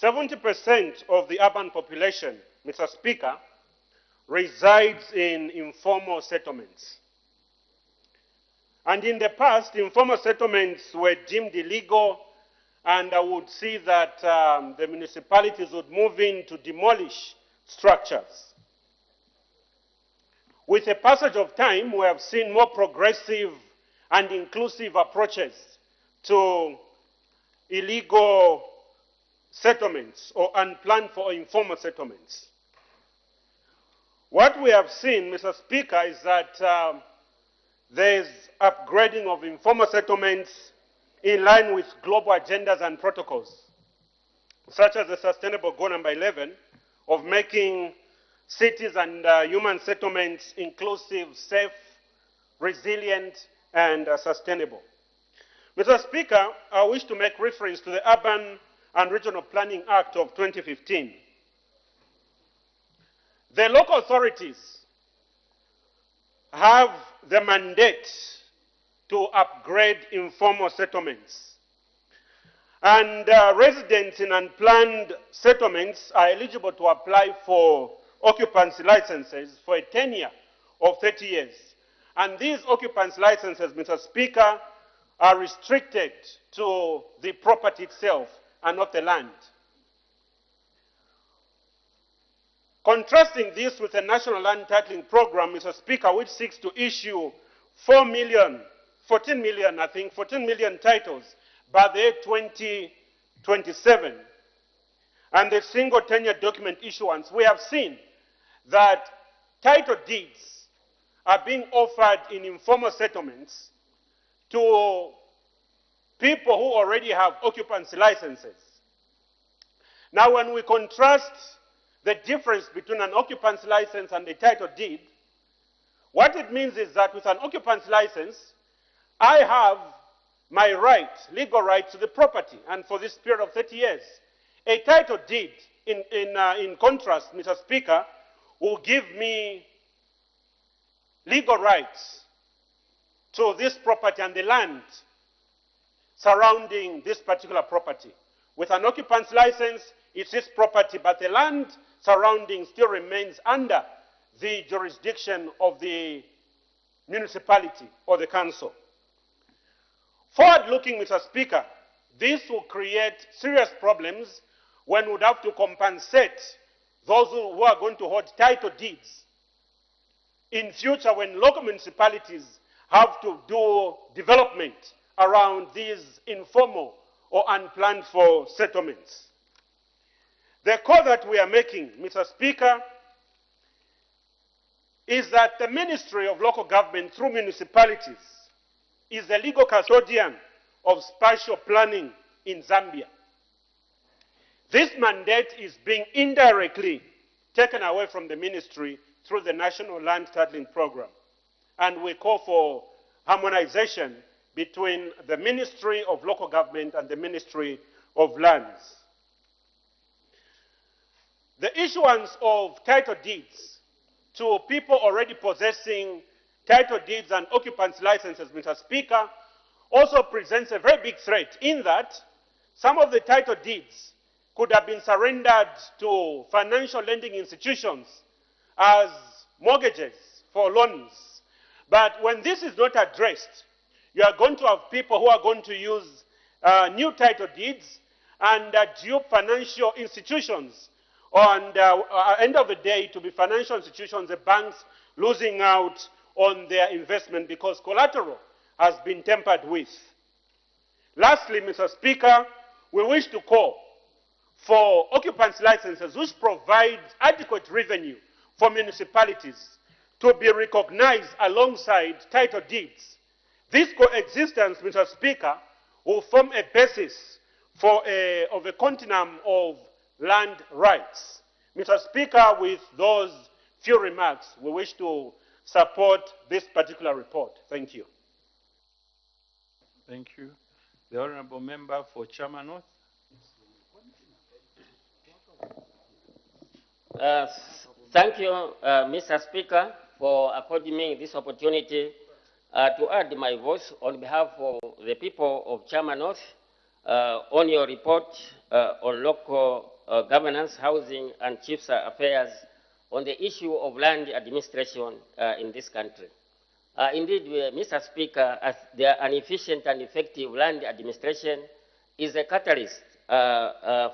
70% of the urban population, Mr. Speaker, resides in informal settlements. And in the past, informal settlements were deemed illegal, and I would see that the municipalities would move in to demolish structures. With the passage of time, we have seen more progressive and inclusive approaches to illegal settlements or unplanned for informal settlements. What we have seen, Mr. Speaker, is that there is upgrading of informal settlements in line with global agendas and protocols, such as the Sustainable Goal number 11 of making cities and human settlements inclusive, safe, resilient, and sustainable. Mr. Speaker, I wish to make reference to the Urban and Regional Planning Act of 2015. The local authorities have the mandate to upgrade informal settlements. And residents in unplanned settlements are eligible to apply for occupancy licenses for a tenure of 30 years. And these occupancy licenses, Mr. Speaker, are restricted to the property itself and not the land. Contrasting this with the National Land Titling Program, Mr. Speaker, which seeks to issue 14 million titles by the year 2027, and the single tenure document issuance, we have seen that title deeds are being offered in informal settlements to people who already have occupancy licenses. Now, when we contrast the difference between an occupancy license and a title deed, what it means is that with an occupancy license, I have my right, legal right to the property, and for this period of 30 years. A title deed, in contrast, Mr. Speaker, will give me legal rights to this property and the land surrounding this particular property. With an occupancy license, it's this property, but the land surrounding still remains under the jurisdiction of the municipality or the council. Forward-looking, Mr. Speaker, this will create serious problems when we would have to compensate those who are going to hold title deeds in future when local municipalities have to do development around these informal or unplanned for settlements. The call that we are making, Mr. Speaker, is that the Ministry of Local Government through municipalities is the legal custodian of spatial planning in Zambia. This mandate is being indirectly taken away from the ministry through the National Land Titling Program. And we call for harmonization between the Ministry of Local Government and the Ministry of Lands. The issuance of title deeds to people already possessing title deeds and occupancy licenses, Mr. Speaker, also presents a very big threat in that some of the title deeds could have been surrendered to financial lending institutions as mortgages for loans. But when this is not addressed, you are going to have people who are going to use new title deeds and dupe financial institutions. And at the end of the day, to be financial institutions, the banks losing out on their investment because collateral has been tampered with. Lastly, Mr. Speaker, we wish to call for occupancy licenses which provide adequate revenue for municipalities to be recognized alongside title deeds. This coexistence, Mr. Speaker, will form a basis for of a continuum of land rights. Mr. Speaker, with those few remarks, we wish to support this particular report. Thank you. Thank you. The Honourable Member for Chama North. Thank you, Mr. Speaker, for according me this opportunity to add my voice on behalf of the people of Chama North on your report on local governance, housing, and chiefs affairs on the issue of land administration in this country. Indeed, Mr. Speaker, as an efficient and effective land administration is a catalyst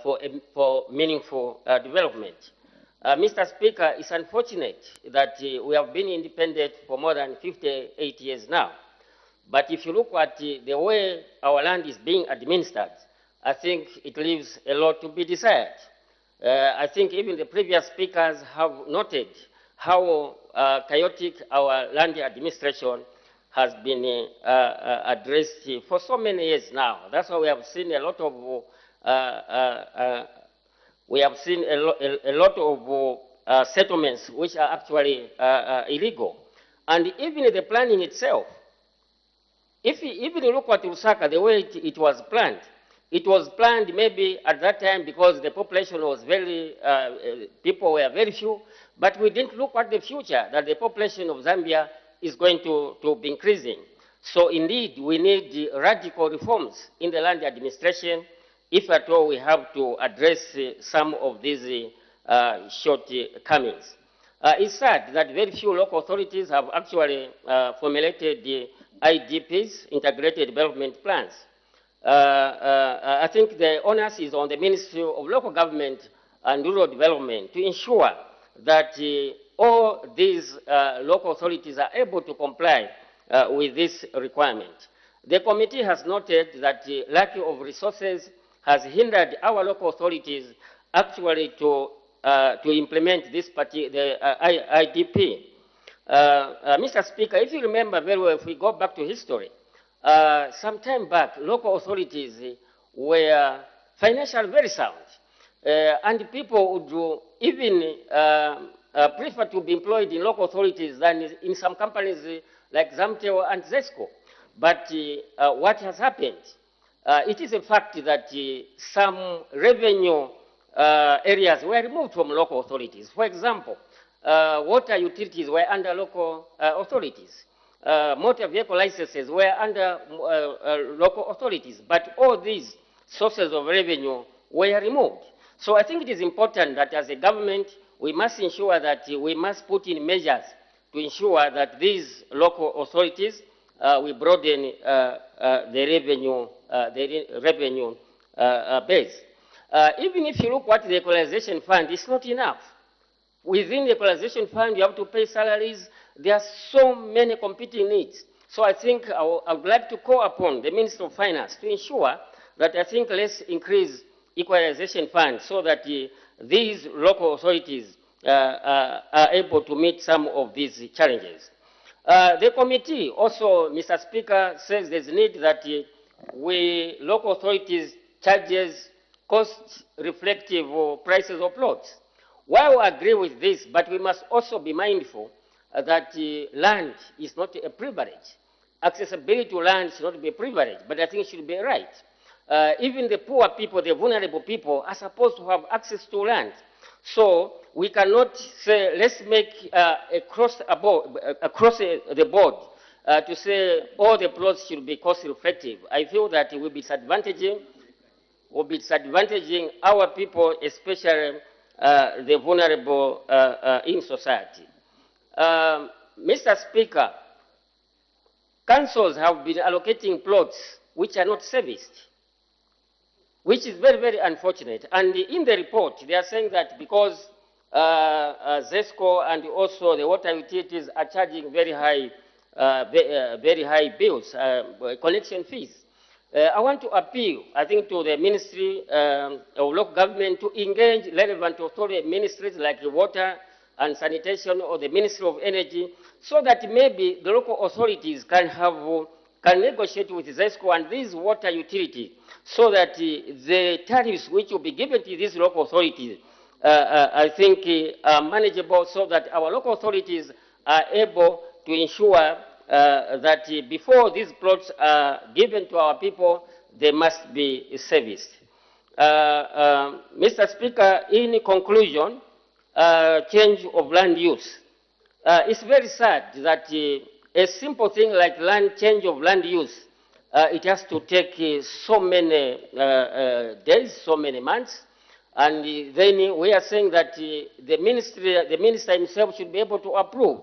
for meaningful development. Mr. Speaker, it's unfortunate that we have been independent for more than 58 years now. But if you look at the way our land is being administered, I think it leaves a lot to be desired. I think even the previous speakers have noted how chaotic our land administration has been addressed for so many years now. That's why we have seen a lot of settlements which are actually illegal. And even the planning itself, if you even look at Lusaka, the way it was planned maybe at that time because the population was very, people were very few, but we didn't look at the future, that the population of Zambia is going to be increasing. So indeed, we need radical reforms in the land administration if at all we have to address some of these shortcomings. It's sad that very few local authorities have actually formulated the IDPs, Integrated Development Plans. I think the onus is on the Ministry of Local Government and Rural Development to ensure that all these local authorities are able to comply with this requirement. The committee has noted that the lack of resources has hindered our local authorities actually to implement this IDP. Mr. Speaker, if you remember very well, if we go back to history, some time back, local authorities were financially very sound, and people would even prefer to be employed in local authorities than in some companies like Zamtel and Zesco. But what has happened? It is a fact that some revenue areas were removed from local authorities. For example, water utilities were under local authorities. Motor vehicle licenses were under local authorities. But all these sources of revenue were removed. So I think it is important that as a government, we must ensure that we must put in measures to ensure that these local authorities we broaden the revenue base. Even if you look at the equalization fund, it's not enough. Within the equalization fund, you have to pay salaries. There are so many competing needs. So I think I would like to call upon the Minister of Finance to ensure that I think let's increase equalization fund so that these local authorities are able to meet some of these challenges. The committee also, Mr. Speaker, says there's a need that local authorities charges cost-reflective prices of plots. While we agree with this, but we must also be mindful that land is not a privilege. Accessibility to land should not be a privilege, but I think it should be a right. Even the poor people, the vulnerable people, are supposed to have access to land. So we cannot say, let's make across the board to say all the plots should be cost-effective. I feel that it will be disadvantaging our people, especially the vulnerable in society. Mr. Speaker, councils have been allocating plots which are not serviced, which is very, very unfortunate. And in the report, they are saying that because ZESCO and also the water utilities are charging very high bills, connection fees. I want to appeal, I think, to the Ministry of Local Government to engage relevant authority ministries like Water and Sanitation or the Ministry of Energy, so that maybe the local authorities can negotiate with ZESCO and these water utilities, so that the tariffs which will be given to these local authorities, I think, are manageable, so that our local authorities are able to ensure that before these plots are given to our people, they must be serviced. Mr. Speaker, in conclusion, change of land use. It's very sad that a simple thing like change of land use, it has to take so many days, so many months, and then we are saying that the minister himself should be able to approve.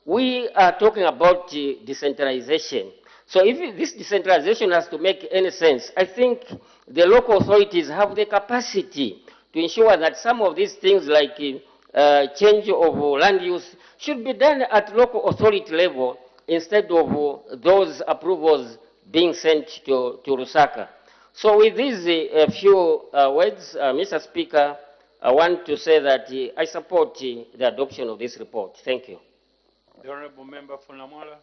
We are talking about decentralization. So if this decentralization has to make any sense, I think the local authorities have the capacity to ensure that some of these things like change of land use should be done at local authority level instead of those approvals being sent to Lusaka. So with these few words, Mr. Speaker, I want to say that I support the adoption of this report. Thank you. The Honourable Member for Namwala.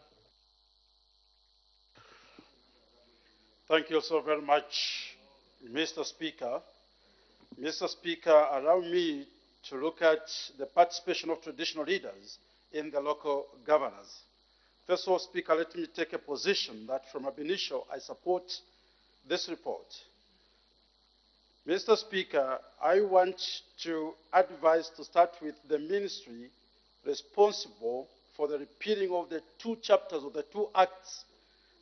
Thank you so very much, Mr. Speaker. Mr. Speaker, allow me to look at the participation of traditional leaders in the local governance. First of all, Speaker, let me take a position that from ab initio I support this report. Mr. Speaker, I want to advise to start with the ministry responsible for the repealing of the two chapters of the two acts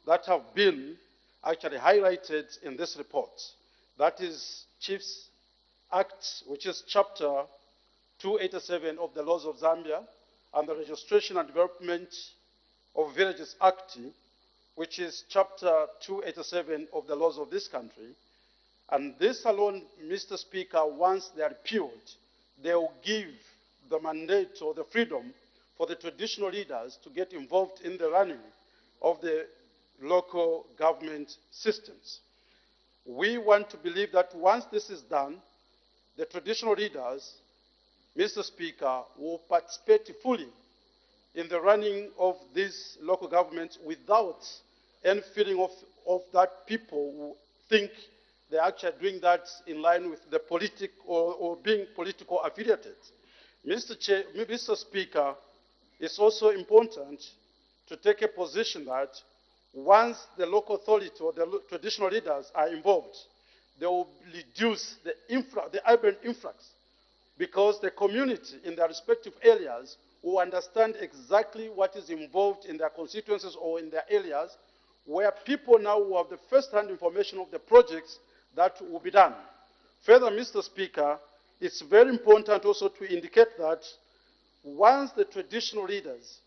that have been actually highlighted in this report. That is Chiefs Act, which is Chapter 287 of the laws of Zambia, and the Registration and Development of Villages Act, which is Chapter 287 of the laws of this country. And this alone, Mr. Speaker, once they are repealed, they will give the mandate or the freedom for the traditional leaders to get involved in the running of the local government systems. We want to believe that once this is done, the traditional leaders, Mr. Speaker, will participate fully in the running of these local governments without any feeling of that people who think they're actually doing that in line with the or being political affiliated. Mr. Speaker, it's also important to take a position that once the local authority or the traditional leaders are involved, they will reduce the urban influx, because the community in their respective areas will understand exactly what is involved in their constituencies or in their areas, where people now will have the first-hand information of the projects that will be done. Further, Mr. Speaker, it's very important also to indicate that once the traditional leaders'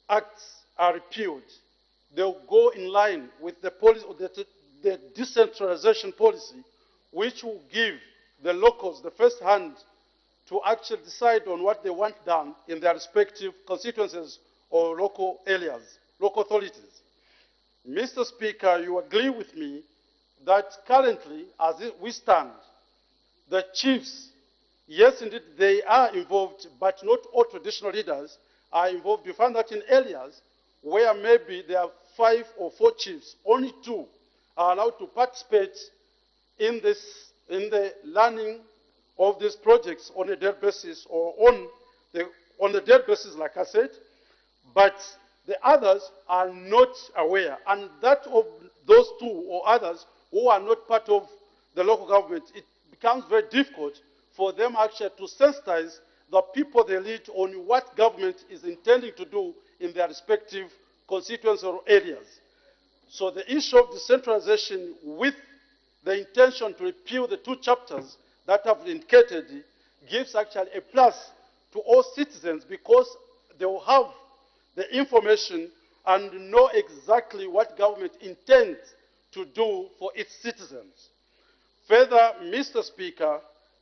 acts are repealed, they'll go in line with the policy, the decentralization policy, which will give the locals the first hand to actually decide on what they want done in their respective constituencies or local areas, local authorities. Mr. Speaker, you agree with me that currently, as we stand, the chiefs, yes, indeed, they are involved, but not all traditional leaders are involved. You find that in areas where maybe there are 5 or 4 chiefs, only 2 are allowed to participate in the learning of these projects on a daily basis, or on the daily basis, like I said, but the others are not aware. And that of those 2 or others who are not part of the local government, it becomes very difficult for them actually to sensitize the people they lead on what government is intending to do in their respective constituencies or areas. So the issue of decentralization with the intention to repeal the 2 chapters that have been indicated gives actually a plus to all citizens, because they will have the information and know exactly what government intends to do for its citizens. Further, Mr. Speaker,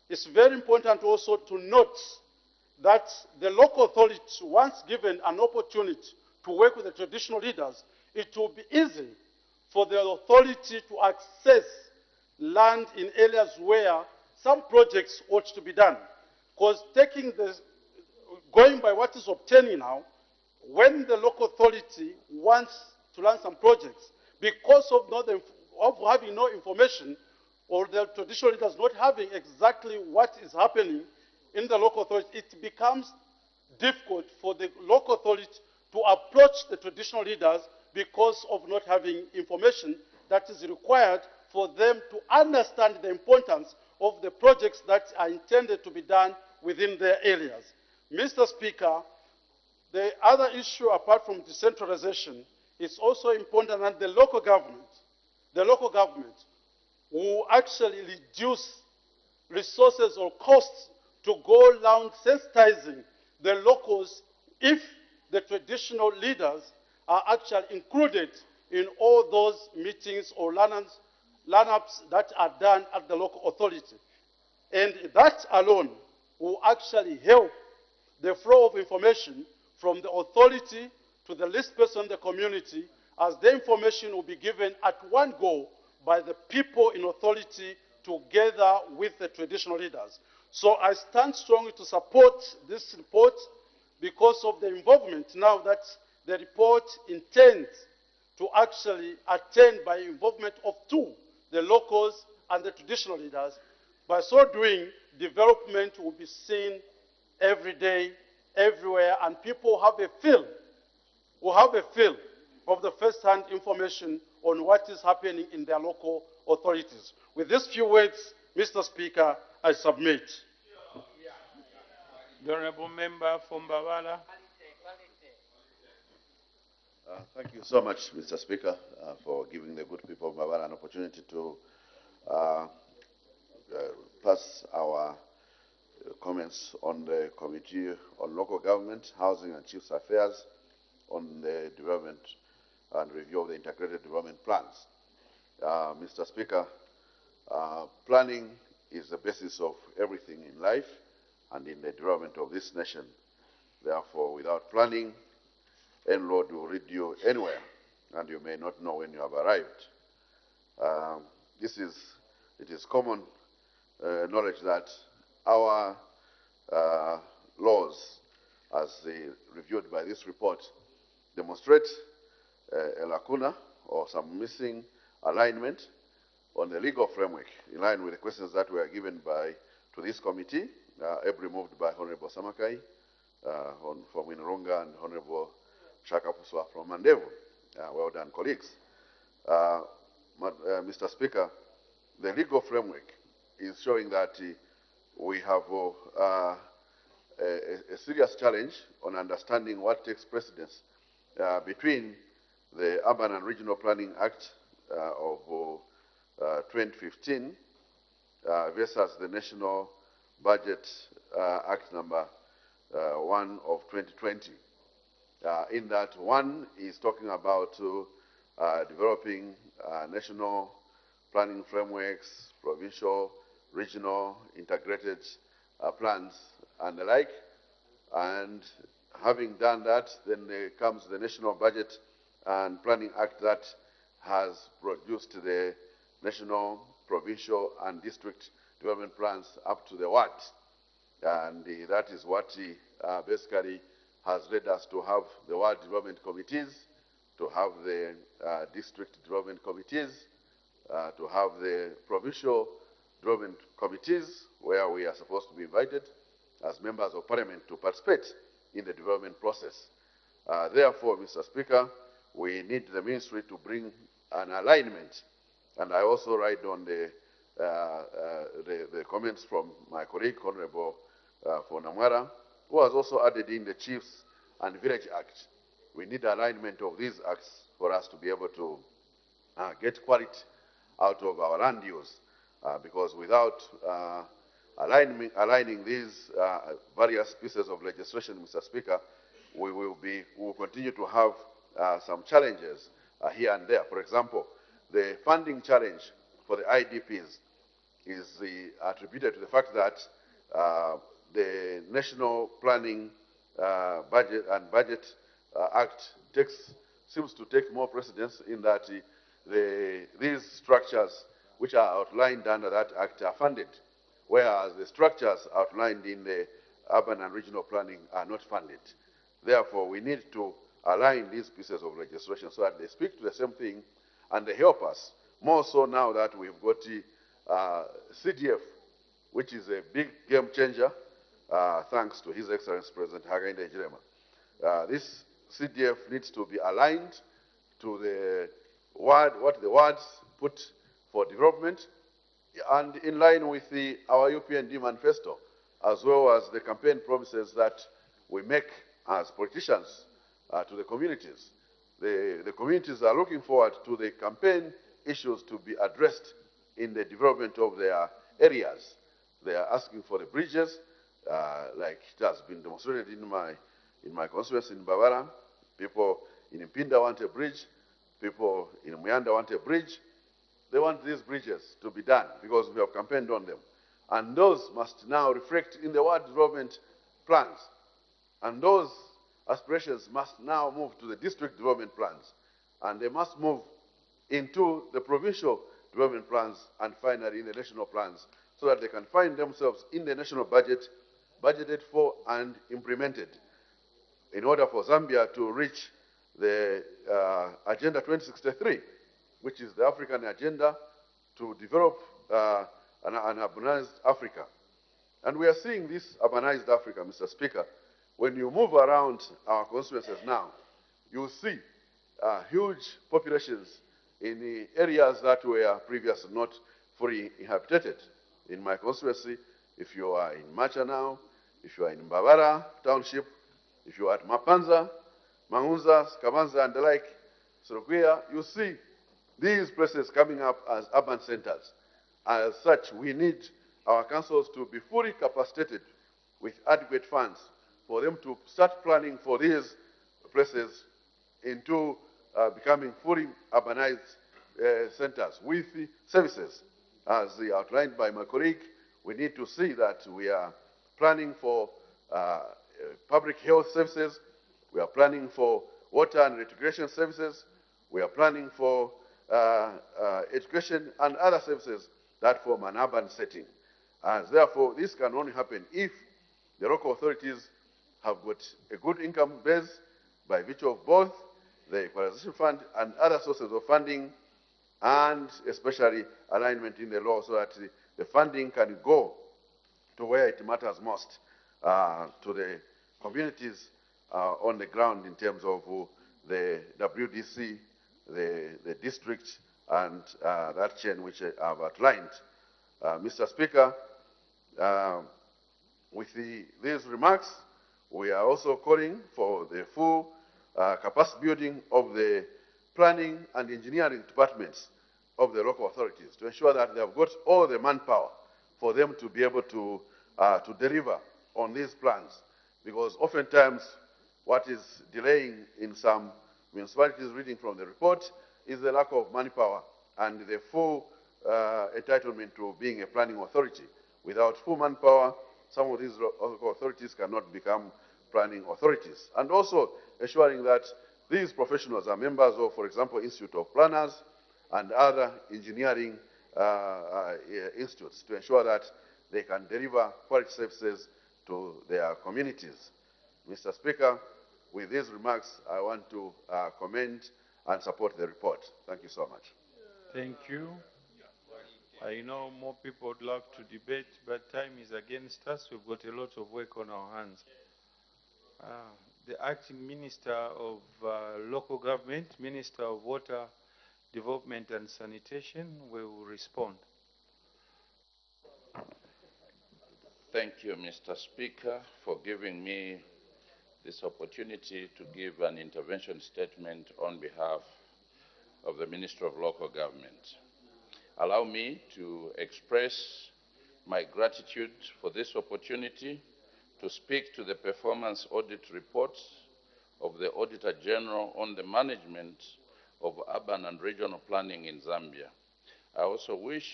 it's very important also to note that the local authorities, once given an opportunity to work with the traditional leaders, it will be easy for the authority to access land in areas where some projects ought to be done. Because going by what is obtaining now, when the local authority wants to run some projects, because of having no information, or the traditional leaders not having exactly what is happening in the local authority, it becomes difficult for the local authority to approach the traditional leaders because of not having information that is required for them to understand the importance of the projects that are intended to be done within their areas. Mr. Speaker, the other issue apart from decentralization is also important, that the local government will actually reduce resources or costs to go around sensitizing the locals if the traditional leaders are actually included in all those meetings or line-ups that are done at the local authority. And that alone will actually help the flow of information from the authority to the least person in the community, as the information will be given at one go by the people in authority together with the traditional leaders. So I stand strongly to support this report because of the involvement now that the report intends to actually attain by involvement of two, the locals and the traditional leaders. By so doing, development will be seen every day, everywhere, and people will have a feel of the first-hand information on what is happening in their local authorities. With these few words, Mr. Speaker, I submit. The Honourable Member from Babala. Thank you so much, Mr. Speaker, for giving the good people of Babala an opportunity to pass our comments on the Committee on Local Government, Housing and Chiefs Affairs on the development and review of the integrated development plans. Mr. Speaker, planning is the basis of everything in life and in the development of this nation. Therefore, without planning, any road will lead you anywhere, and you may not know when you have arrived. It is common knowledge that our laws, as reviewed by this report, demonstrate a lacuna or some missing alignment on the legal framework, in line with the questions that were given to this committee, ably moved by Honorable Samakai from Winronga and Honorable Shaka Puswa from Mandevu. Well done, colleagues. Mr. Speaker, the legal framework is showing that we have a serious challenge on understanding what takes precedence between the Urban and Regional Planning Act of 2015 versus the National Budget Act number 1 of 2020. In that, one is talking about developing national planning frameworks, provincial, regional, integrated plans and the like. And having done that, then there comes the National Budget and Planning Act that has produced the national, provincial and district development plans up to the ward. And that is what basically has led us to have the ward development committees, to have the district development committees, to have the provincial development committees, where we are supposed to be invited as members of parliament to participate in the development process. Therefore, Mr. Speaker, we need the ministry to bring an alignment. And I also ride on the comments from my colleague, Honorable Fonamwara, who has also added in the Chiefs and Village Act. We need alignment of these acts for us to be able to get quality out of our land use, because without aligning these various pieces of legislation, Mr. Speaker, we will continue to have some challenges here and there. For example, the funding challenge for the IDPs is attributed to the fact that the National Planning Budget Act seems to take more precedence in that these structures which are outlined under that act are funded, whereas the structures outlined in the urban and regional planning are not funded. Therefore, we need to align these pieces of legislation so that they speak to the same thing and they help us, more so now that we've got CDF, which is a big game changer, thanks to His Excellency President Hakainde Hichilema. This CDF needs to be aligned to the what the words put for development, and in line with our UPND manifesto, as well as the campaign promises that we make as politicians to the communities. The communities are looking forward to the campaign issues to be addressed in the development of their areas. They are asking for the bridges, like it has been demonstrated in my constituency in Bavara. People in Mpinda want a bridge. People in Muyanda want a bridge. They want these bridges to be done because we have campaigned on them. And those must now reflect in the ward development plans. And those aspirations must now move to the district development plans. And they must move into the provincial development plans and finally in the national plans so that they can find themselves in the national budget, budgeted for and implemented in order for Zambia to reach the Agenda 2063, which is the African agenda to develop an urbanized Africa. And we are seeing this urbanized Africa, Mr. Speaker. When you move around our constituencies now, you see huge populations in the areas that were previously not fully inhabited. In my constituency, if you are in Macha now, if you are in Mbabara Township, if you are at Mapanza, Mangunza, Kabanza, and the like, Sorokweya, you see these places coming up as urban centers. As such, we need our councils to be fully capacitated with adequate funds for them to start planning for these places into becoming fully urbanized centers with the services. As outlined by my colleague, we need to see that we are planning for public health services, we are planning for water and recreation services, we are planning for education and other services that form an urban setting. And therefore, this can only happen if the local authorities have got a good income base by virtue of both the equalization fund and other sources of funding, and especially alignment in the law so that the funding can go to where it matters most, to the communities on the ground in terms of the WDC, the district, and that chain which I have outlined. Mr. Speaker, with these remarks, we are also calling for the full capacity building of the planning and engineering departments of the local authorities to ensure that they have got all the manpower for them to be able to deliver on these plans. Because oftentimes what is delaying in some municipalities, reading from the report, is the lack of manpower and the full entitlement to being a planning authority. Without full manpower, some of these local authorities cannot become planning authorities. And also ensuring that these professionals are members of, for example, Institute of Planners and other engineering institutes to ensure that they can deliver quality services to their communities. Mr. Speaker, with these remarks, I want to commend and support the report. Thank you so much. Thank you. I know more people would love to debate, but time is against us. We've got a lot of work on our hands. The Acting Minister of Local Government, Minister of Water, Development and Sanitation will respond. Thank you, Mr. Speaker, for giving me this opportunity to give an intervention statement on behalf of the Minister of Local Government. Allow me to express my gratitude for this opportunity to speak to the performance audit reports of the Auditor General on the management of urban and regional planning in Zambia. I also wish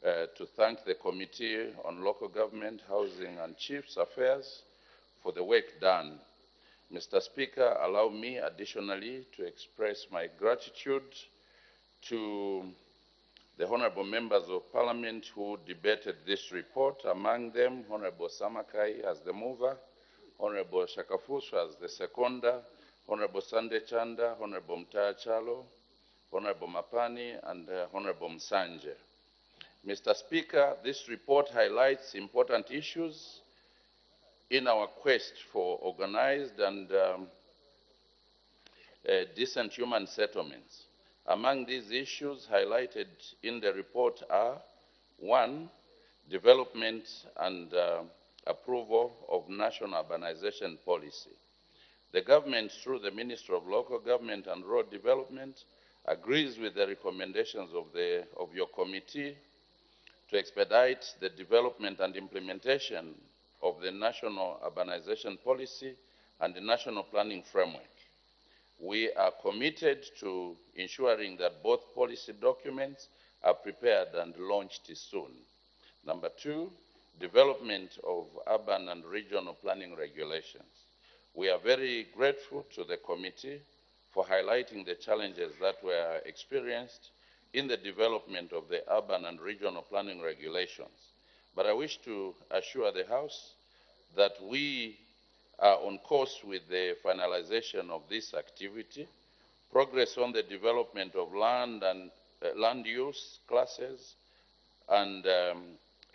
to thank the Committee on Local Government, Housing and Chiefs Affairs for the work done. Mr. Speaker, allow me additionally to express my gratitude to the honorable members of Parliament who debated this report, among them Honorable Samakai as the mover, Honorable Shakafusu as the seconder, Honorable Sande Chanda, Honorable Mtaya Chalo, Honorable Mapani, and Honorable Msanje. Mr. Speaker, this report highlights important issues in our quest for organized and decent human settlements. Among these issues highlighted in the report are: 1, development and approval of national urbanization policy. The government, through the Ministry of Local Government and Rural Development, agrees with the recommendations of your committee to expedite the development and implementation of the national urbanization policy and the national planning framework. We are committed to ensuring that both policy documents are prepared and launched soon. Number 2, development of urban and regional planning regulations. We are very grateful to the committee for highlighting the challenges that were experienced in the development of the urban and regional planning regulations. But I wish to assure the House that we are on course with the finalization of this activity. Progress on the development of land and land use classes and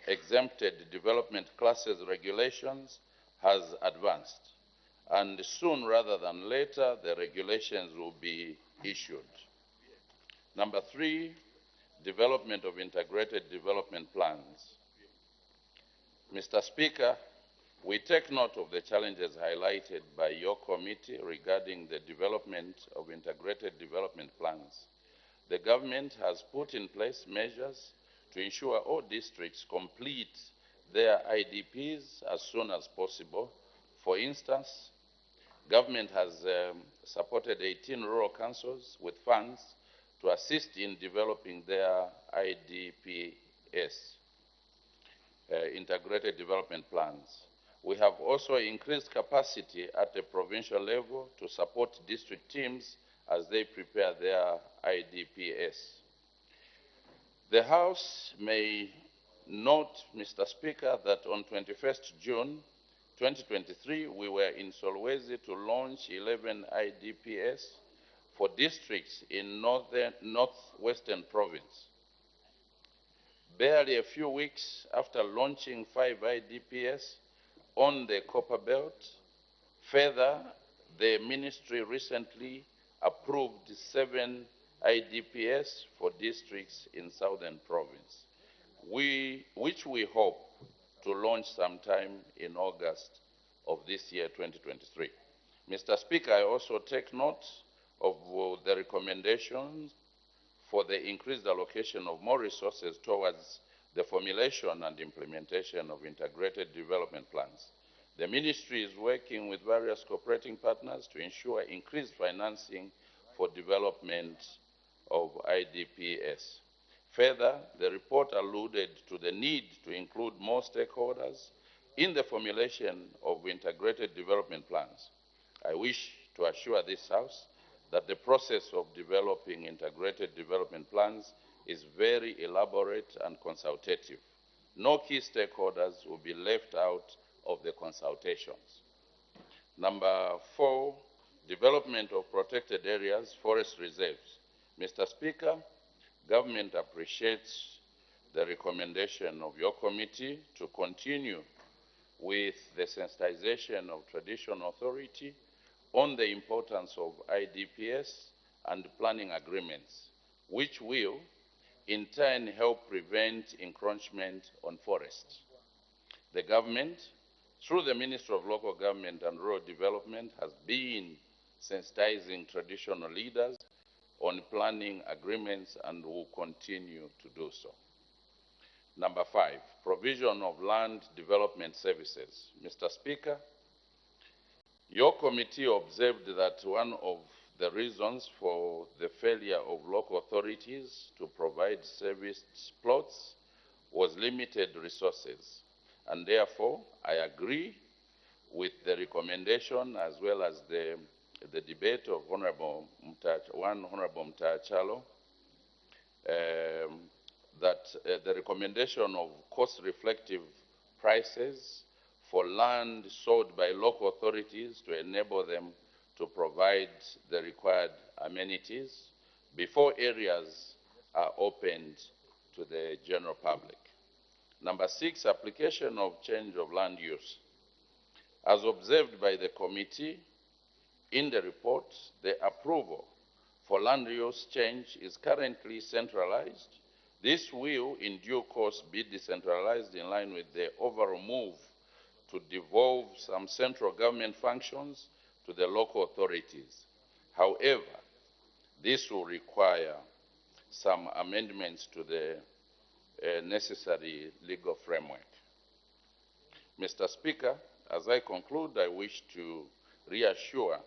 exempted development classes regulations has advanced. And soon rather than later, the regulations will be issued. Number 3, development of integrated development plans. Mr. Speaker, we take note of the challenges highlighted by your committee regarding the development of integrated development plans. The government has put in place measures to ensure all districts complete their IDPs as soon as possible. For instance, government has supported 18 rural councils with funds to assist in developing their IDPs, integrated development plans. We have also increased capacity at the provincial level to support district teams as they prepare their IDPs. The House may note, Mr. Speaker, that on 21st June 2023, we were in Solwezi to launch 11 IDPs for districts in northwestern province. Barely a few weeks after launching 5 IDPs on the Copper Belt, further, the ministry recently approved 7 IDPs for districts in southern province, which we hope to launch sometime in August of this year, 2023. Mr. Speaker, I also take note of the recommendations for the increased allocation of more resources towards the formulation and implementation of integrated development plans. The ministry is working with various cooperating partners to ensure increased financing for development of IDPs. Further, the report alluded to the need to include more stakeholders in the formulation of integrated development plans. I wish to assure this House that the process of developing integrated development plans is very elaborate and consultative. No key stakeholders will be left out of the consultations. Number 4, development of protected areas, forest reserves. Mr. Speaker, government appreciates the recommendation of your committee to continue with the sensitization of traditional authority on the importance of IDPs and planning agreements, which will in turn help prevent encroachment on forests. The government, through the Ministry of Local Government and Rural Development, has been sensitizing traditional leaders on planning agreements and will continue to do so. Number 5, provision of land development services. Mr. Speaker, your committee observed that one of the reasons for the failure of local authorities to provide serviced plots was limited resources, and therefore I agree with the recommendation as well as the debate of Honorable Mutachalo, that the recommendation of cost-reflective prices for land sold by local authorities to enable them to provide the required amenities before areas are opened to the general public. Number 6, application of change of land use. As observed by the committee in the report, the approval for land use change is currently centralized. This will, in due course, be decentralized in line with the overall move to devolve some central government functions to the local authorities. However, this will require some amendments to the necessary legal framework. Mr. Speaker, as I conclude, I wish to reassure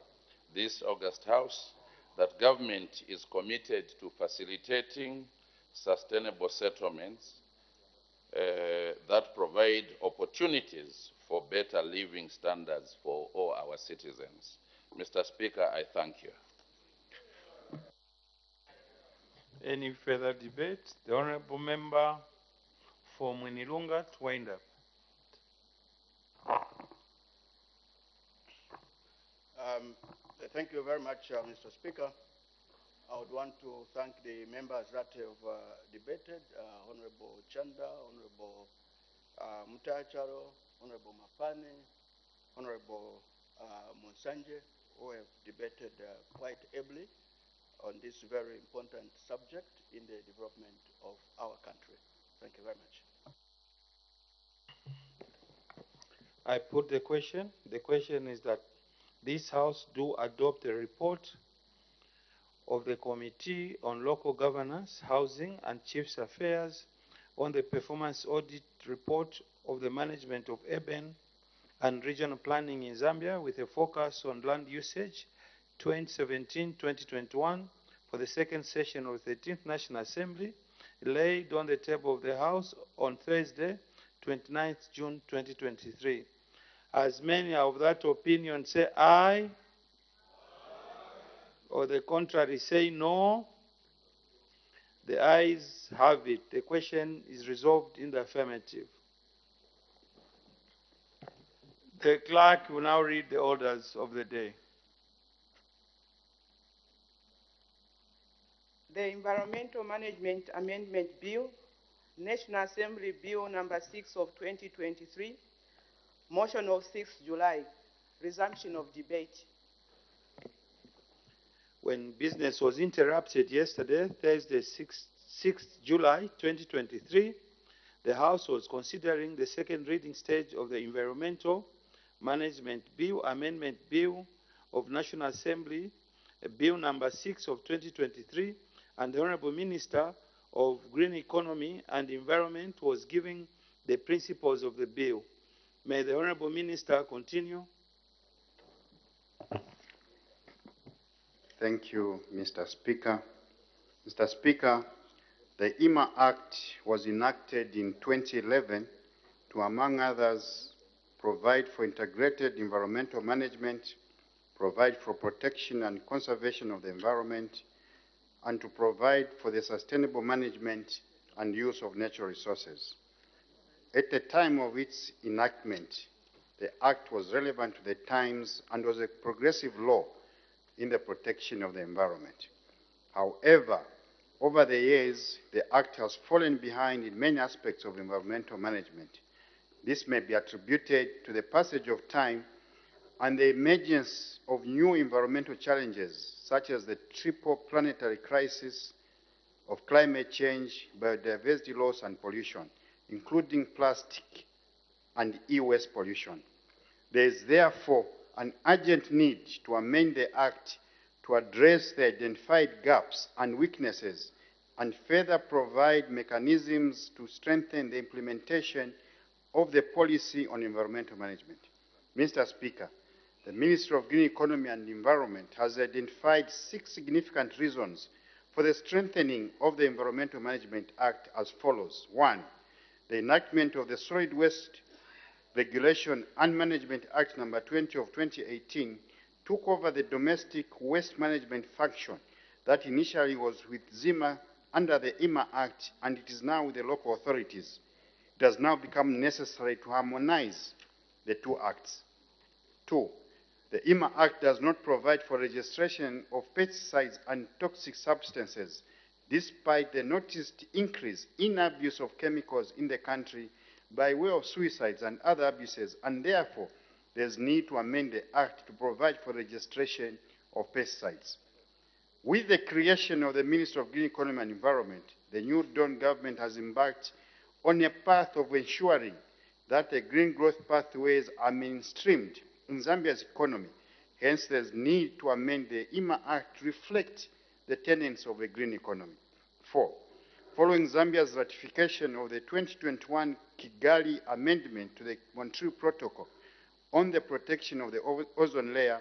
this august House that government is committed to facilitating sustainable settlements that provide opportunities for better living standards for all our citizens. Mr. Speaker, I thank you. Any further debate? The Honourable Member for Mwinilunga to wind up. Thank you very much, Mr. Speaker. I would want to thank the members that have debated, Honorable Chanda, Honorable Mutacharo, Honorable Mapani, Honorable Monsanje, who have debated quite ably on this very important subject in the development of our country. Thank you very much. I put the question. The question is that this House do adopt a report of the Committee on Local Governance, Housing and Chiefs Affairs on the performance audit report of the management of urban and regional planning in Zambia with a focus on land usage 2017-2021 for the second session of the 13th National Assembly, laid on the table of the House on Thursday, 29th June 2023. As many of that opinion say aye, or the contrary say no, the ayes have it. The question is resolved in the affirmative. The clerk will now read the orders of the day. The Environmental Management Amendment Bill, National Assembly Bill number 6 of 2023, motion of 6th July, resumption of debate. When business was interrupted yesterday, Thursday, 6th July 2023, the House was considering the second reading stage of the Environmental Management Bill, Amendment Bill of National Assembly, Bill number 6 of 2023, and the Honorable Minister of Green Economy and Environment was giving the principles of the bill. May the Honorable Minister continue. Thank you, Mr. Speaker. Mr. Speaker, the IMA Act was enacted in 2011 to, among others, provide for integrated environmental management, provide for protection and conservation of the environment, and to provide for the sustainable management and use of natural resources. At the time of its enactment, the Act was relevant to the times and was a progressive law in the protection of the environment. However, over the years, the Act has fallen behind in many aspects of environmental management. This may be attributed to the passage of time and the emergence of new environmental challenges, such as the triple planetary crisis of climate change, biodiversity loss, and pollution, including plastic and e-waste pollution. There is therefore an urgent need to amend the Act to address the identified gaps and weaknesses and further provide mechanisms to strengthen the implementation of the policy on environmental management. Mr. Speaker, the Ministry of Green Economy and Environment has identified 6 significant reasons for the strengthening of the Environmental Management Act as follows. 1, the enactment of the Solid Waste Regulation and Management Act number 20 of 2018 took over the domestic waste management function that initially was with Zima under the IMA Act, and it is now with the local authorities. It has now become necessary to harmonize the two acts. 2. The IMA Act does not provide for registration of pesticides and toxic substances, despite the noticed increase in abuse of chemicals in the country by way of suicides and other abuses, and therefore there's need to amend the Act to provide for registration of pesticides. With the creation of the Ministry of Green Economy and Environment, the New Dawn government has embarked on a path of ensuring that the green growth pathways are mainstreamed in Zambia's economy. Hence, there's need to amend the IMA Act to reflect the tenets of a green economy. 4. Following Zambia's ratification of the 2021 Kigali Amendment to the Montreal Protocol on the protection of the ozone layer,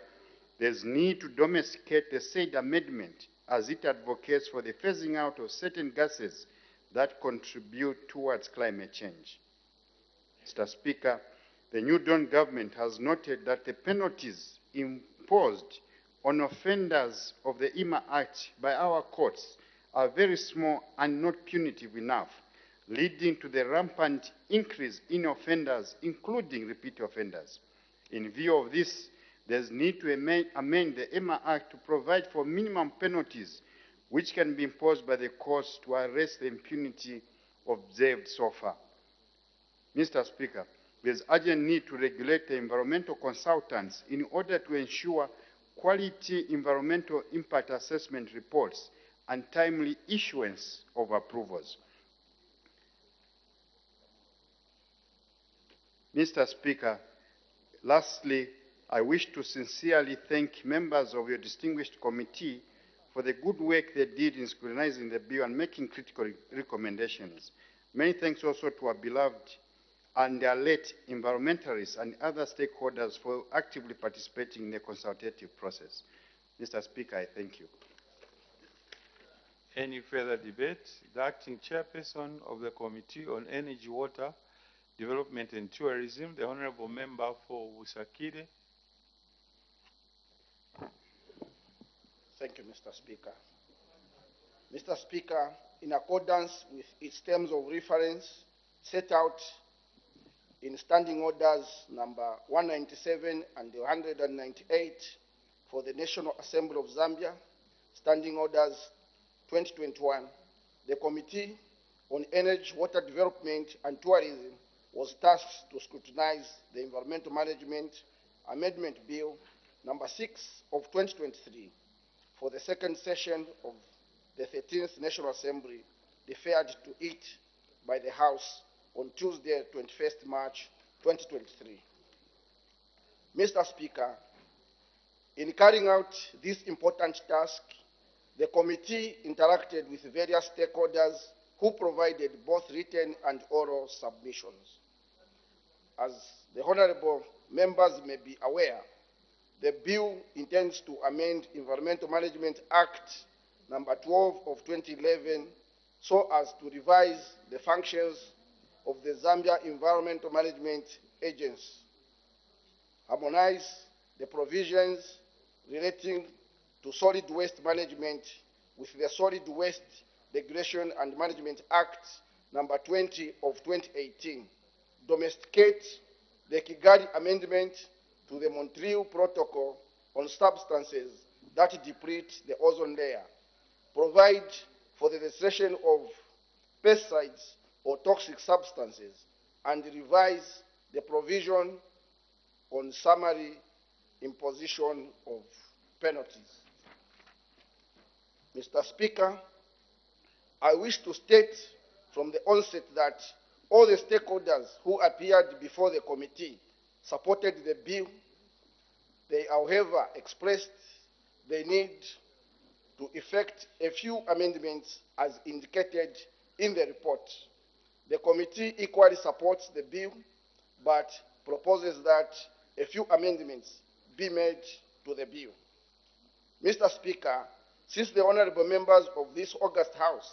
there's need to domesticate the said amendment as it advocates for the phasing out of certain gases that contribute towards climate change. Mr. Speaker, the New Dawn government has noted that the penalties imposed on offenders of the IMA Act by our courts are very small and not punitive enough, leading to the rampant increase in offenders, including repeat offenders. In view of this, there's need to amend the IMA Act to provide for minimum penalties which can be imposed by the courts to arrest the impunity observed so far. Mr. Speaker, there's urgent need to regulate the environmental consultants in order to ensure quality environmental impact assessment reports and timely issuance of approvals. Mr. Speaker, lastly, I wish to sincerely thank members of your distinguished committee for the good work they did in scrutinizing the bill and making critical recommendations. Many thanks also to our beloved and their late environmentalists and other stakeholders for actively participating in the consultative process. Mr. Speaker, I thank you. Any further debate? The acting chairperson of the Committee on Energy, Water, Development and Tourism, the Honorable Member for Wusakire. Thank you, Mr. Speaker. Mr. Speaker, in accordance with its terms of reference set out in Standing Orders number 197 and 198 for the National Assembly of Zambia, Standing Orders 2021, the Committee on Energy, Water Development and Tourism was tasked to scrutinize the Environmental Management Amendment Bill number 6 of 2023 for the second session of the 13th National Assembly, deferred to it by the House on Tuesday, 21st March 2023. Mr. Speaker, in carrying out this important task, the committee interacted with various stakeholders who provided both written and oral submissions. As the honorable members may be aware, the bill intends to amend Environmental Management Act number 12 of 2011 so as to revise the functions of the Zambia Environmental Management Agency, harmonize the provisions relating to solid waste management with the Solid Waste Regulation and Management Act number 20 of 2018, domesticate the Kigali Amendment to the Montreal Protocol on substances that deplete the ozone layer, provide for the registration of pesticides or toxic substances, and revise the provision on summary imposition of penalties. Mr. Speaker, I wish to state from the onset that all the stakeholders who appeared before the committee supported the bill. They, however, expressed the need to effect a few amendments as indicated in the report. The committee equally supports the bill, but proposes that a few amendments be made to the bill. Mr. Speaker, since the honorable members of this august House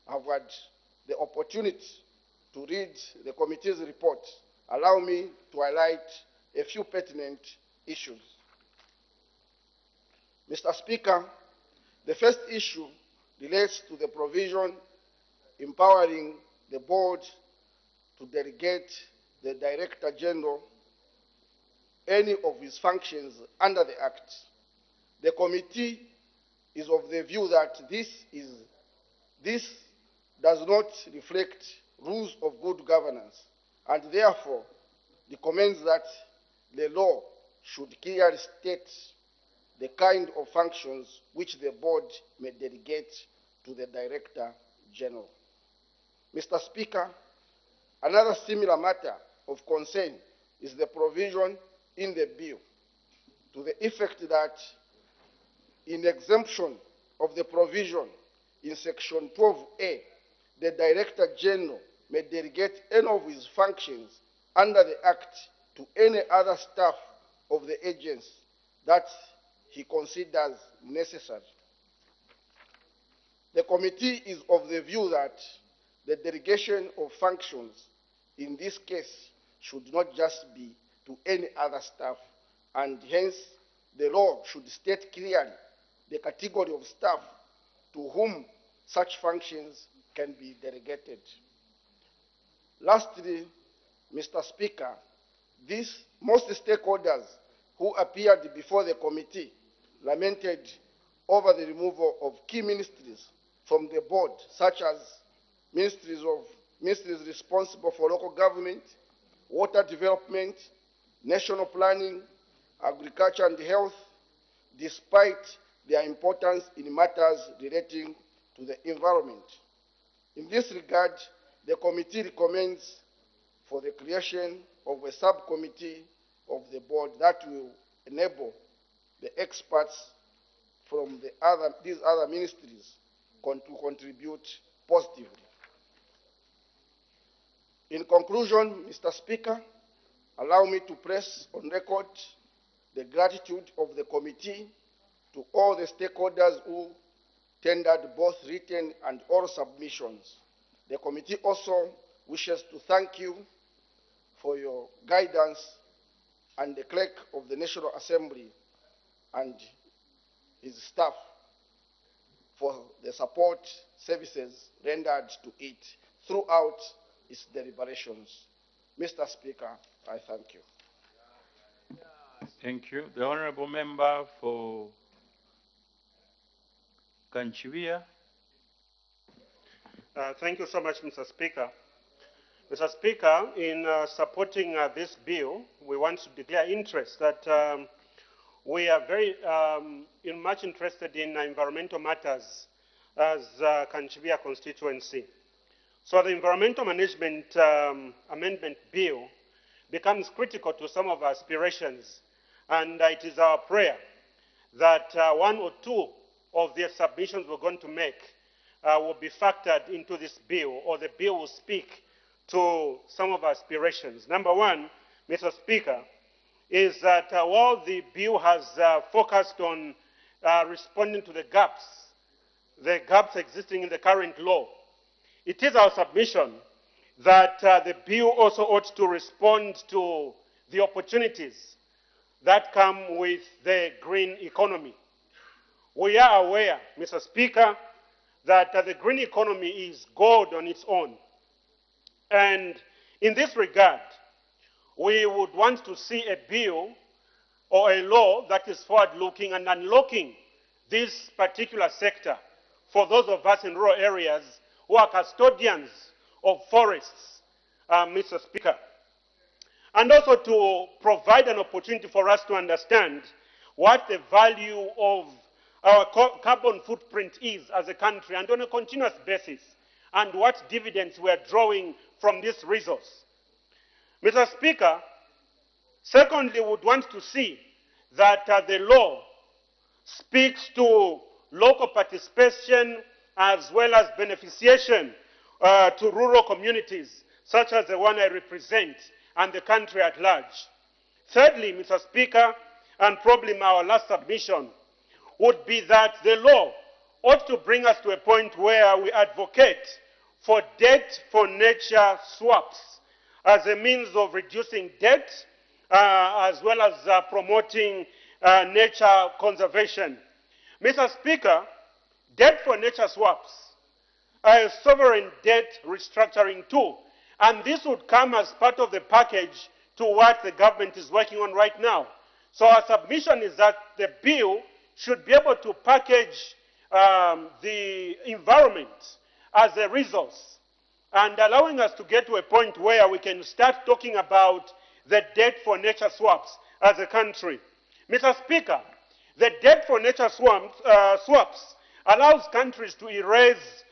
have had the opportunity to read the committee's report, allow me to highlight a few pertinent issues. Mr. Speaker, the first issue relates to the provision empowering the board to delegate the Director General any of his functions under the Act. The committee is of the view that this does not reflect rules of good governance, and therefore recommends that the law should clearly state the kind of functions which the board may delegate to the Director General. Mr. Speaker, another similar matter of concern is the provision in the bill to the effect that in exemption of the provision in Section 12A, the Director General may delegate any of his functions under the Act to any other staff of the agency that he considers necessary. The committee is of the view that the delegation of functions in this case should not just be to any other staff, and hence the law should state clearly the category of staff to whom such functions can be delegated. Lastly, Mr. Speaker, most stakeholders who appeared before the committee lamented over the removal of key ministries from the board, such as ministries responsible for local government, water development, national planning, agriculture and health, despite their importance in matters relating to the environment. In this regard, the committee recommends for the creation of a subcommittee of the board that will enable the experts from these other ministries to contribute positively. In conclusion, Mr. Speaker, allow me to place on record the gratitude of the committee to all the stakeholders who tendered both written and oral submissions. The committee also wishes to thank you for your guidance and the clerk of the National Assembly and his staff for the support services rendered to it throughout its deliberations. Mr. Speaker, I thank you. Thank you. The Honourable Member for Kanchiwia. Thank you so much, Mr. Speaker. Mr. Speaker, in supporting this bill, we want to declare interest that we are very much interested in environmental matters as Kanchiwia constituency. So the Environmental Management Amendment Bill becomes critical to some of our aspirations, and it is our prayer that one or two of the submissions we're going to make will be factored into this bill, or the bill will speak to some of our aspirations. Number one, Mr. Speaker, is that while the bill has focused on responding to the gaps existing in the current law, it is our submission that the bill also ought to respond to the opportunities that come with the green economy. We are aware, Mr. Speaker, that the green economy is gold on its own. And in this regard, we would want to see a bill or a law that is forward-looking and unlocking this particular sector for those of us in rural areas who are custodians of forests, Mr. Speaker. And also to provide an opportunity for us to understand what the value of our carbon footprint is as a country and on a continuous basis, and what dividends we are drawing from this resource. Mr. Speaker, secondly, we would want to see that the law speaks to local participation as well as beneficiation to rural communities, such as the one I represent, and the country at large. Thirdly, Mr. Speaker, and probably our last submission, would be that the law ought to bring us to a point where we advocate for debt for nature swaps as a means of reducing debt as well as promoting nature conservation. Mr. Speaker, debt for nature swaps are a sovereign debt restructuring tool, and this would come as part of the package to what the government is working on right now. So our submission is that the bill should be able to package the environment as a resource and allowing us to get to a point where we can start talking about the debt for nature swaps as a country. Mr. Speaker, the debt for nature swaps allows countries to erase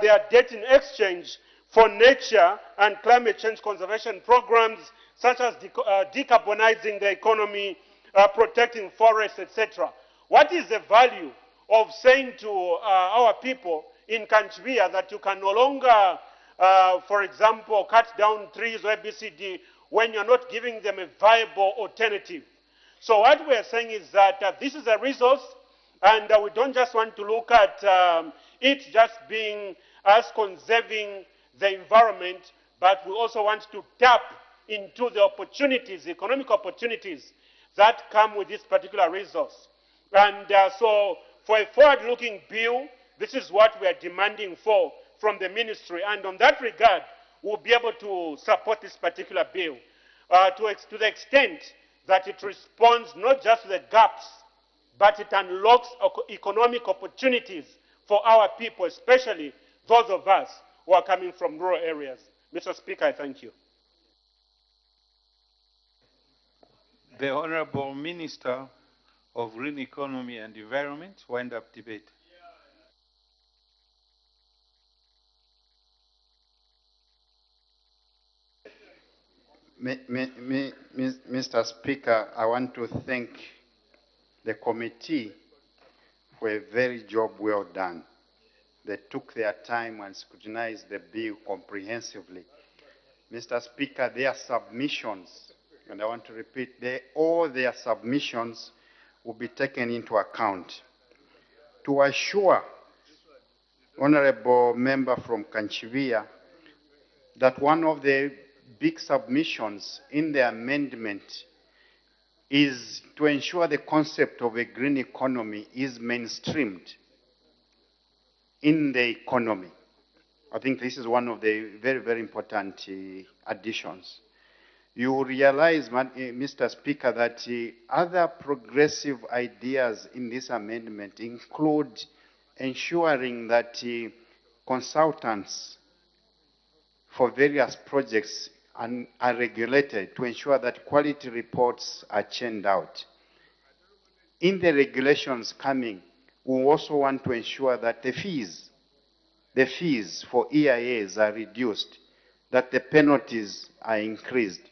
their debt in exchange for nature and climate change conservation programs such as decarbonizing the economy, protecting forests, etc. What is the value of saying to our people in Kanchvia that you can no longer, for example, cut down trees or ABCD when you're not giving them a viable alternative? So what we're saying is that this is a resource, and we don't just want to look at it just being us conserving the environment, but we also want to tap into the opportunities, economic opportunities that come with this particular resource. And so for a forward-looking bill, this is what we are demanding for from the ministry. And on that regard, we'll be able to support this particular bill to the extent that it responds not just to the gaps, but it unlocks economic opportunities for our people, especially those of us who are coming from rural areas. Mr. Speaker, I thank you. The Honorable Minister of Green Economy and Environment, wind up debate. Mr. Speaker, I want to thank the committee for a very job well done. They took their time and scrutinized the bill comprehensively. Mr. Speaker, their submissions, and I want to repeat, all their submissions will be taken into account. To assure Honorable Member from Kanchivia that one of the big submissions in the amendment is to ensure the concept of a green economy is mainstreamed in the economy. I think this is one of the very, very important additions. You realize, Mr. Speaker, that other progressive ideas in this amendment include ensuring that consultants for various projects are regulated to ensure that quality reports are churned out. In the regulations coming, we also want to ensure that the fees for EIAs are reduced, that the penalties are increased.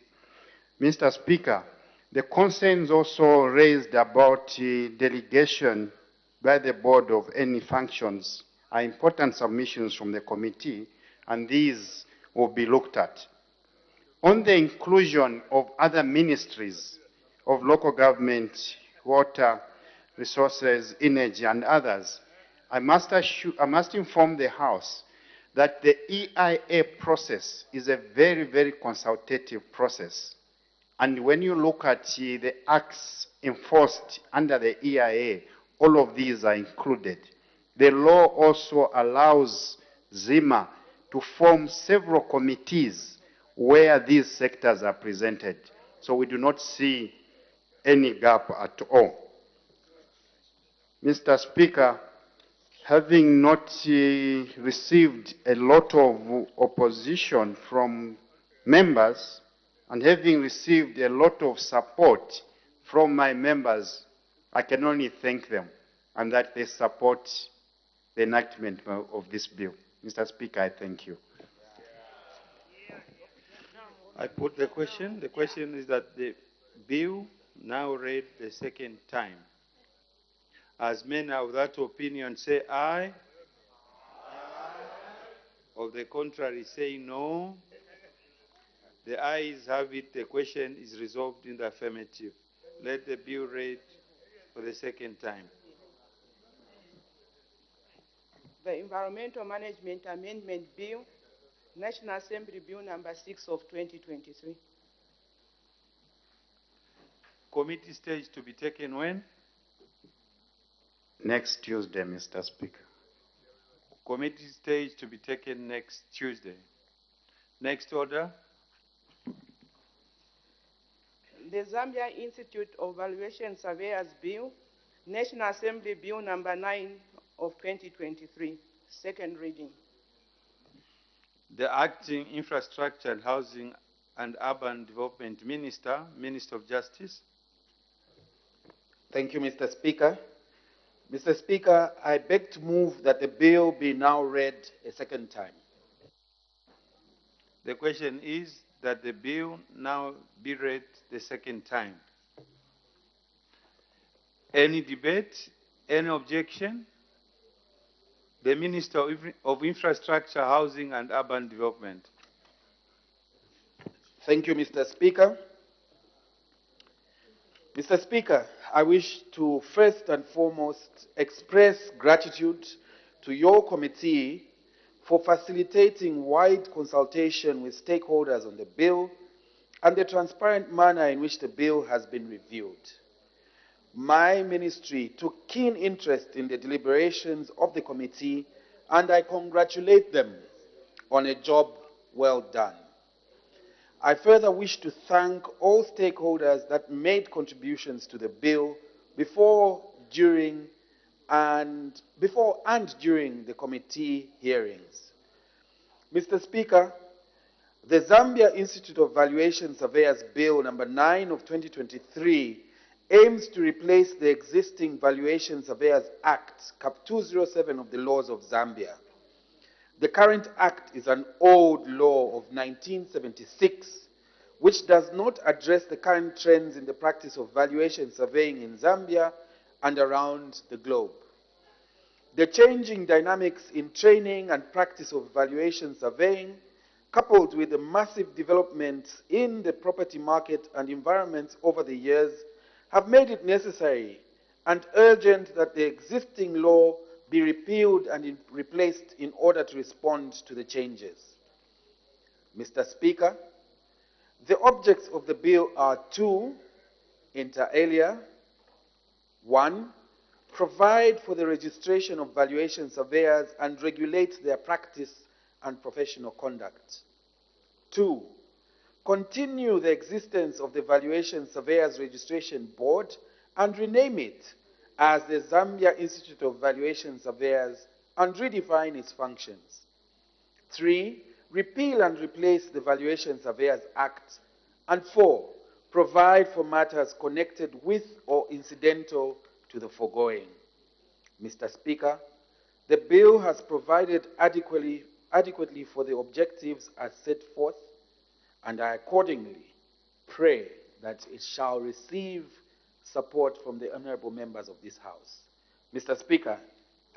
Mr. Speaker, the concerns also raised about delegation by the board of any functions are important submissions from the committee, and these will be looked at. On the inclusion of other ministries of local government, water, resources, energy, and others, I must inform the House that the EIA process is a very, very consultative process. And when you look at the acts enforced under the EIA, all of these are included. The law also allows ZIMA to form several committees where these sectors are presented. So we do not see any gap at all. Mr. Speaker, having not received a lot of opposition from members and having received a lot of support from my members, I can only thank them and that they support the enactment of this bill. Mr. Speaker, I thank you. I put the question. The question is that the bill now read the second time. As men of that opinion say aye. Aye. Of the contrary say no. The ayes have it. The question is resolved in the affirmative. Let the bill read for the second time. The Environmental Management Amendment Bill, National Assembly Bill number 6 of 2023. Committee stage to be taken when? Next Tuesday, Mr. Speaker. Committee stage to be taken next Tuesday. Next order. The Zambia Institute of Valuation Surveyors Bill, National Assembly Bill number 9 of 2023, second reading. The Acting Infrastructure and Housing and Urban Development Minister, Minister of Justice. Thank you, Mr. Speaker. Mr. Speaker, I beg to move that the bill be now read a second time. The question is that the bill now be read the second time. Any debate? Any objection? The Minister of Infrastructure, Housing and Urban Development. Thank you, Mr. Speaker. Mr. Speaker, I wish to first and foremost express gratitude to your committee for facilitating wide consultation with stakeholders on the bill and the transparent manner in which the bill has been reviewed. My ministry took keen interest in the deliberations of the committee, and I congratulate them on a job well done. I further wish to thank all stakeholders that made contributions to the bill before and during the committee hearings. Mr. Speaker, the Zambia Institute of Valuation Surveyors Bill number 9 of 2023 aims to replace the existing Valuation Surveyors Act, Cap 207 of the laws of Zambia. The current act is an old law of 1976, which does not address the current trends in the practice of valuation surveying in Zambia and around the globe. The changing dynamics in training and practice of valuation surveying, coupled with the massive developments in the property market and environment over the years, have made it necessary and urgent that the existing law be repealed and replaced in order to respond to the changes. Mr. Speaker, the objects of the bill are two, inter alia. One, provide for the registration of valuation surveyors and regulate their practice and professional conduct. Two, continue the existence of the Valuation Surveyors Registration Board and rename it as the Zambia Institute of Valuation Surveyors and redefine its functions. Three, repeal and replace the Valuation Surveyors Act. And four, provide for matters connected with or incidental to the foregoing. Mr. Speaker, the bill has provided adequately for the objectives as set forth, and I accordingly pray that it shall receive support from the honorable members of this House. Mr. Speaker,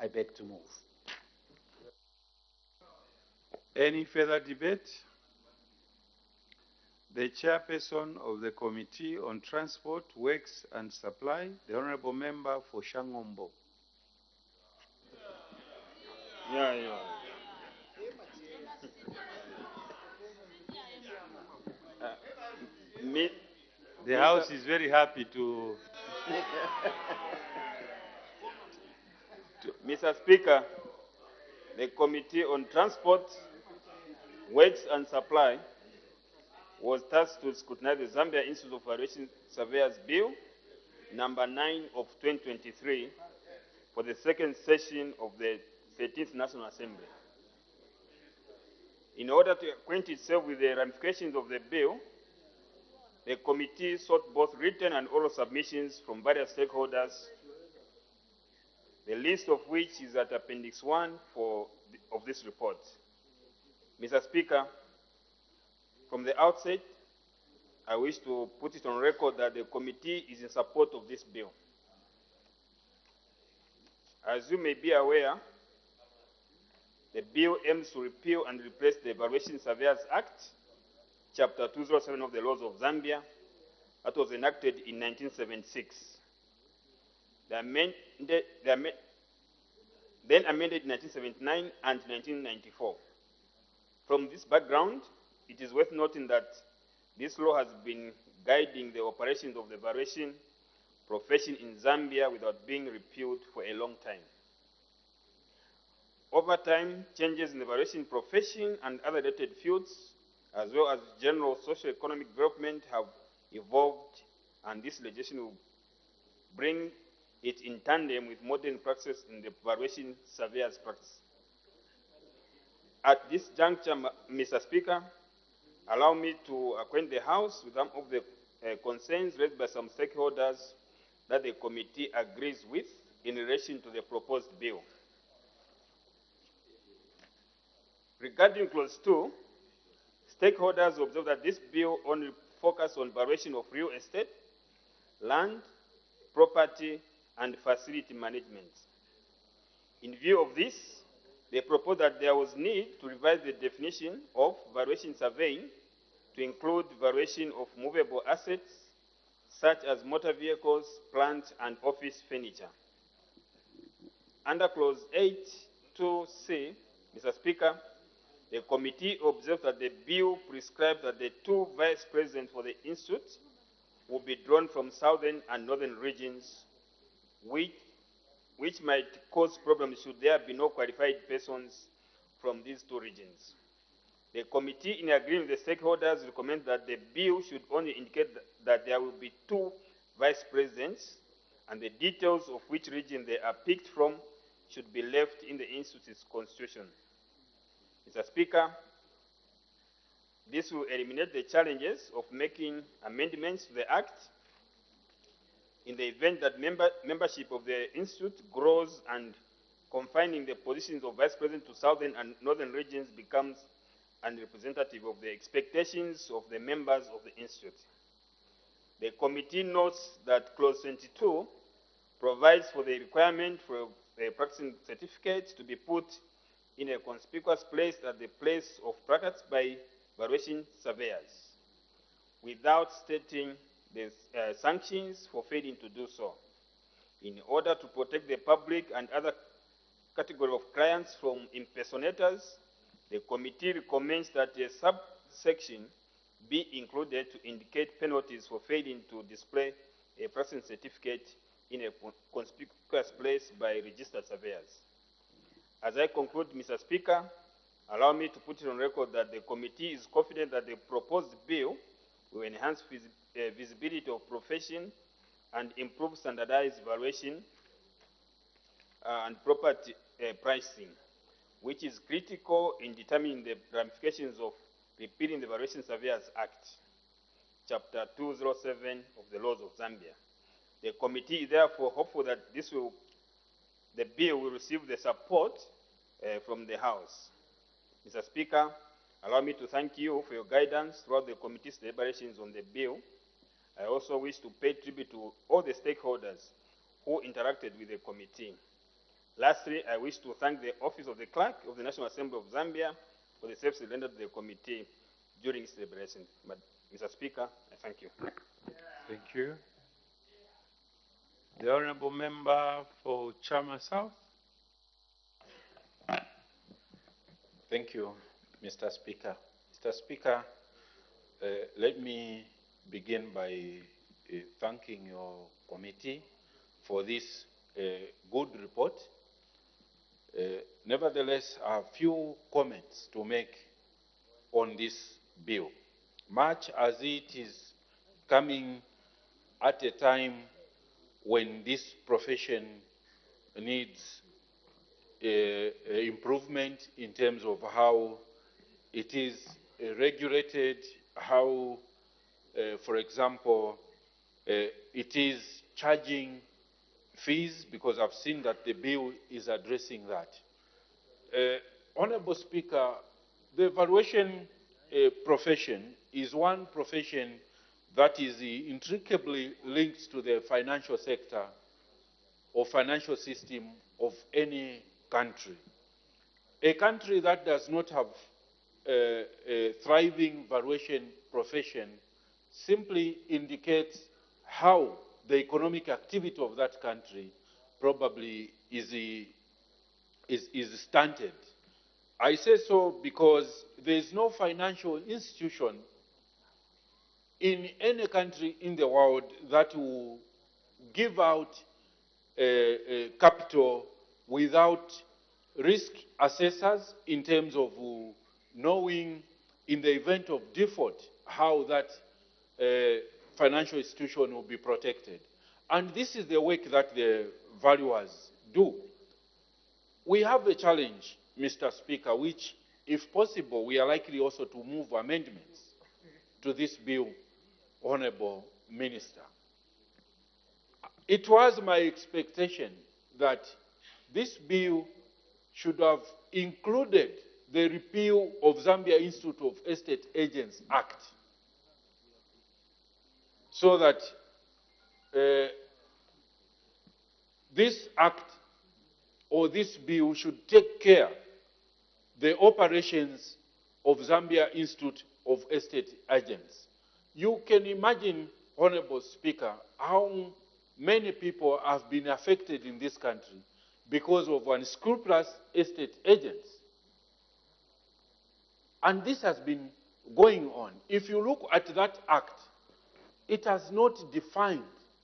I beg to move. Any further debate? The chairperson of the Committee on Transport, Works and Supply, the honorable member for Shangombo. The House is very happy to... Mr. Speaker, the Committee on Transport, Works and Supply was tasked to scrutinize the Zambia Institute of Valuation Surveyors Bill, number 9 of 2023, for the second session of the 13th National Assembly. In order to acquaint itself with the ramifications of the bill, the committee sought both written and oral submissions from various stakeholders, the list of which is at Appendix 1 of this report. Mr. Speaker, from the outset, I wish to put it on record that the committee is in support of this bill. As you may be aware, the bill aims to repeal and replace the Valuation Surveyors Act, Chapter 207 of the laws of Zambia, that was enacted in 1976. Then amended in 1979 and 1994. From this background, it is worth noting that this law has been guiding the operations of the valuation profession in Zambia without being repealed for a long time. Over time, changes in the valuation profession and other related fields, as well as general socio-economic development, have evolved, and this legislation will bring it in tandem with modern practices in the valuation surveyors practice. At this juncture, Mr. Speaker, allow me to acquaint the House with some of the concerns raised by some stakeholders that the committee agrees with in relation to the proposed bill. Regarding clause 2, stakeholders observe that this bill only focuses on valuation of real estate, land, property, and facility management. In view of this, they propose that there was need to revise the definition of valuation surveying to include valuation of movable assets, such as motor vehicles, plant, and office furniture. Under clause 8(2)(c), Mr. Speaker, the committee observed that the bill prescribes that the two vice presidents for the institute will be drawn from southern and northern regions, which might cause problems should there be no qualified persons from these two regions. The committee, in agreement with the stakeholders, recommends that the bill should only indicate that there will be two vice presidents, and the details of which region they are picked from should be left in the institute's constitution. Mr. Speaker, this will eliminate the challenges of making amendments to the Act in the event that membership of the institute grows and confining the positions of vice president to southern and northern regions becomes unrepresentative of the expectations of the members of the institute. The committee notes that clause 22 provides for the requirement for a practicing certificate to be put in a conspicuous place at the place of practice by valuation surveyors, without stating the sanctions for failing to do so. In order to protect the public and other category of clients from impersonators, the committee recommends that a subsection be included to indicate penalties for failing to display a practicing certificate in a conspicuous place by registered surveyors. As I conclude, Mr. Speaker, allow me to put it on record that the committee is confident that the proposed bill will enhance visibility of profession and improve standardized valuation and property pricing, which is critical in determining the ramifications of repealing the Valuation Surveyors Act, Chapter 207 of the Laws of Zambia. The committee is therefore hopeful that the bill will receive the support from the House. Mr. Speaker, allow me to thank you for your guidance throughout the committee's deliberations on the bill. I also wish to pay tribute to all the stakeholders who interacted with the committee. Lastly, I wish to thank the Office of the Clerk of the National Assembly of Zambia for the service rendered to the committee during its deliberation. But, Mr. Speaker, I thank you. Thank you. The Honourable Member for Chama South. Thank you, Mr. Speaker. Mr. Speaker, let me begin by thanking your committee for this good report. Nevertheless, I have few comments to make on this bill. Much as it is coming at a time when this profession needs improvement in terms of how it is regulated, how, for example, it is charging fees, because I've seen that the bill is addressing that. Honorable Speaker, the valuation profession is one profession that is intricately linked to the financial sector or financial system of any country. A country that does not have a thriving valuation profession simply indicates how the economic activity of that country probably is stunted. I say so because there is no financial institution in any country in the world that will give out capital without risk assessors in terms of knowing in the event of default how that financial institution will be protected. And this is the work that the valuers do. We have a challenge, Mr. Speaker, which, if possible, we are likely also to move amendments to this bill, Honorable Minister. It was my expectation that this bill should have included the repeal of Zambia Institute of Estate Agents Act, so that this act or this bill should take care the operations of Zambia Institute of Estate Agents. You can imagine, Honorable Speaker, how many people have been affected in this country because of unscrupulous estate agents. And this has been going on. If you look at that act, it has not defined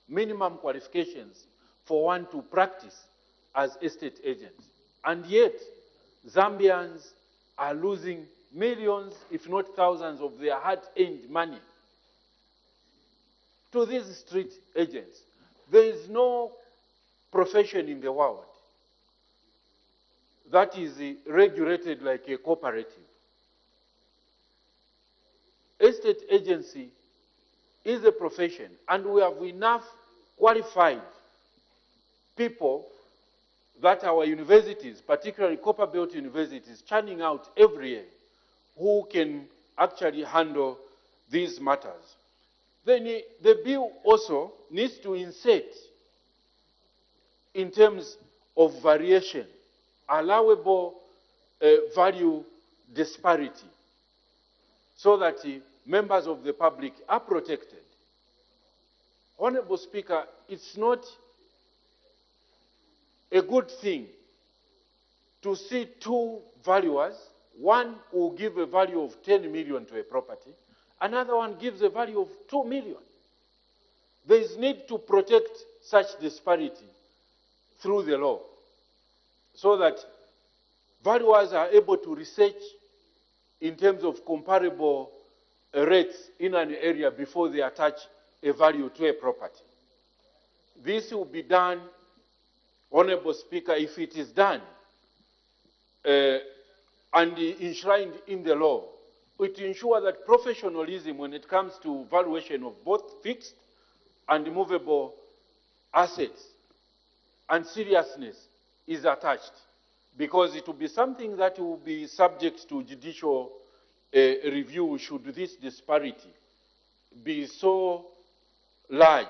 minimum qualifications for one to practice as estate agents. And yet, Zambians are losing millions, if not thousands, of their hard-earned money to these street agents. There is no profession in the world that is regulated like a cooperative. Estate agency is a profession, and we have enough qualified people that our universities, particularly copper-belt universities, churning out every year, who can actually handle these matters. Then the bill also needs to insert, in terms of variation, allowable value disparity, so that members of the public are protected. Honorable Speaker, it's not a good thing to see two valuers. One will give a value of 10 million to a property, another one gives a value of 2 million. There is need to protect such disparity through the law, so that valuers are able to research in terms of comparable rates in an area before they attach a value to a property. This will be done, Honorable Speaker, if it is done and enshrined in the law, it ensures that professionalism when it comes to valuation of both fixed and movable assets and seriousness is attached, because it will be something that will be subject to judicial review should this disparity be so large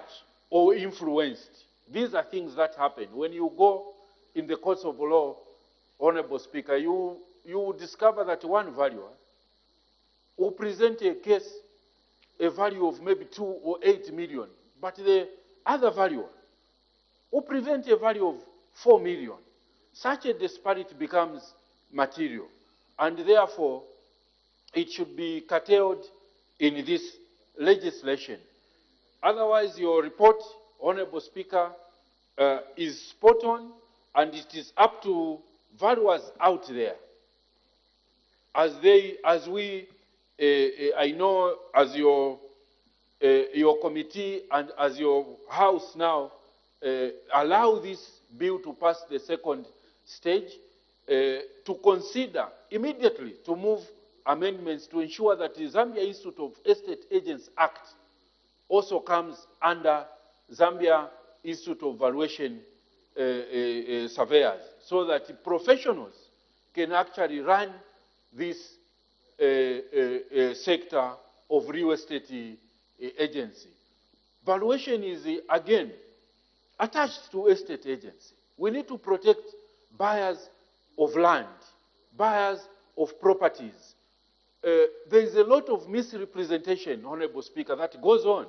or influenced. These are things that happen. When you go in the courts of law, Honorable Speaker, you will discover that one valuer will present a case, a value of maybe 2 or 8 million, but the other valuer will present a value of 4 million. Such a disparity becomes material, and therefore it should be curtailed in this legislation. Otherwise, your report, Honorable Speaker, is spot on, and it is up to valuers out there, I know as your committee and as your House now allow this bill to pass the second stage, to consider immediately to move amendments to ensure that the Zambia Institute of Estate Agents Act also comes under Zambia Institute of Valuation surveyors, so that professionals can actually run this sector of real estate agency. Valuation is, again, attached to estate agency. We need to protect buyers of land, buyers of properties. There is a lot of misrepresentation, Honorable Speaker, that goes on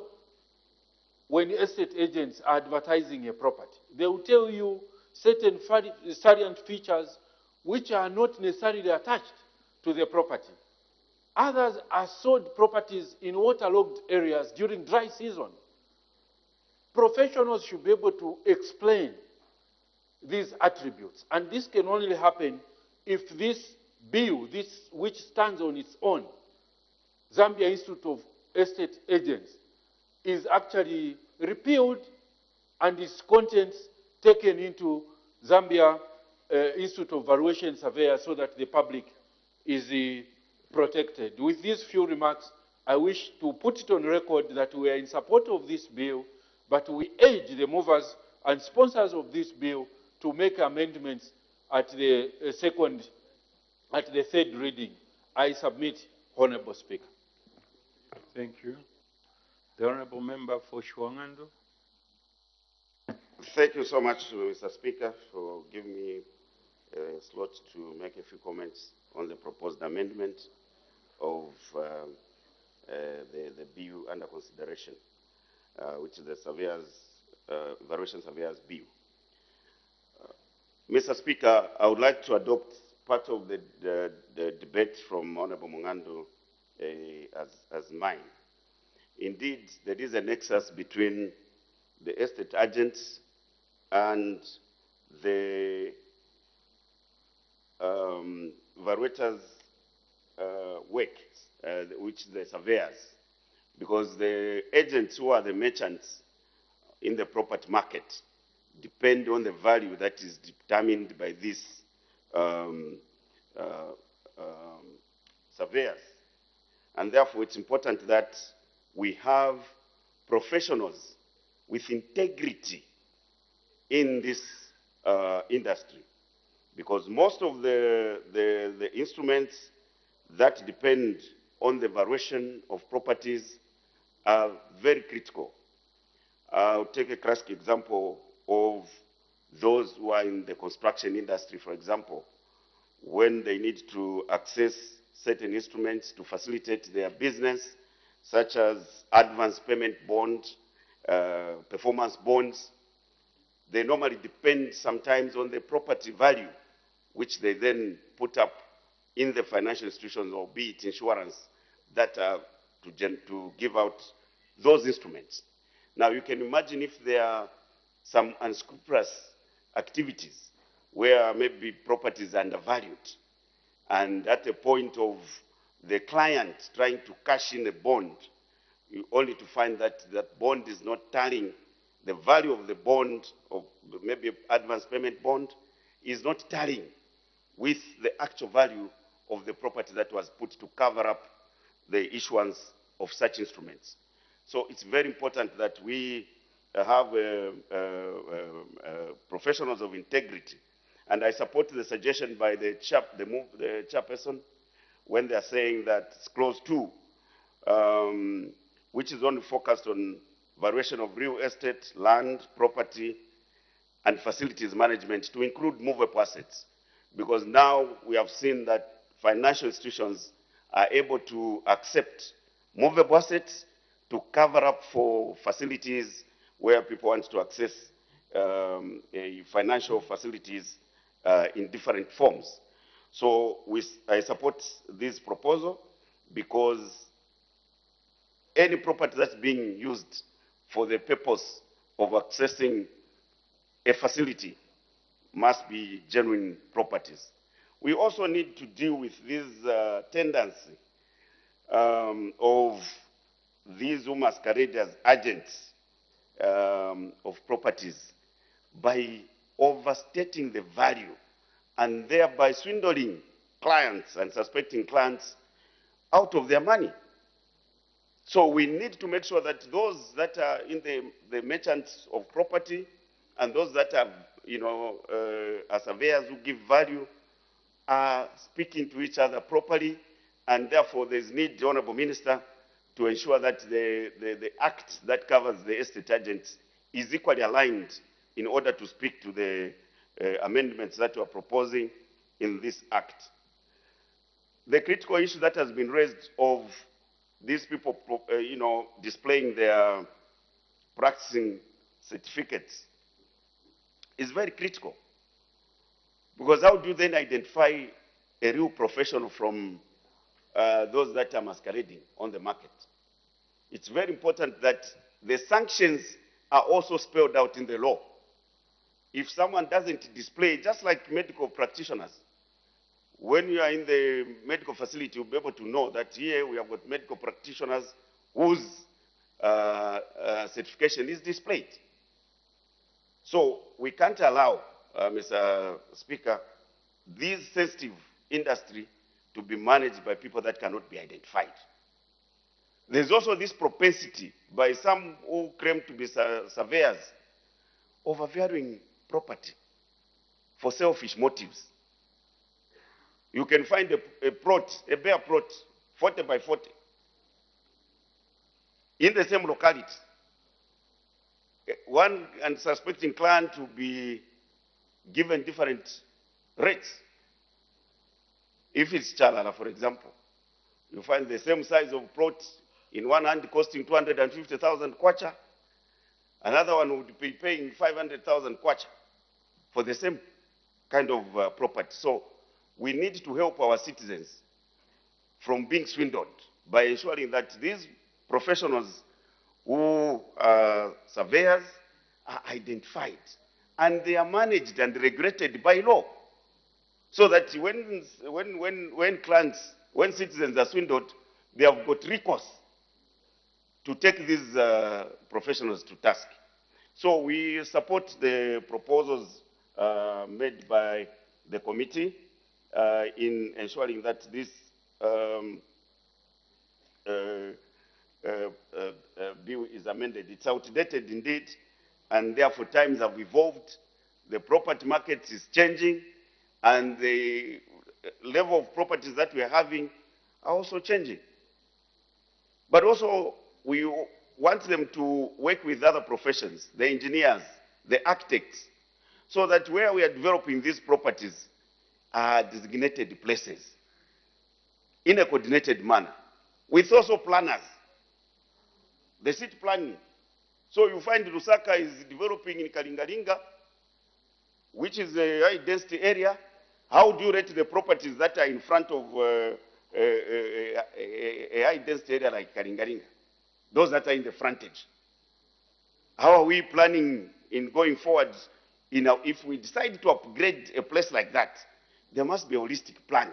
when estate agents are advertising a property. They will tell you certain salient features which are not necessarily attached to the property. Others are sold properties in waterlogged areas during dry season. Professionals should be able to explain these attributes. And this can only happen if this bill, which stands on its own, Zambia Institute of Estate Agents, is actually repealed and its contents taken into Zambia Institute of Valuation Surveyors so that the public is protected. With these few remarks, I wish to put it on record that we are in support of this bill, but we urge the movers and sponsors of this bill to make amendments at the third reading. I submit, Honorable Speaker. Thank you. The Honourable Member for Shwangando. Thank you so much, Mr. Speaker, for giving me a slot to make a few comments on the proposed amendment of the bill under consideration, which is the Valuation Surveyors Bill. Mr. Speaker, I would like to adopt part of the debate from Honorable Mungando as mine. Indeed, there is a nexus between the estate agents and the valuators' work, which the surveyors, because the agents who are the merchants in the property market depend on the value that is determined by these surveyors. And therefore, it's important that we have professionals with integrity in this industry, because most of the instruments that depend on the valuation of properties are very critical. I'll take a classic example of those who are in the construction industry, for example, when they need to access certain instruments to facilitate their business, such as advance payment bond, performance bonds. They normally depend sometimes on the property value, which they then put up in the financial institutions, or be it insurance, that are to give out those instruments. Now, you can imagine if there are some unscrupulous activities where maybe property is undervalued, and at the point of the client trying to cash in a bond, you only to find that that bond is not tallying, the value of the bond, of maybe advance payment bond, is not tallying with the actual value of the property that was put to cover up the issuance of such instruments. So it's very important that we have professionals of integrity. And I support the suggestion by the chairperson when they are saying that it's clause 2, which is only focused on valuation of real estate, land, property, and facilities management, to include movable assets. Because now we have seen that financial institutions are able to accept movable assets to cover up for facilities where people want to access financial facilities in different forms. So I support this proposal because any property that's being used for the purpose of accessing a facility must be genuine properties. We also need to deal with this tendency of these who masquerade as agents of properties by overstating the value and thereby swindling clients and suspecting clients out of their money. So we need to make sure that those that are in the merchants of property and those that are, are surveyors who give value are speaking to each other properly, and therefore there's need, the Honourable Minister, to ensure that the act that covers the estate agents is equally aligned in order to speak to the amendments that we are proposing in this act. The critical issue that has been raised of these people, displaying their practicing certificates is very critical. Because how do you then identify a real professional from those that are masquerading on the market. It's very important that the sanctions are also spelled out in the law. If someone doesn't display, just like medical practitioners, when you are in the medical facility, you'll be able to know that here we have got medical practitioners whose certification is displayed. So we can't allow, Mr. Speaker, this sensitive industry to be managed by people that cannot be identified. There's also this propensity by some who claim to be surveyors of valuing property for selfish motives. You can find a plot, a bare plot, 40 by 40, in the same locality. One unsuspecting client to be given different rates. If it's Chalala, for example, you find the same size of plot in one hand costing 250,000 kwacha, another one would be paying 500,000 kwacha for the same kind of property. So we need to help our citizens from being swindled by ensuring that these professionals who are surveyors are identified and they are managed and regulated by law. So that when citizens are swindled, they have got recourse to take these professionals to task. So we support the proposals made by the committee in ensuring that this bill is amended. It's outdated indeed, and therefore times have evolved. The property market is changing, and the level of properties that we are having are also changing. But also, we want them to work with other professions, the engineers, the architects, so that where we are developing these properties are designated places in a coordinated manner, with also planners, the city planning. So you find Lusaka is developing in Kalingalinga, which is a high density area. How do you rate the properties that are in front of a high density area like Kalingalinga? Those that are in the frontage. How are we planning in going forward? If we decide to upgrade a place like that, there must be a holistic plan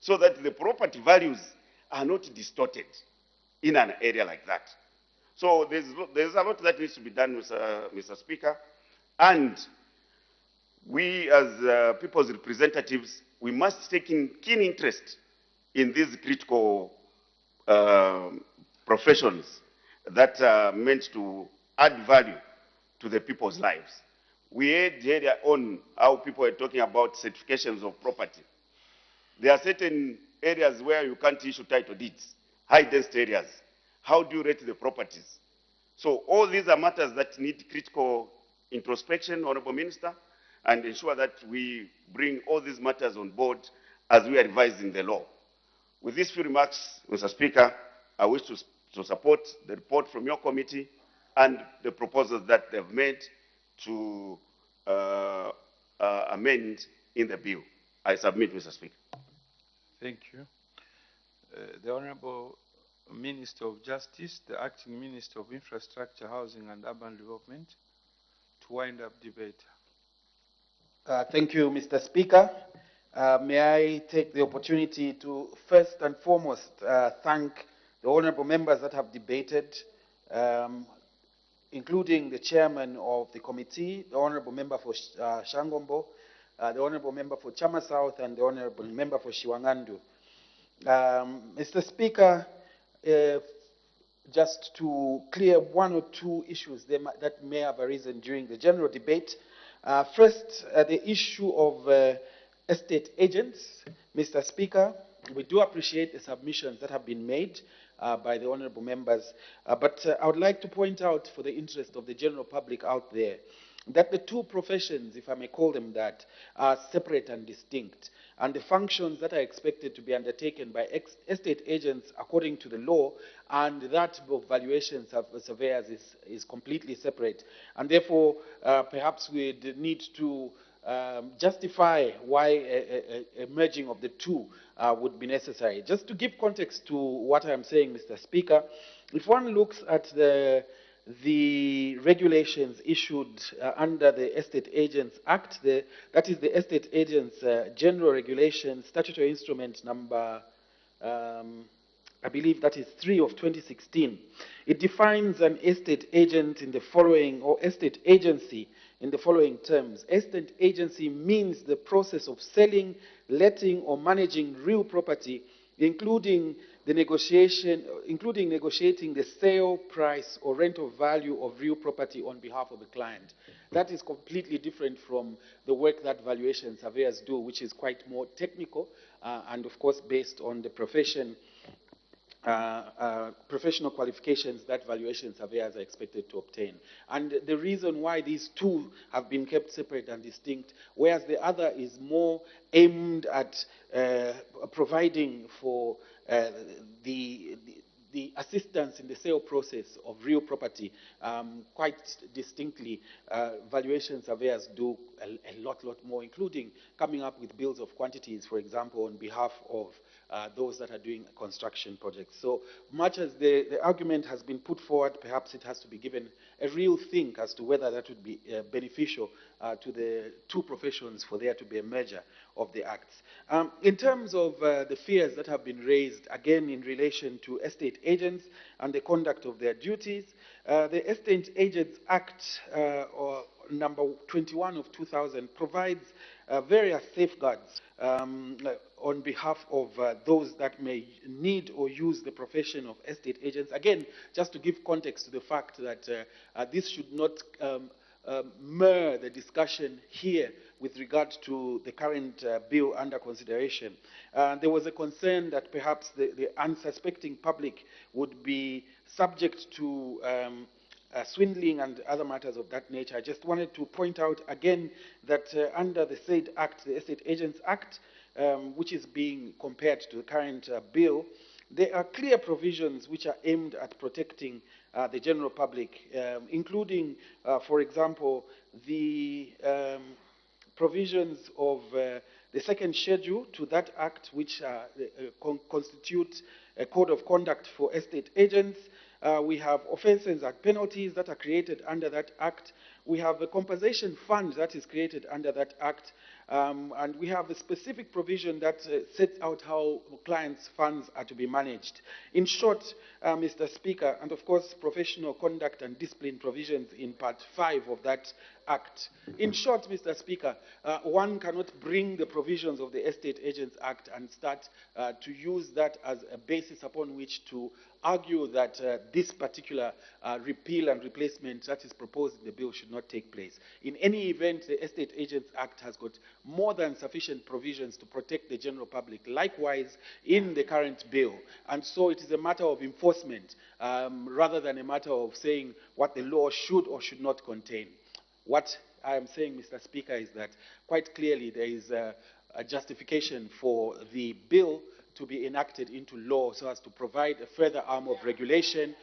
so that the property values are not distorted in an area like that. So there's a lot that needs to be done, Mr. Speaker. And we as people's representatives, we must take in keen interest in these critical professions that are meant to add value to the people's lives. We heard earlier on how people are talking about certifications of property. There are certain areas where you can't issue title deeds, high density areas. How do you rate the properties? So all these are matters that need critical introspection, Honorable Minister, and ensure that we bring all these matters on board as we are revising the law. With these few remarks, Mr. Speaker, I wish to support the report from your committee and the proposals that they've made to amend in the bill. I submit, Mr. Speaker. Thank you. The Honorable Minister of Justice, the Acting Minister of Infrastructure, Housing and Urban Development, to wind up debate. Thank you, Mr. Speaker. May I take the opportunity to first and foremost thank the honorable members that have debated, including the chairman of the committee, the honorable member for Shangombo, the honorable member for Chama South, and the honorable member for Shiwangandu. Mr. Speaker, just to clear one or two issues that may have arisen during the general debate. First, the issue of estate agents. Mr. Speaker, we do appreciate the submissions that have been made by the honorable members, but I would like to point out, for the interest of the general public out there, that the two professions, if I may call them that, are separate and distinct. And the functions that are expected to be undertaken by estate agents according to the law and that of valuation surveyors is completely separate. And therefore, perhaps we need to justify why a merging of the two would be necessary. Just to give context to what I'm saying, Mr. Speaker, if one looks at the regulations issued under the Estate Agents Act, that is the Estate Agents General Regulation, Statutory Instrument number, I believe that is 3 of 2016. It defines an estate agent in the following, or estate agency in the following terms. Estate agency means the process of selling, letting, or managing real property, including negotiating the sale price or rental value of real property on behalf of a client. That is completely different from the work that valuation surveyors do, which is quite more technical and, of course, based on the professional qualifications that valuation surveyors are expected to obtain. And the reason why these two have been kept separate and distinct, whereas the other is more aimed at providing for the assistance in the sale process of real property, quite distinctly, valuation surveyors do a lot more, including coming up with bills of quantities, for example, on behalf of those that are doing construction projects. So much as the argument has been put forward, perhaps it has to be given a real think as to whether that would be beneficial to the two professions for there to be a merger of the acts. In terms of the fears that have been raised, again in relation to estate agents and the conduct of their duties, the Estate Agents Act or number 21 of 2000 provides various safeguards on behalf of those that may need or use the profession of estate agents. Again, just to give context to the fact that this should not mirror the discussion here with regard to the current bill under consideration. There was a concern that perhaps the unsuspecting public would be subject to swindling and other matters of that nature. I just wanted to point out again that under the said Act, the Estate Agents Act, which is being compared to the current bill, there are clear provisions which are aimed at protecting the general public, including, for example, the provisions of the second schedule to that Act, which constitute a code of conduct for estate agents. We have offences and penalties that are created under that Act. We have a compensation fund that is created under that Act. And we have a specific provision that sets out how clients' funds are to be managed. In short, Mr. Speaker, and of course professional conduct and discipline provisions in Part 5 of that Act. In short, Mr. Speaker, one cannot bring the provisions of the Estate Agents Act and start to use that as a basis upon which to argue that this particular repeal and replacement that is proposed in the bill should not take place. In any event, the Estate Agents Act has got more than sufficient provisions to protect the general public, likewise in the current bill. And so it is a matter of enforcement rather than a matter of saying what the law should or should not contain. What I am saying, Mr. Speaker, is that quite clearly there is a justification for the bill to be enacted into law so as to provide a further arm of regulation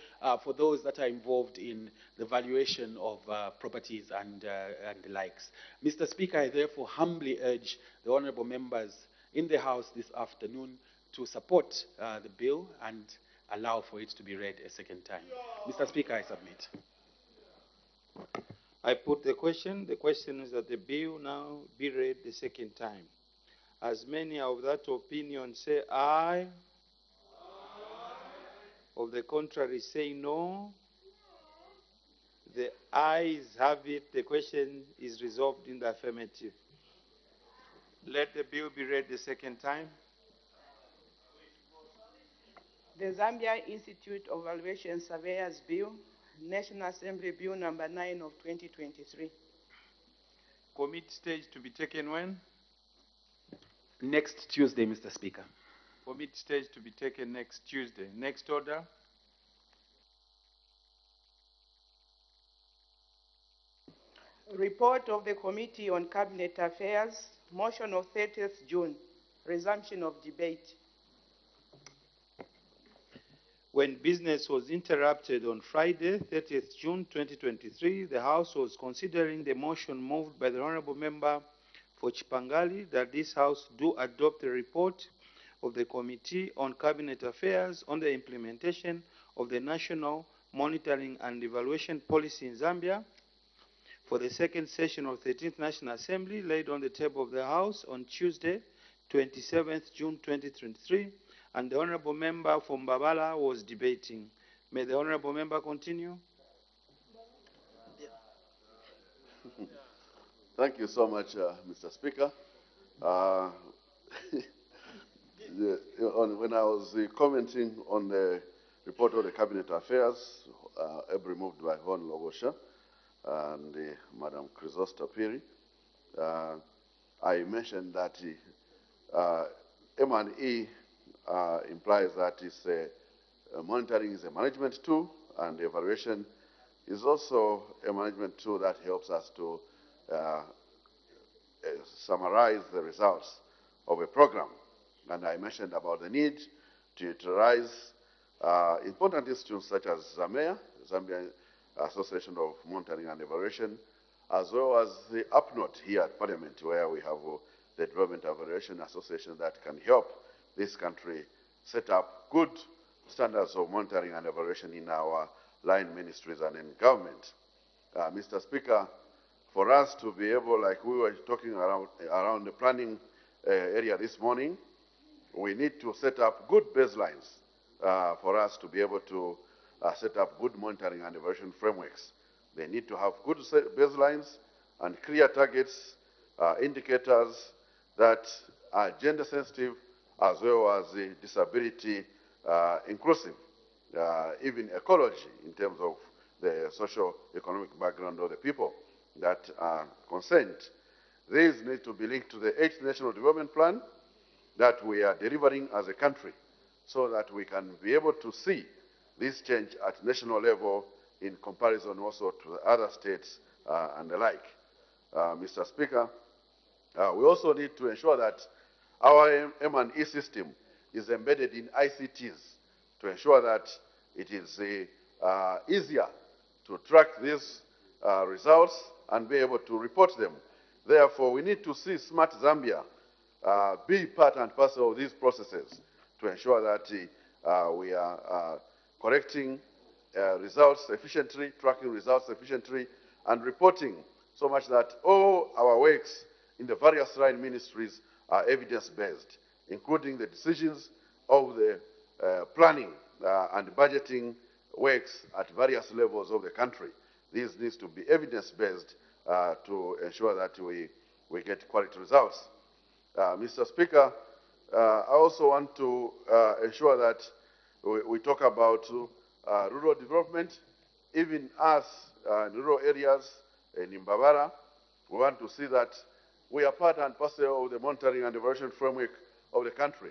for those that are involved in the valuation of properties and the likes. Mr. Speaker, I therefore humbly urge the honourable members in the House this afternoon to support the bill and allow for it to be read a second time. Mr. Speaker, I submit. I put the question. The question is that the bill now be read the second time. As many of that opinion say aye. Of the contrary say no. The ayes have it. The question is resolved in the affirmative. Let the bill be read the second time. The Zambia Institute of Valuation Surveyors Bill, National Assembly Bill number 9 of 2023. Committee stage to be taken when? Next Tuesday, Mr. Speaker. Committee stage to be taken next Tuesday. Next order. Report of the Committee on Cabinet Affairs, motion of 30th June, resumption of debate. When business was interrupted on Friday, 30th June 2023, the House was considering the motion moved by the Honourable Member for Chipangali that this House do adopt the report of the Committee on Cabinet Affairs on the implementation of the National Monitoring and Evaluation Policy in Zambia for the second session of 13th National Assembly laid on the table of the House on Tuesday, 27th June 2023, and the Honorable Member from Babala was debating. May the Honorable Member continue? Thank you so much, Mr. Speaker. When I was commenting on the report of the Cabinet Affairs, ably moved by Hon Logosha and Madam Chrysostopiri, I mentioned that M&E implies that monitoring is a management tool, and evaluation is also a management tool that helps us to summarize the results of a program. And I mentioned about the need to utilize important institutions such as Zambia Association of Monitoring and Evaluation, as well as the UpNote here at Parliament, where we have the Development Evaluation Association that can help this country set up good standards of monitoring and evaluation in our line ministries and in government. Mr. Speaker, for us to be able, like we were talking around the planning area this morning, we need to set up good baselines for us to be able to set up good monitoring and evaluation frameworks. They need to have good baselines and clear targets, indicators that are gender sensitive as well as disability inclusive, even ecology in terms of the socio-economic background of the people that are concerned. These need to be linked to the 8th National Development Plan that we are delivering as a country, so that we can be able to see this change at national level in comparison also to the other states and the like. Mr. Speaker, we also need to ensure that our M&E system is embedded in ICTs to ensure that it is easier to track these results and be able to report them. Therefore, we need to see Smart Zambia be part and parcel of these processes to ensure that we are correcting results efficiently, tracking results efficiently, and reporting so much that all our works in the various line ministries are evidence-based, including the decisions of the planning and budgeting works at various levels of the country. This needs to be evidence-based to ensure that we get quality results. Mr. Speaker, I also want to ensure that we talk about rural development. Even us in rural areas in Mbabara, we want to see that we are part and parcel of the monitoring and evaluation framework of the country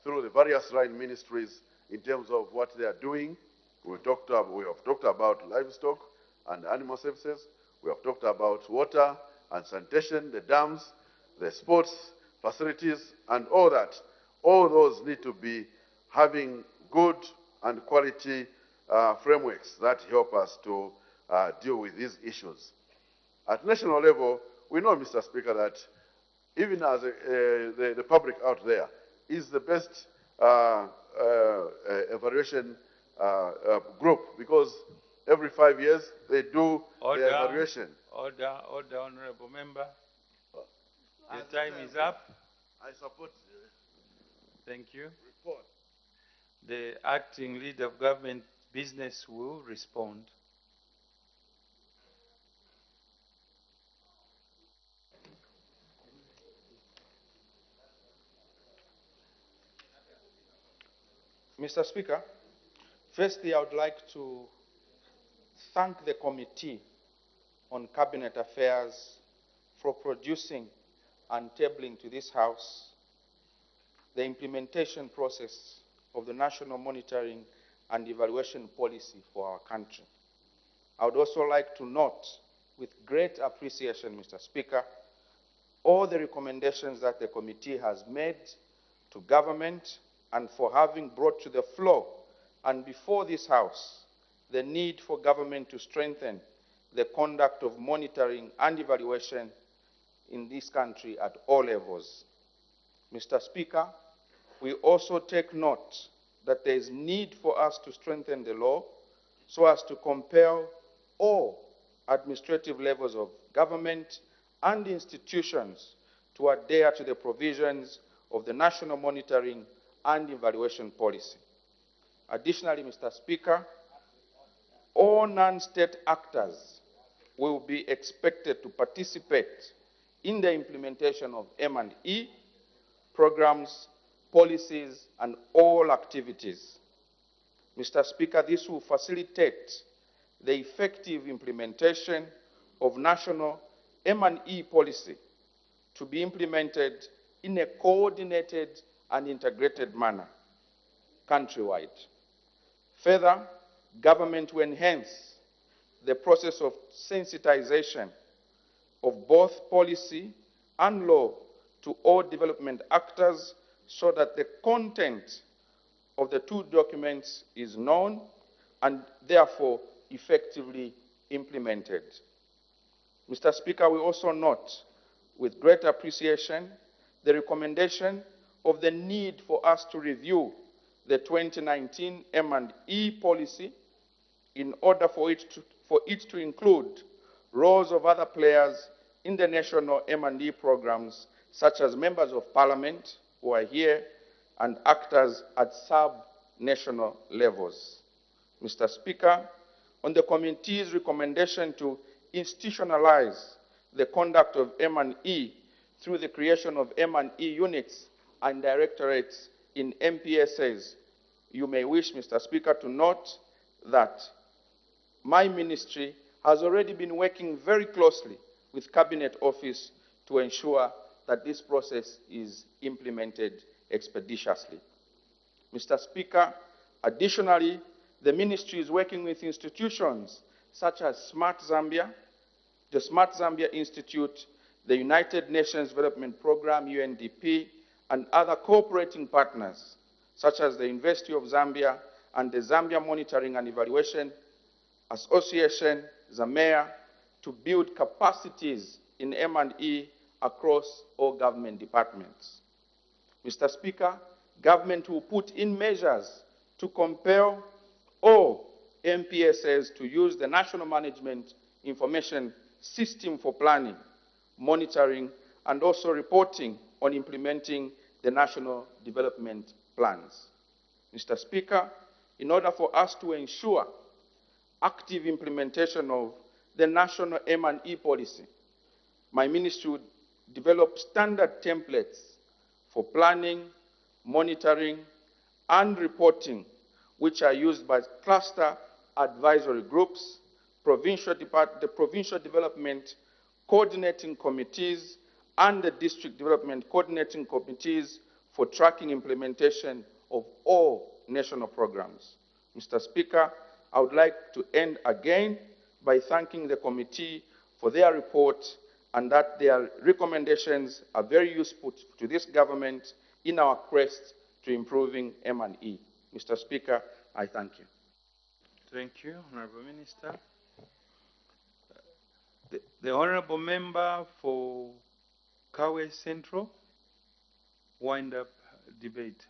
through the various line ministries in terms of what they are doing. We have talked about livestock and animal services. We have talked about water and sanitation, the dams, the sports facilities, and all that. All those need to be having good and quality frameworks that help us to deal with these issues. At national level, we know, Mr. Speaker, that even as the public out there is the best evaluation group, because every 5 years they do the evaluation. Order, Honorable Member. Your time is up. I support Thank you. report. The acting leader of government business will respond. Mr. Speaker, firstly, I would like to thank the Committee on Cabinet Affairs for producing and tabling to this House the implementation process of the National Monitoring and Evaluation Policy for our country. I would also like to note with great appreciation, Mr. Speaker, all the recommendations that the committee has made to government and for having brought to the floor and before this House the need for government to strengthen the conduct of monitoring and evaluation in this country at all levels. Mr. Speaker, we also take note that there is need for us to strengthen the law so as to compel all administrative levels of government and institutions to adhere to the provisions of the National Monitoring and Evaluation Policy. Additionally, Mr. Speaker, all non-state actors will be expected to participate in the implementation of M&E programs, policies, and all activities. Mr. Speaker, this will facilitate the effective implementation of national M&E policy to be implemented in a coordinated and integrated manner countrywide. Further, government will enhance the process of sensitization of both policy and law to all development actors so that the content of the two documents is known and therefore effectively implemented. Mr. Speaker, we also note with great appreciation the recommendation of the need for us to review the 2019 M&E policy in order for it to include roles of other players in the national M&E programs, such as members of parliament who are here and actors at sub-national levels. Mr. Speaker, on the committee's recommendation to institutionalize the conduct of M&E through the creation of M&E units and directorates in MPSAs, you may wish, Mr. Speaker, to note that my ministry has already been working very closely with Cabinet Office to ensure that this process is implemented expeditiously. Mr. Speaker, additionally, the ministry is working with institutions such as Smart Zambia, the Smart Zambia Institute, the United Nations Development Programme, UNDP, and other cooperating partners, such as the University of Zambia and the Zambia Monitoring and Evaluation Association, ZAMEA, to build capacities in M&E across all government departments. Mr. Speaker, government will put in measures to compel all MPSAs to use the National Management Information System for planning, monitoring, and also reporting on implementing the national development plans. Mr. Speaker, in order for us to ensure active implementation of the national M&E policy, my ministry would develop standard templates for planning, monitoring, and reporting, which are used by cluster advisory groups, the provincial development coordinating committees, and the district development coordinating committees for tracking implementation of all national programs. Mr. Speaker, I would like to end again by thanking the committee for their report and that their recommendations are very useful to this government in our quest to improving M&E. Mr. Speaker, I thank you. Thank you, Honorable Minister. The Honorable Member for Kawe Central, wind-up debate.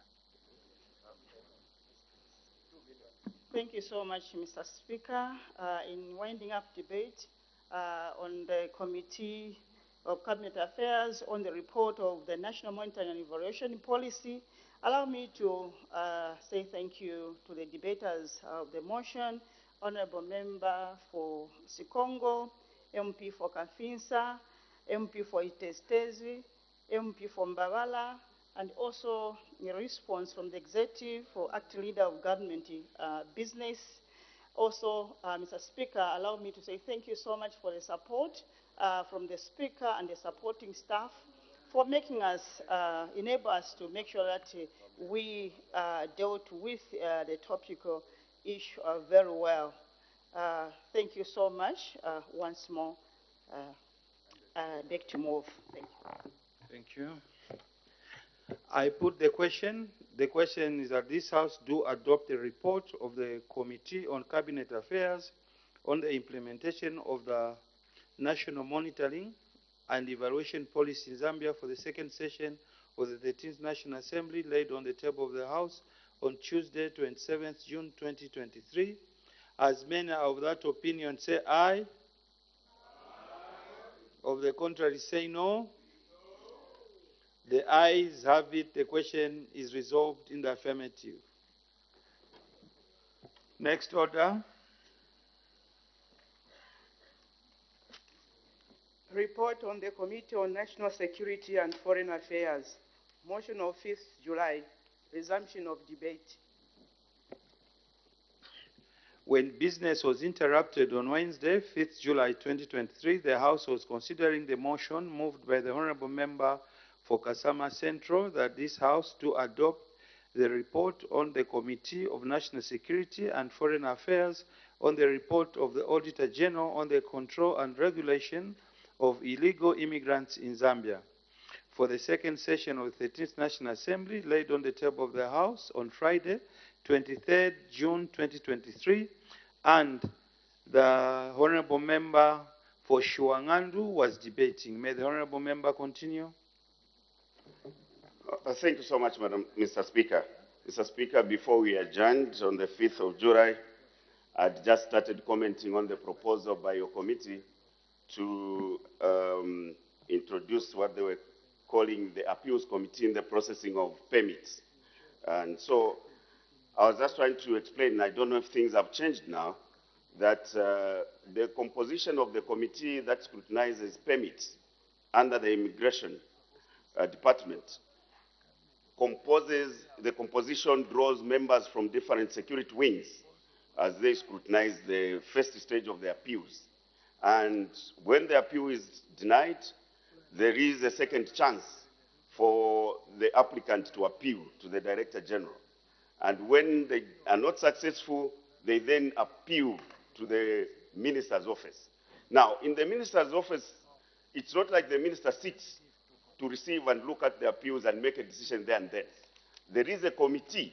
Thank you so much, Mr. Speaker. In winding up debate on the Committee of Cabinet Affairs on the report of the National Monitoring and Evaluation Policy, allow me to say thank you to the debaters of the motion, Honorable Member for Sikongo, MP for Kafinsa, MP for Itestezi, MP for Mbabala, and also a response from the executive for acting leader of government business. Also, Mr. Speaker, allow me to say thank you so much for the support from the Speaker and the supporting staff for making us, enable us to make sure that we dealt with the topical issue very well. Thank you so much. Once more, back to move. Thank you. Thank you. I put the question. The question is that this House do adopt the report of the Committee on Cabinet Affairs on the implementation of the National Monitoring and Evaluation Policy in Zambia for the second session of the 13th National Assembly laid on the table of the House on Tuesday, 27th June 2023. As many are of that opinion, say aye. Of the contrary, say no. The ayes have it. The question is resolved in the affirmative. Next order. Report on the Committee on National Security and Foreign Affairs. Motion of 5th July. Resumption of debate. When business was interrupted on Wednesday, 5th July 2023, the House was considering the motion moved by the Honorable Member for Kasama Central that this House to adopt the report on the Committee of National Security and Foreign Affairs on the report of the Auditor General on the control and regulation of illegal immigrants in Zambia for the second session of the 13th National Assembly laid on the table of the House on Friday, 23rd June 2023, and the Honorable Member for Shuangandu was debating. May the Honorable Member continue. Thank you so much, Mr. Speaker. Mr. Speaker, before we adjourned on the 5th of July, I'd just started commenting on the proposal by your committee to introduce what they were calling the appeals committee in the processing of permits. And so I was just trying to explain, I don't know if things have changed now, that the composition of the committee that scrutinizes permits under the immigration department the composition draws members from different security wings as they scrutinize the first stage of the appeals. And when the appeal is denied, there is a second chance for the applicant to appeal to the Director General. And when they are not successful, they then appeal to the Minister's office. Now, in the Minister's office, it's not like the Minister sits to receive and look at the appeals and make a decision there and then. There is a committee,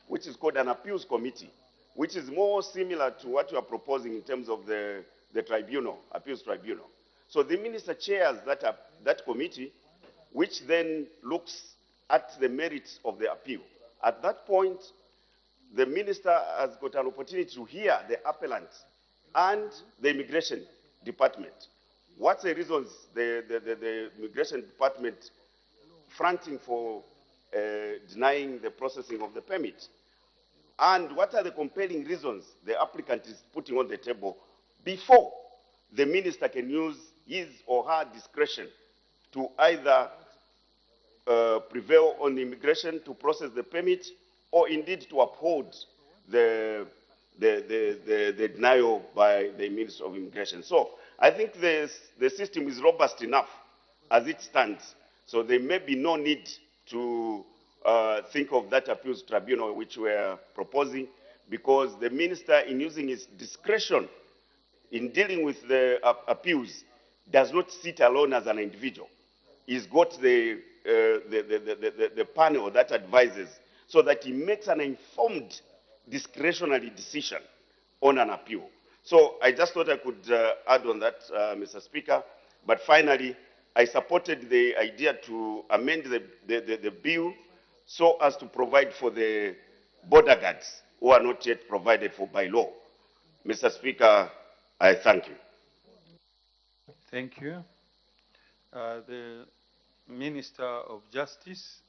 which is called an appeals committee, which is more similar to what you are proposing in terms of the tribunal, appeals tribunal. So the Minister chairs that committee, which then looks at the merits of the appeal. At that point, the Minister has got an opportunity to hear the appellant and the immigration department. What's the reasons the immigration department fronting for denying the processing of the permit? And what are the compelling reasons the applicant is putting on the table before the minister can use his or her discretion to either prevail on the immigration to process the permit or indeed to uphold the denial by the Minister of Immigration. So I think the system is robust enough as it stands. So there may be no need to think of that appeals tribunal which we are proposing, because the minister, in using his discretion in dealing with the appeals, does not sit alone as an individual. He's got the panel that advises, so that he makes an informed discretionary decision on an appeal. So I just thought I could add on that, Mr. Speaker. But finally, I supported the idea to amend the bill so as to provide for the border guards who are not yet provided for by law. Mr. Speaker, I thank you. Thank you. The Minister of Justice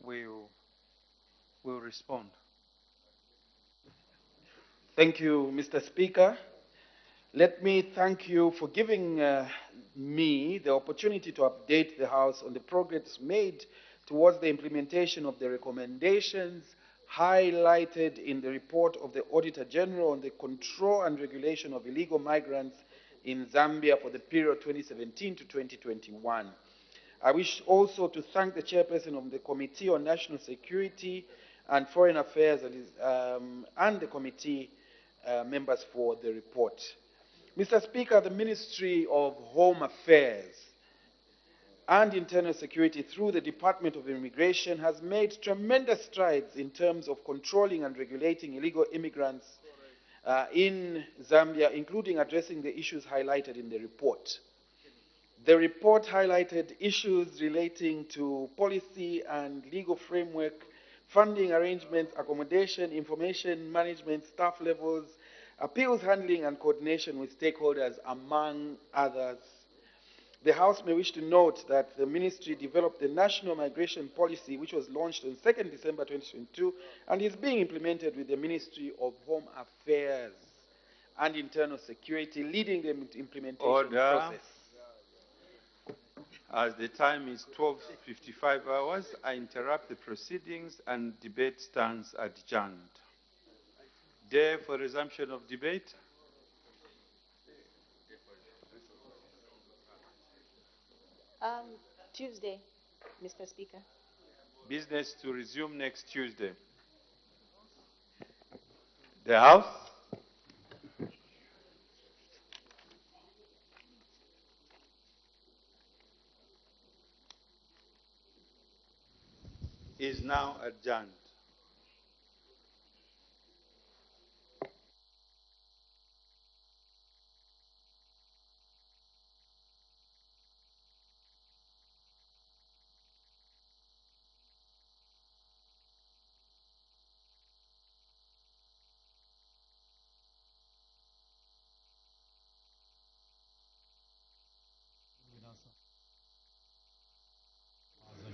will respond. Thank you, Mr. Speaker. Let me thank you for giving me the opportunity to update the House on the progress made towards the implementation of the recommendations highlighted in the report of the Auditor General on the control and regulation of illegal migrants in Zambia for the period 2017 to 2021. I wish also to thank the Chairperson of the Committee on National Security and Foreign Affairs and the committee members for the report. Mr. Speaker, the Ministry of Home Affairs and Internal Security through the Department of Immigration has made tremendous strides in terms of controlling and regulating illegal immigrants in Zambia, including addressing the issues highlighted in the report. The report highlighted issues relating to policy and legal framework, funding arrangements, accommodation, information management, staff levels, appeals handling, and coordination with stakeholders, among others. The House may wish to note that the Ministry developed the National Migration Policy, which was launched on 2nd December 2022, and is being implemented with the Ministry of Home Affairs and Internal Security, leading the implementation process. As the time is 12:55 hours, I interrupt the proceedings and debate stands adjourned. Day for resumption of debate. Tuesday, Mr. Speaker. Business to resume next Tuesday. The House is now adjourned.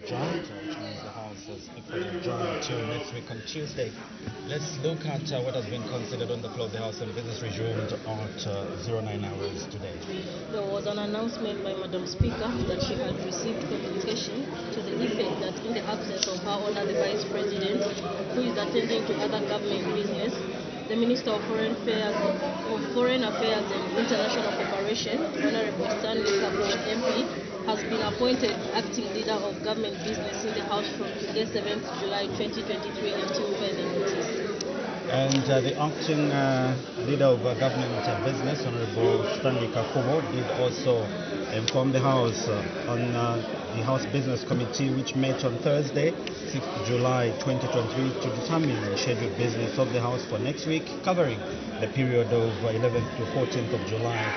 Adjourned, which means the House has equally adjourned till next week on Tuesday. Let's look at what has been considered on the floor of the House, and business resumed at 09 hours today. There was an announcement by Madam Speaker that she had received communication to the effect that in the absence of her Honour the Vice President, who is attending to other government business, the Minister of Foreign Affairs and International Cooperation, Honourable Stanley Kabo MP, has been appointed acting leader of government business in the House from today, 7th July 2023 until further notice. And the acting leader of government business, Honourable Stanley Kakubo, did also inform the House on the House Business Committee, which met on Thursday, 6th July 2023, to determine the scheduled business of the House for next week, covering the period of 11th to 14th of July.